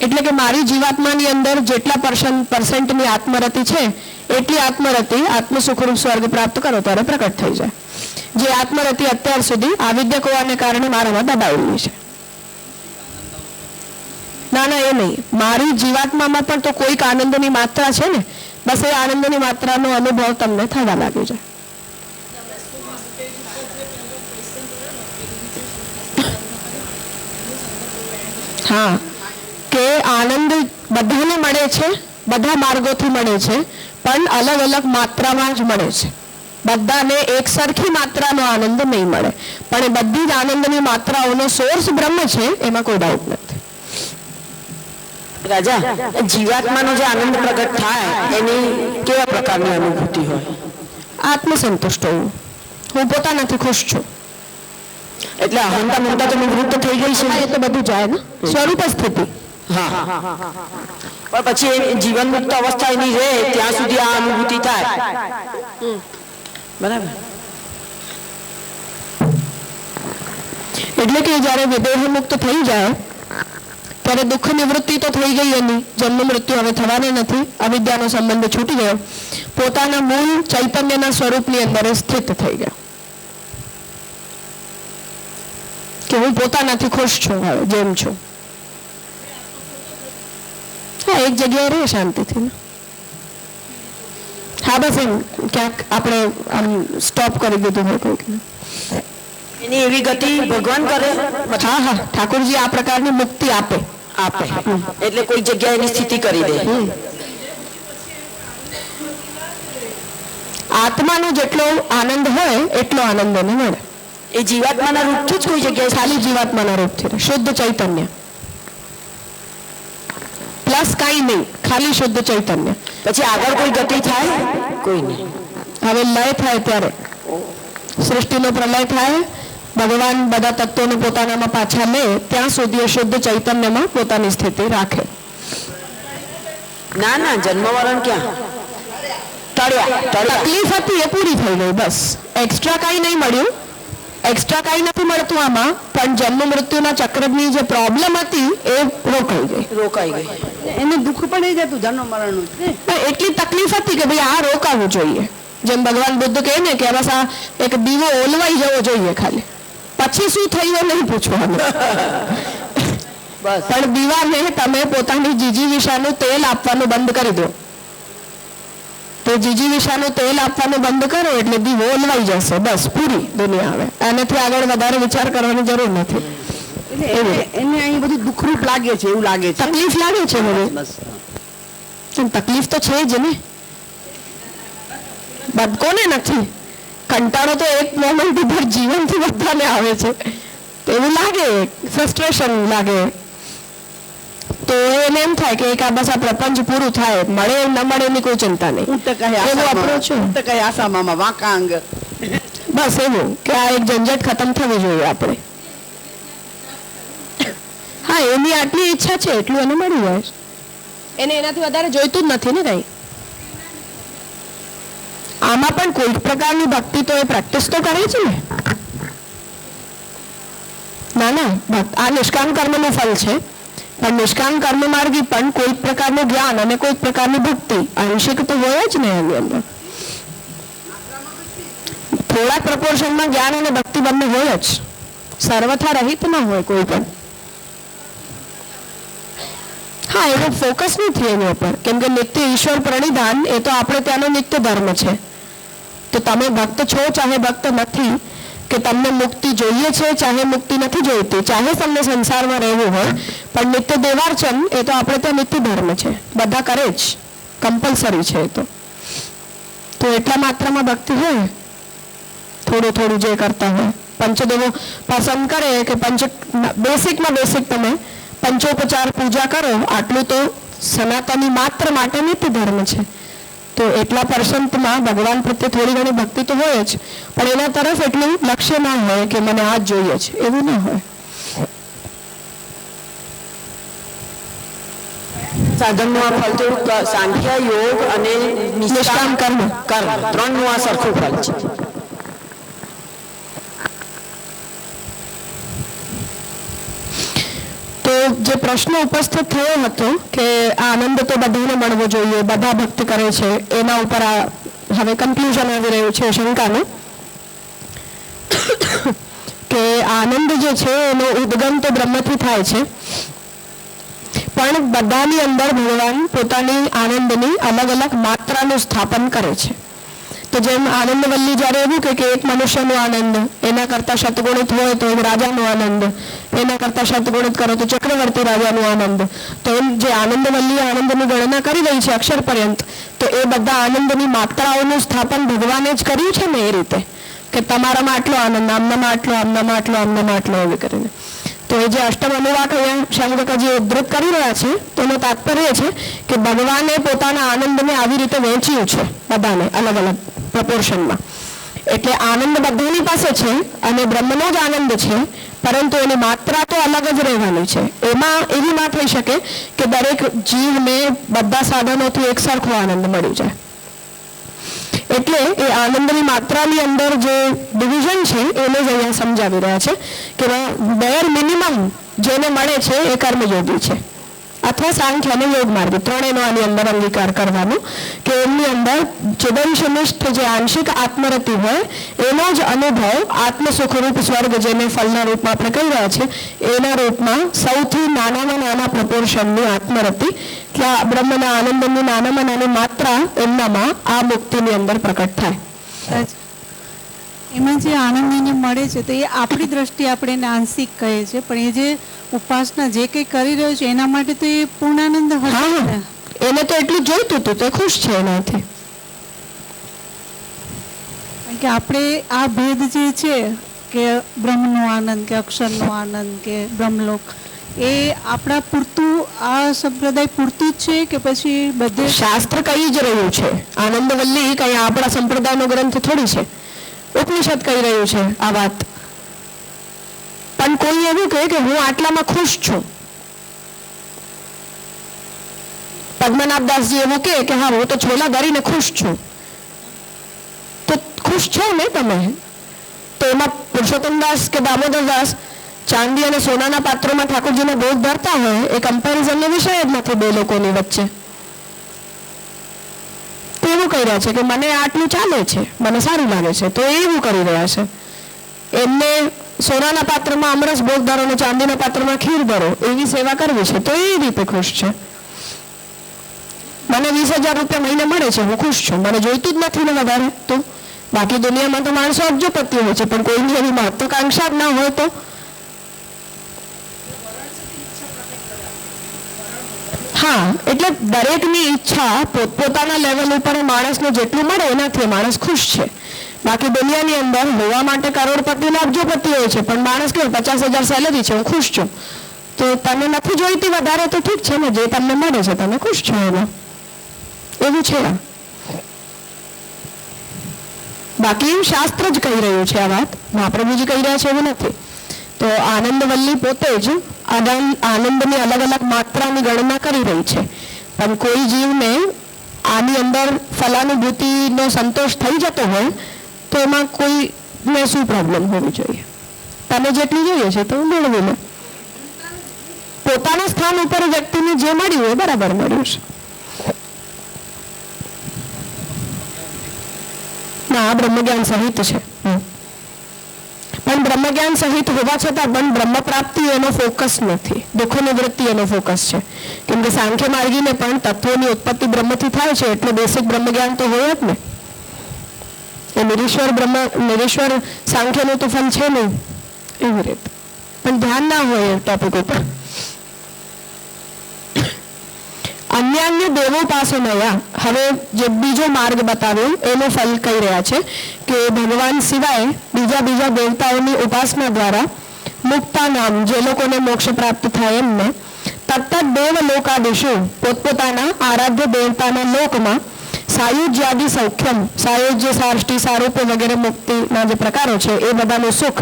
એટલે કે મારી જીવાત્માની અંદર જેટલા પર્સન્ટની આત્મરતિ છે એટલી આત્મરતિ આત્મસુખરૂપ સ્વર્ગ પ્રાપ્ત કરો ત્યારે પ્રકટ થઈ જાય. જે આત્મરતિ અત્યાર સુધી આવિદ્યક હોવાને કારણે મારામાં દબાવેલી છે. ના ના એ નહીં, મારી જીવાત્મામાં પણ તો કોઈક આનંદની માત્રા છે ને, બસ એ આનંદની માત્રાનો અનુભવ તમને થવા લાગી જાય. હા, કે આનંદ બધાને મળે છે, બધા માર્ગોથી મળે છે, પણ અલગ અલગ માત્રામાં જ મળે છે. બધાને એક સરખી માત્રાનો આનંદ નહીં મળે, પણ એ બધી જ આનંદની માત્રાઓનો સોર્સ બ્રહ્મ છે, એમાં કોઈ ડાઉટ નથી. રાજા, જીવાત્માનો જે આનંદ પ્રગટ થાય એની કેવા પ્રકારની અનુભૂતિ હોય? આત્મસંતુષ્ટ હોવું, હું પોતાનાથી ખુશ છું. એટલે અહંતા મમતા તો નિવૃત્ત થઈ ગઈ છે. એ તો બધું જાય ને, સ્વરૂપ સ્થિતિ. હા, પણ પછી એ જીવન મુક્ત અવસ્થા એની રહે ત્યાં સુધી આ અનુભૂતિ થાય. બરાબર. એટલે કે જ્યારે વિદેહ મુક્ત થઈ જાય ત્યારે દુઃખ નિવૃત્તિ તો થઈ ગઈ એની, જન્મ મૃત્યુ હવે થવાના નથી, અવિદ્યાનો સંબંધ છૂટી ગયો, પોતાના મૂળ ચૈતન્યના સ્વરૂપની અંદર સ્થિત થઈ ગયો કે હું પોતાનાથી ખુશ છું, હવે જેમ છું. હા, એક જગ્યાએ રહે શાંતિથી. હા, બસ એમ ક્યાંક આપણે આમ સ્ટોપ કરી દીધું હોય કોઈકને. એની એવી ગતિ ભગવાન કરે. હા હા, ઠાકોરજી આ પ્રકારની મુક્તિ આપે. એટલે કોઈ જગ્યાએ એની સ્થિતિ કરી દે. આત્માનો જેટલો આનંદ હોય એટલો આનંદ એને મળે. એ જીવાત્માના રૂપથી જ કોઈ જગ્યાએ, ખાલી જીવાત્માના રૂપથી, શુદ્ધ ચૈતન્ય પ્લસ કાંઈ નહીં, ખાલી શુદ્ધ ચૈતન્ય. પછી આગળ કોઈ ગતિ થાય? કોઈ નહીં. હવે લય થાય ત્યારે, સૃષ્ટિનો પ્રલય થાય, ભગવાન બધા તત્વોને પોતાનામાં પાછા લે, ત્યાં સુધી શુદ્ધ ચૈતન્યમાં પોતાની સ્થિતિ રાખે. ના ના, જન્મ મરણ ક્યાં? તકલીફ હતી એ પૂરી થઈ ગઈ, બસ. એક્સ્ટ્રા કાંઈ નહીં મળ્યું, એક્સ્ટ્રા કાંઈ નથી મળતું આમાં, પણ જન્મ મૃત્યુના ચક્રની જે પ્રોબ્લેમ હતી એ રોકાઈ ગઈ. એને દુઃખ પણ એ જતું જન્મ મરણનું જ ને. એટલી તકલીફ હતી કે ભાઈ આ રોકાવું જોઈએ. જેમ ભગવાન બુદ્ધ કહે ને કે બસ આ એક દીવો ઓલવાઈ જવો જોઈએ, ખાલી પછી શું થયું નહીં પૂછવાનું. પણ દીવાને તમે પોતાની જીજીવિષાનું તેલ આપવાનું બંધ કરી દો, તો જીજીવિષાનું તેલ આપવાનું બંધ કરો એટલે દીવો ઓલવાઈ જશે, બસ પૂરી દુનિયા. હવે આનાથી આગળ વધારે વિચાર કરવાની જરૂર નથી. એને અહીં બધું દુઃખરૂપ લાગે છે, એવું લાગે છે, તકલીફ લાગે છે મને. તકલીફ તો છે જ ને, કોને નથી? કંટાળો તો એક મોમેન્ટ ઉપર જીવનથી બધાને આવે છે, એવું લાગે, ફ્રસ્ટ્રેશન લાગે. તો એને એમ થાય કે એક આ બસ આ પ્રપંચ પૂરું થાય, મળે ન મળે એની કોઈ ચિંતા નહીં. એવો અપ્રોચ છે. આસામામાં વાંકાંગ, બસ એવું કે આ એક ઝંઝટ ખતમ થવી જોઈએ આપણે. હા, એની આટલી ઈચ્છા છે એટલું એને મળી જાય, એને એનાથી વધારે જોઈતું જ નથી ને કઈ. આમાં પણ કોઈ પ્રકારની ભક્તિ તો એ પ્રેક્ટિસ તો કરે છે ને. ના ના, આ નિષ્કામ કર્મનું ફળ છે, પણ નિષ્કામ કર્મ માર્ગી પણ કોઈ પ્રકારનું જ્ઞાન અને કોઈ પ્રકારની ભક્તિ આંશિક તો હોય જ ને એની અંદર. થોડા પ્રપોર્શનમાં જ્ઞાન અને ભક્તિ બંને હોય જ, સર્વથા રહિત ના હોય કોઈ પણ. હા, એનો ફોકસ નથી એની ઉપર, કેમ કે નિત્ય ઈશ્વર પ્રણિધાન એ તો આપણે ત્યાંનો નિત્ય ધર્મ છે. તો તમે ભક્ત છો ચાહે ભક્ત નથી, કે તમને મુક્તિ જોઈએ છે ચાહે મુક્તિ નથી જોઈતી, ચાહે તમને સંસારમાં રહેવું હોય, પણ નિત્ય દેવાર્ચન એ તો આપણે ત્યાં નિત્ય ધર્મ છે, બધા કરે જ, કમ્પલસરી છે. તો એટલા માત્રામાં ભક્તિ હોય, થોડું થોડું જે કરતા હોય, પંચદેવો પસંદ કરે કે બેસિકમાં બેસિક તમે પંચોપચાર પૂજા કરો, આટલું તો સનાતની માત્ર માટે નિત્ય ધર્મ છે. તો એટલા પર્સન્ટમાં ભગવાન પ્રત્યે થોડી ઘણી ભક્તિ તો હોય જ, પણ એના તરફ એટલું લક્ષ્ય ના હોય કે મને આ જ જોઈએ છે, એવું ના હોય. સાધનનું આ ફળ થોડુંક સાંખ્ય યોગ અને નિષ્કામ કર્મ ત્રણનું આ સરખું ફળ છે. જે પ્રશ્ન ઉપસ્થિત થયો હતો કે આનંદ તો બધાને મળવો જોઈએ, બધા ભક્ત કરે છે, એના ઉપર હવે કન્ફ્યુઝન આવી રહ્યું છે, શંકાનું, કે આનંદ જે છે એનો ઉદ્ગમ તો બ્રહ્મથી થાય છે, પણ બધાની અંદર ભગવાન પોતાની આનંદની અલગ અલગ માત્રાનું સ્થાપન કરે છે. તો જેમ આનંદવલ્લી જ્યારે એવું કે એક મનુષ્યનો આનંદ, એના કરતાં શતગુણિત હોય તો એક રાજાનો આનંદ, એના કરતાં શતગુણિત કરો તો ચક્રવર્તી રાજાનો આનંદ. તો એમ જે આનંદવલ્લી આનંદની ગણના કરી રહી છે અક્ષર પર્યંત, તો એ બધા આનંદની માત્રાઓનું સ્થાપન ભગવાને જ કર્યું છે ને એ રીતે કે તમારામાં આટલો આનંદ, આમનામાં આટલો, આમનામાં આટલો, આમનામાં આટલો, એવી કરીને. તો એ જે અષ્ટમ અનુવાક અહીંયા શ્યામકાકાજી ઉદ્ધૃત કરી રહ્યા છે તેનો તાત્પર્ય એ છે કે ભગવાને પોતાના આનંદને આવી રીતે વહેંચ્યું છે બધાને અલગ અલગ પ્રપોર્શનમાં. એટલે આનંદ બધાની પાસે છે અને બ્રહ્મનો જ આનંદ છે, પરંતુ એની માત્રા તો અલગ જ રહેવાની છે. એમાં એવી ના થઈ શકે કે દરેક જીવને બધા સાધનોથી એક સરખો આનંદ મળી જાય. એટલે એ આનંદની માત્રાની અંદર જે ડિવિઝન છે એને જ અહીંયા સમજાવી રહ્યા છે કે બેર મિનિમમ જેને મળે છે એ કર્મયોગી છે અથવા સાંખ્ય અને યોગ માર્ગ, ત્રણેયનો આની અંદર અંગીકાર કરવાનો કે એમની અંદર ચિદંશનિષ્ઠ જે આંશિક આત્મરતિ હોય એનો જ અનુભવ આત્મસુખરૂપ સ્વર્ગ, જેને ફલના રૂપમાં આપણે કહી રહ્યા છીએ, એના રૂપમાં સૌથી નાનામાં નાના પ્રપોર્શનની આત્મરતિ, કે આ બ્રહ્મના આનંદની નાનામાં નાની માત્રા એમનામાં આ મુક્તિની અંદર પ્રકટ થાય. એમાં જે આનંદ એને મળે છે તો એ આપણી દ્રષ્ટિએ આપણે એને આંશિક કહીએ છીએ, પણ એ જે ઉપાસના જે કંઈ કરી રહ્યો છે એના માટે તો એ પૂર્ણાનંદ હશે ને. એને તો એટલું જોઈતું હતું, તો ખુશ છે એનાથી. કારણ કે આપણે આ ભેદ જે છે કે બ્રહ્મનો આનંદ કે અક્ષરનો આનંદ કે બ્રહ્મલોક, એ આપણા પૂરતું, આ સંપ્રદાય પૂરતું જ છે કે પછી બધે શાસ્ત્ર કહી જ રહ્યું છે. આનંદવલ્લી કઈ આપણા સંપ્રદાયનો ગ્રંથ થોડી છે, ઉપનિષદ કહી રહ્યું છે આ વાત. પણ કોઈ એવું કહે કે હું આટલામાં ખુશ છું. પદ્મનાભદાસજી એવું કહે કે હા હું તો છોલા ધરીને ખુશ છું. તો ખુશ છો ને તમે? તો એમાં પુરુષોત્તમદાસ કે દામોદરદાસ ચાંદી અને સોનાના પાત્રોમાં ઠાકોરજીને ભોગ ધરતા હોય, એ કમ્પેરિઝનનો વિષય જ નથી બે લોકોની વચ્ચે. તો એવું કહી રહ્યા છે કે મને આટલું ચાલે છે, મને સારું લાગે છે, તો એવું કરી રહ્યા છે. એમને સોનાના પાત્રમાં અમરસ ભોગ ધરો અને ચાંદીના પાત્રમાં ખીર ધરો, એવી સેવા કરવી છે, તો એ રીતે ખુશ છે. મને 20,000 રૂપિયા મહિને મળે છે, હું ખુશ છું, મને જોઈતું જ નથી ને વધારે. તો બાકી દુનિયામાં તો માણસો અબજોપતિ હોય છે, પણ કોઈની એવી મહત્વાકાંક્ષા જ ના હોય તો. હા, એટલે દરેકની ઈચ્છા પોતપોતાના લેવલ ઉપર માણસને જેટલું મળે એનાથી માણસ ખુશ છે. બાકી દુનિયાની અંદર હોવા માટે કરોડપતિ ને અબજોપતિ હોય છે, પણ માણસ કે 50,000 સેલેરી છે, હું ખુશ છું. તો તને નથી જોઈતી વધારે તો ઠીક છે ને, જે તમને મળે છે તમે ખુશ છો એમાં. એવું છે. બાકી શાસ્ત્ર જ કહી રહ્યું છે આ વાત, મહાપ્રભુજી કહી રહ્યા છે એવું નથી. તો આનંદવલ્લી પોતે જ આનંદની અલગ અલગ માત્રાની ગણના કરી રહી છે. પણ કોઈ જીવને આની અંદર ફલાનુભૂતિનો સંતોષ થઈ જતો હોય તો એમાં કોઈને શું પ્રોબ્લેમ હોવી જોઈએ? તને જેટલું જોઈએ છે તો મેળવી લે. પોતાના સ્થાન ઉપર વ્યક્તિને જે મળ્યું એ બરાબર મળ્યું છે. ના, આ બ્રહ્મજ્ઞાન સહિત છે. પણ બ્રહ્મજ્ઞાન સહિત હોવા છતાં પણ બ્રહ્મ પ્રાપ્તિ એનો ફોકસ નથી, દુઃખ નિવૃત્તિ એનો ફોકસ છે. કેમ કે સાંખ્ય માર્ગીને પણ તત્વોની ઉત્પત્તિ બ્રહ્મથી થાય છે, એટલે બેસિક બ્રહ્મજ્ઞાન તો હોય જ ને. એ નિરીશ્વર સાંખ્યનું તો ફલ છે નહીં એવી રીતે, પણ ધ્યાન ના હોય ટોપિક ઉપર. અન્ય દેવોપાસનયા, હવે જે બીજો માર્ગ બતાવ્યો એનું ફલ કહી રહ્યા છે કે ભગવાન સિવાય બીજા દેવતાઓની ઉપાસના દ્વારા મુક્તા નામ, જે લોકોને મોક્ષ પ્રાપ્ત થાય એમને તત્ત દેવ લોકાદિશુ, પોતપોતાના આરાધ્ય દેવતાના લોકમાં સાયુજ્યાદિ સૌખ્યમ, સાયુજ્ય, સાર્ષ્ટિ, સારૂપ્ય વગેરે મુક્તિના જે પ્રકારો છે એ બધાનું સુખ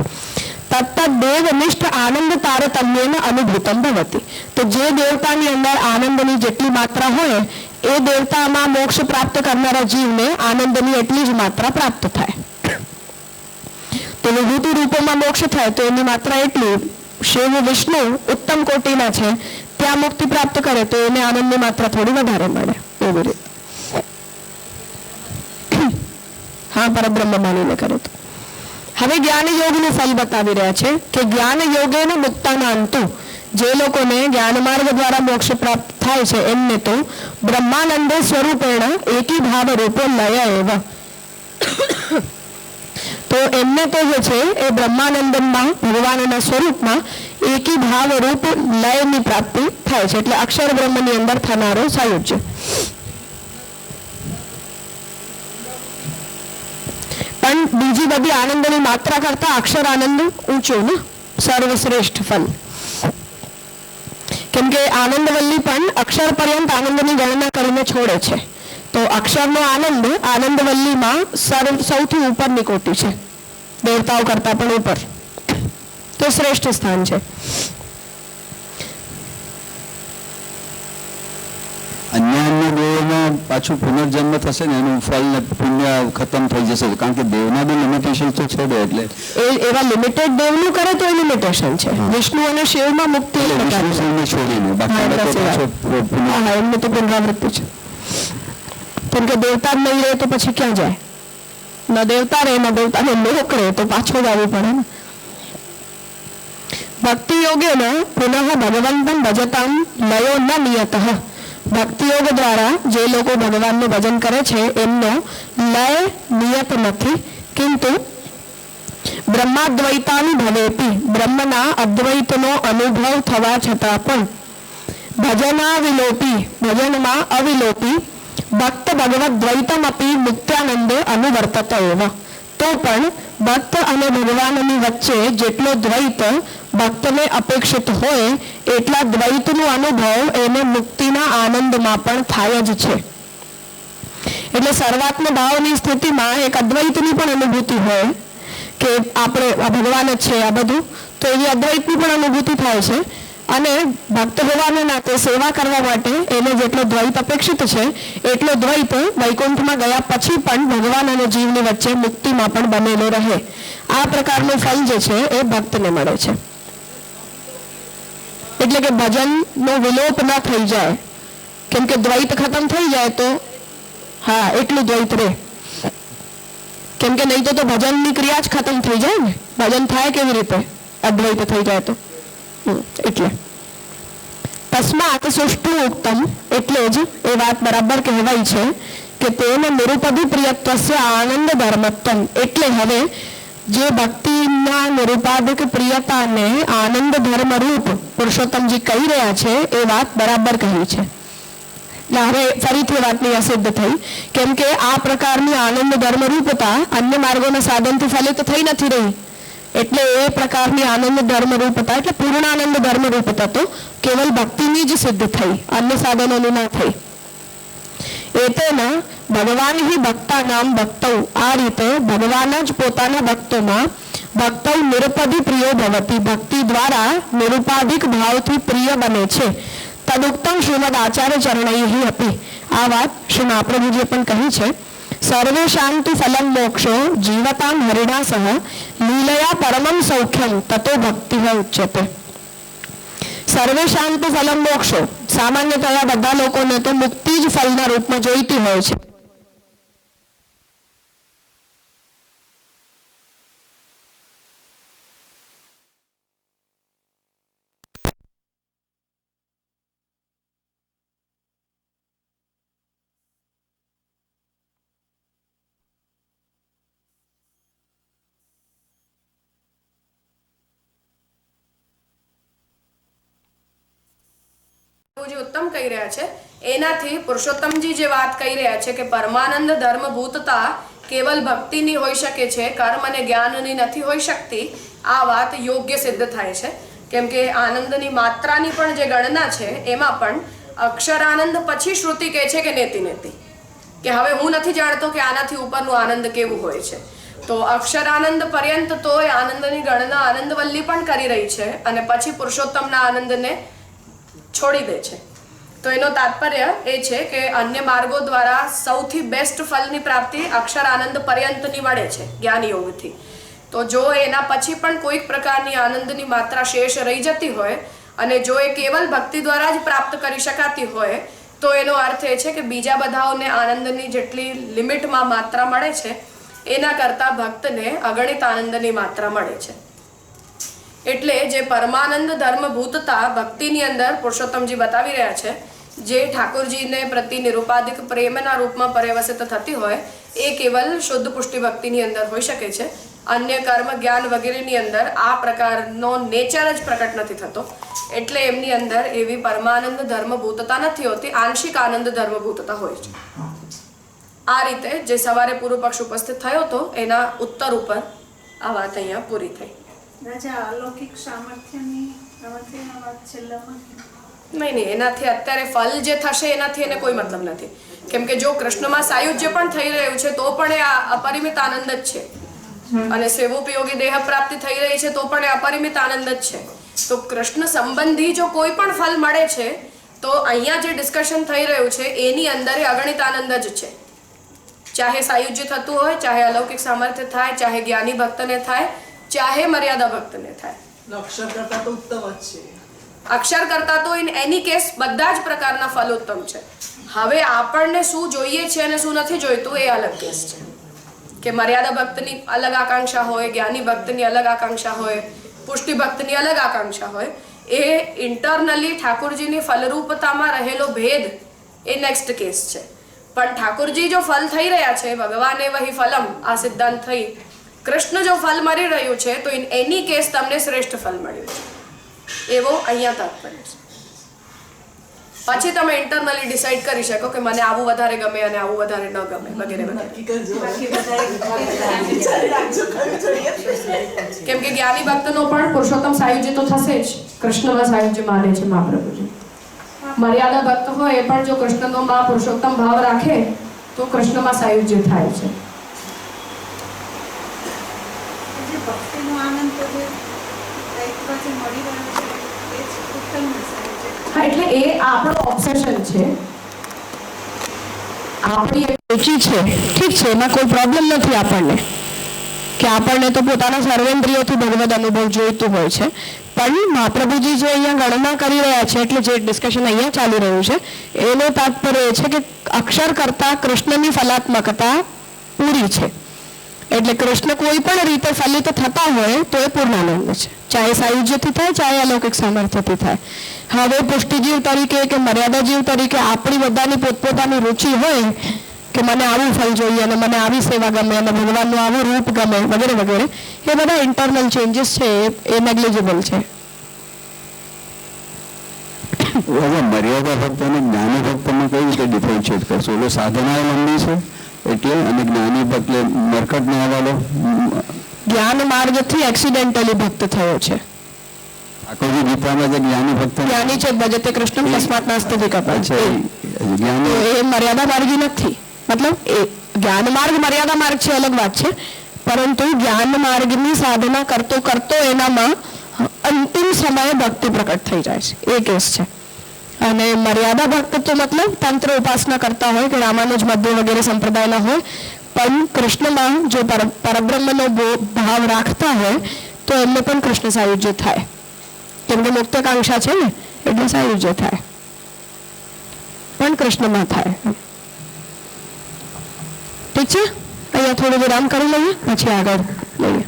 તત્ત દેવનિષ્ઠ આનંદ તારતમ્યેન અનુભૂતમ ભવતી. તો જે દેવતાની અંદર આનંદની જેટલી માત્રા હોય એ દેવતામાં મોક્ષ પ્રાપ્ત કરનારા જીવને આનંદની એટલી જ માત્રા પ્રાપ્ત થાય. તો વિભૂતિ રૂપોમાં મોક્ષ થાય તો એની માત્રા એટલી. શિવ વિષ્ણુ ઉત્તમ કોટીના છે, ત્યાં મુક્તિ પ્રાપ્ત કરે તો એને આનંદની માત્રા થોડી વધારે મળે એવી રીતે. હા, પરબ્રહ્મ માનીને કરે તો. હવે જ્ઞાન યોગનું ફલ બતાવી રહ્યા છે કે જ્ઞાન યોગેન મુક્તાનાંતુ, જે લોકોને જ્ઞાન માર્ગ દ્વારા મોક્ષ પ્રાપ્ત થાય છે એમને તો બ્રહ્માનંદે સ્વરૂપેણ એકી ભાવ રૂપો લય એવ, તો એમને તો જે છે એ બ્રહ્માનંદમાં ભગવાનના સ્વરૂપમાં એકી ભાવ રૂપ લયની પ્રાપ્તિ થાય છે, એટલે અક્ષર બ્રહ્મની અંદર થનારો સાયુજ્ય. પણ બીજી બધી આનંદની માત્રા કરતા અક્ષર આનંદ ઊંચું ને સર્વશ્રેષ્ઠ ફલ. કેમ કે આનંદવલ્લી પણ અક્ષર પર્યંત આનંદની ગણના કરીને છોડે છે, તો અક્ષરનો આનંદ આનંદવલ્લીમાં સૌથી ઉપરની કોટી છે, દેવતાઓ કરતા પણ ઉપર, તો શ્રેષ્ઠ સ્થાન છે. અન્ય દેવોમાં પાછું પુનર્જન્મ થશે ને એનું ફળ ને પુણ્ય ખતમ થઈ જશે, કારણ કે દેવના બી લિમિટેશન તો છોડે, એટલે એવા લિમિટેડ દેવનું કરે તો એ લિમિટેશન છે. વિષ્ણુ અને શિવમાં મુક્તિ વિષ્ણુને છોડીને બાકી એમને તો પુનરાવૃત્તિ છે. કેમ કે દેવતા જ નહીં રહે તો પછી ક્યાં જાય? ન દેવતા રહે ન દેવતાને મોકળે તો પાછો જ આવવું પડે ને. ભક્તિ યોગેન પુનઃ ભગવંતમ ભજતામ લયો ન નિયતઃ. ભક્તિ યોગ દ્વારા જે લોકો ભગવાનનું ભજન કરે છે એમનો લય નિયત નથી, કિંતુ બ્રહ્માદ્વૈતાનુભવેપી, બ્રહ્મના અદ્વૈતનો અનુભવ થવા છતાં પણ ભજનાવિલોપી, ભજનમાં અવિલોપી ભક્ત ભગવત દ્વૈતમ અપી મુક્ત્યાનંદે અનુવર્તત એવ. તો પણ ભક્ત અને ભગવાનની વચ્ચે જેટલો દ્વૈત ભક્તને અપેક્ષિત હોય એટલા દ્વૈતનો અનુભવ એને મુક્તિના આનંદમાં પણ થાય જ છે. એટલે સર્વાત્મ ભાવની સ્થિતિમાં એક અદ્વૈતની પણ અનુભૂતિ હોય કે આપણે આ ભગવાન જ છે આ બધું, તો એવી અદ્વૈતની પણ અનુભૂતિ થાય છે. અને ભક્ત હોવાના નાતે સેવા કરવા માટે એને જેટલો દ્વૈત અપેક્ષિત છે એટલો દ્વૈત વૈકુંઠમાં ગયા પછી પણ ભગવાન અને જીવની વચ્ચે મુક્તિમાં પણ બનેલો રહે. આ પ્રકારનું ફલ જે છે એ ભક્તને મળે છે. એટલે કે ભજનનો વિલોપ ન થઈ જાય, કેમ કે દ્વૈત ખતમ થઈ જાય તો હા એટલું દ્વૈત રહે, કેમ કે નહીં તો ભજનની ક્રિયા જ ખતમ થઈ જાય ને. ભજન થાય કેવી રીતે અદ્વૈત થઈ જાય તો? એટલે તસ્માત સુષ્ટુ ઉક્તમ, એટલે જ એ વાત બરાબર કહેવાય છે કે તેને નિરુપધિ પ્રિયત્વસ્ય આનંદ ધર્મત્વમ. એટલે હવે જે ભક્તિના નિરુપાધિક પ્રિયતાને આનંદ ધર્મ રૂપ પુરુષોત્તમજી કહી રહ્યા છે એ વાત બરાબર કહી છે. હવે ફરીથી વાતની અસિદ્ધ થઈ, કેમ કે આ પ્રકારની આનંદ ધર્મ રૂપતા અન્ય માર્ગોના સાધનથી ફલિત થઈ નથી રહી. એટલે એ પ્રકારની આનંદ ધર્મ રૂપતા એટલે પૂર્ણાનંદ ધર્મ રૂપતા તો કેવલ ભક્તિની જ સિદ્ધ થઈ, અન્ય સાધનોની ના થઈ. એતેના ભગવાન હિ ભક્તા નામ ભક્તૌ, આ રીતે ભગવાન જ પોતાના ભક્તોમાં ભક્તૌ નિરુપધિ પ્રિયો ભવતી, ભક્તિ દ્વારા નિરુપાધિક ભાવથી પ્રિય બને છે. તદુક્તમ શ્રીમદ આચાર્ય ચરણૈ હતી. આ વાત શ્રી મહાપ્રભુજીએ પણ કહી છે. સર્વેષાંતુ ફલમ મોક્ષો જીવતામ હરિણા સહ લીલયા પરમમ સૌખ્યમ તતો ભક્તિ ઉચ્યતે. સર્વેષાંતુ ફલમ મોક્ષો, સામાન્યતયા બધા લોકોને તો મુક્તિ જ ફલના રૂપમાં જોઈતી હોય છે. જે ઉત્તમ કહી રહ્યા છે એનાથી પુરુષોત્તમજી જે વાત કહી રહ્યા છે કે પરમાનંદ ધર્મ ભૂતતા કેવલ ભક્તિની હોઈ શકે છે, કર્મ અને જ્ઞાનની નથી હોઈ શકતી. આ વાત યોગ્ય સિદ્ધ થાય છે, કેમ કે આનંદની માત્રાની પણ જે ગણના છે એમાં પણ અક્ષરાનંદ પછી શ્રુતિ કહે છે કે નેતિ નેતિ, કે હવે હું નથી જાણતો કે આનાથી ઉપરનું આનંદ કેવું હોય છે. તો અક્ષરાનંદ પર્યંત તો એ આનંદની ગણના આનંદવલ્લી પણ કરી રહી છે અને પછી પુરુષોત્તમના આનંદને છોડી દે છે. તો એનો તાત્પર્ય એ છે કે અન્ય માર્ગો દ્વારા સૌથી બેસ્ટ ફલની પ્રાપ્તિ અક્ષર આનંદ પર્યંતની મળે છે જ્ઞાન યોગથી. તો જો એના પછી પણ કોઈક પ્રકારની આનંદની માત્રા શેષ રહી જતી હોય અને જો એ કેવલ ભક્તિ દ્વારા જ પ્રાપ્ત કરી શકાતી હોય તો એનો અર્થ એ છે કે બીજા બધાઓને આનંદની જેટલી લિમિટમાં માત્રા મળે છે એના કરતાં ભક્તને અગણિત આનંદની માત્રા મળે છે. એટલે જે પરમાનંદ ધર્મ ભૂતતા ભક્તિની અંદર પુરુષોત્તમજી બતાવી રહ્યા છે જે ઠાકોરજીને પ્રતિ નિરૂપાધિક પ્રેમના રૂપમાં પર્યવસિત થતી હોય એ કેવલ શુદ્ધ પુષ્ટિ ભક્તિની અંદર હોઈ શકે છે. અન્ય કર્મ જ્ઞાન વગેરેની અંદર આ પ્રકારનો નેચર જ પ્રકટ નથી થતો, એટલે એમની અંદર એવી પરમાનંદ ધર્મભૂતતા નથી હોતી, આંશિક આનંદ ધર્મભૂતતા હોય છે. આ રીતે જે સવારે પૂર્વ પક્ષ ઉપસ્થિત થયો હતો એના ઉત્તર ઉપર આ વાત અહીંયા પૂરી થઈ. અલૌકિક સામર્થ્યની વાત છેલ્લામાં નહીં, એનાથી અત્યારે ફલ જે થશે એનાથી એને કોઈ મતલબ નથી, કેમ કે જો કૃષ્ણમાં સાયુજ્ય પણ થઈ રહ્યું છે તો પણ એ અપરિમિત આનંદ જ છે, અને સેવોપયોગી દેહ પ્રાપ્તિ થઈ રહી છે તો પણ એ અપરિમિત આનંદ જ છે. તો કૃષ્ણ સંબંધી જો કોઈ પણ ફલ મળે છે તો અહીંયા જે ડિસ્કશન થઈ રહ્યું છે એની અંદર એ અગણિત આનંદ જ છે. ચાહે સાયુજ્ય થતું હોય, ચાહે અલૌકિક સામર્થ્ય થાય, ચાહે જ્ઞાની ભક્તને થાય, ચાહે મર્યાદા ભક્તને થાય. અક્ષર કરતા તો ઉત્તમ જ છે. અક્ષર કરતા તો ઇન એની કેસ બધા જ પ્રકારના ફલ ઉત્તમ છે. હવે આપણને શું જોઈએ છે અને શું નથી જોઈતું એ અલગ કેસ છે, કે મર્યાદા ભક્તની અલગ આકાંક્ષા હોય, જ્ઞાની ભક્તની અલગ આકાંક્ષા હોય, પુષ્ટિ ભક્તની અલગ આકાંક્ષા હોય. એ ઇન્ટરનલી ઠાકોરજીની ફલરૂપતામાં રહેલો ભેદ એ નેક્સ્ટ કેસ છે. પણ ઠાકોરજી જો ફલ થઈ રહ્યા છે, ભગવાને વહી ફલમ આ સિદ્ધાંત થઈ, કૃષ્ણ જો ફલ મળી રહ્યું છે તો ઇન એની કેસ તમને શ્રેષ્ઠ ફલ મળ્યું છે, એવો અહીંયા તાત્પર્ય છે. પછી તમે ઇન્ટરનલી ડિસાઈડ કરી શકો કે મને આવું વધારે ગમે અને આવું વધારે ન ગમે વગેરે વગેરે. કેમ કે જ્ઞાની ભક્તનો પણ પુરુષોત્તમ સાયુજ્ય તો થશે જ, કૃષ્ણમાં સાયુજ્ય માને છે મહાપ્રભુજી. મર્યાદા ભક્ત હોય એ પણ જો કૃષ્ણનો માં પુરુષોત્તમ ભાવ રાખે તો કૃષ્ણમાં સાયુજ્ય થાય છે. ભક્તિનો આનંદ તો જે એક બાજુ મળી રહ્યો છે એ જ ઉત્તમ વિષય છે. હા, એટલે એ આપણો ઓબ્સેશન છે, આપણી રુચિ છે, ઠીક છે, એમાં કોઈ પ્રોબ્લેમ નથી આપણને, કે આપણને તો પોતાના સર્વેન્દ્રિયોથી ભગવદ અનુભવ જોઈતું હોય છે. પણ મહાપ્રભુજી જે અહીંયા ગણના કરી રહ્યા છે, એટલે જે ડિસ્કશન અહીંયા ચાલી રહ્યું છે એનો તાત્પર્ય એ છે કે અક્ષર કરતા કૃષ્ણની ફલાત્મકતા પૂરી છે. એટલે કૃષ્ણ કોઈ પણ રીતે ફલિત થતા હોય તો એ પૂર્ણાનંદ છે, ચાહે સાયુજ્યથી થાય, ચાહે અલૌકિક સામર્થ્યથી થાય. હવે પુષ્ટિજીવ તરીકે કે મર્યાદા જીવ તરીકે આપણી બધાની પોતપોતાની રુચિ હોય કે મને આવું ફલ જોઈએ અને મને આવી સેવા ગમે અને ભગવાનનું આવું રૂપ ગમે વગેરે વગેરે, એ બધા ઇન્ટરનલ ચેન્જીસ છે એ નેગ્લિજિબલ છે. મર્યાદા ભક્ત અને જ્ઞાની ભક્તમાં કઈ રીતે ડિફરન્શિએટ કરશો? એટલે સાધના લંબી છે એટલે, અને જ્ઞાની ભક્ત મરકટ ના વાળો જ્ઞાન માર્ગથી એક્સિડેન્ટલી ભક્ત થયો છે. ઠાકોરજી ગીતામાં જે જ્ઞાની ભક્ત જ્ઞાની છે ભજતે કૃષ્ણ તસ્માત નાસ્તિ વિકલ્પઃ, જ્ઞાની એ મર્યાદા માર્ગી નથી. મતલબ એ જ્ઞાન માર્ગ મર્યાદા માર્ગ છે, અલગ વાત છે, પરંતુ જ્ઞાન માર્ગની સાધના કરતો કરતો એનામાં અંતિમ સમયે ભક્તિ પ્રકટ થઈ જાય છે, એ કેસ છે. અને મર્યાદા ભક્ત તો મતલબ તંત્ર ઉપાસના કરતા હોય કે રામાનુજ મધ્ય વગેરે સંપ્રદાયના હોય, પણ કૃષ્ણમાં જો પરબ્રહ્મનો ભાવ રાખતા હોય તો એમને પણ કૃષ્ણ સાયુજ્ય થાય, કેમ કે મુક્તાકાંક્ષા છે ને એટલે સાયુજ્ય થાય, પણ કૃષ્ણમાં થાય. ઠીક છે, અહીંયા થોડું વિરામ કરી લઈએ, પછી આગળ લઈએ.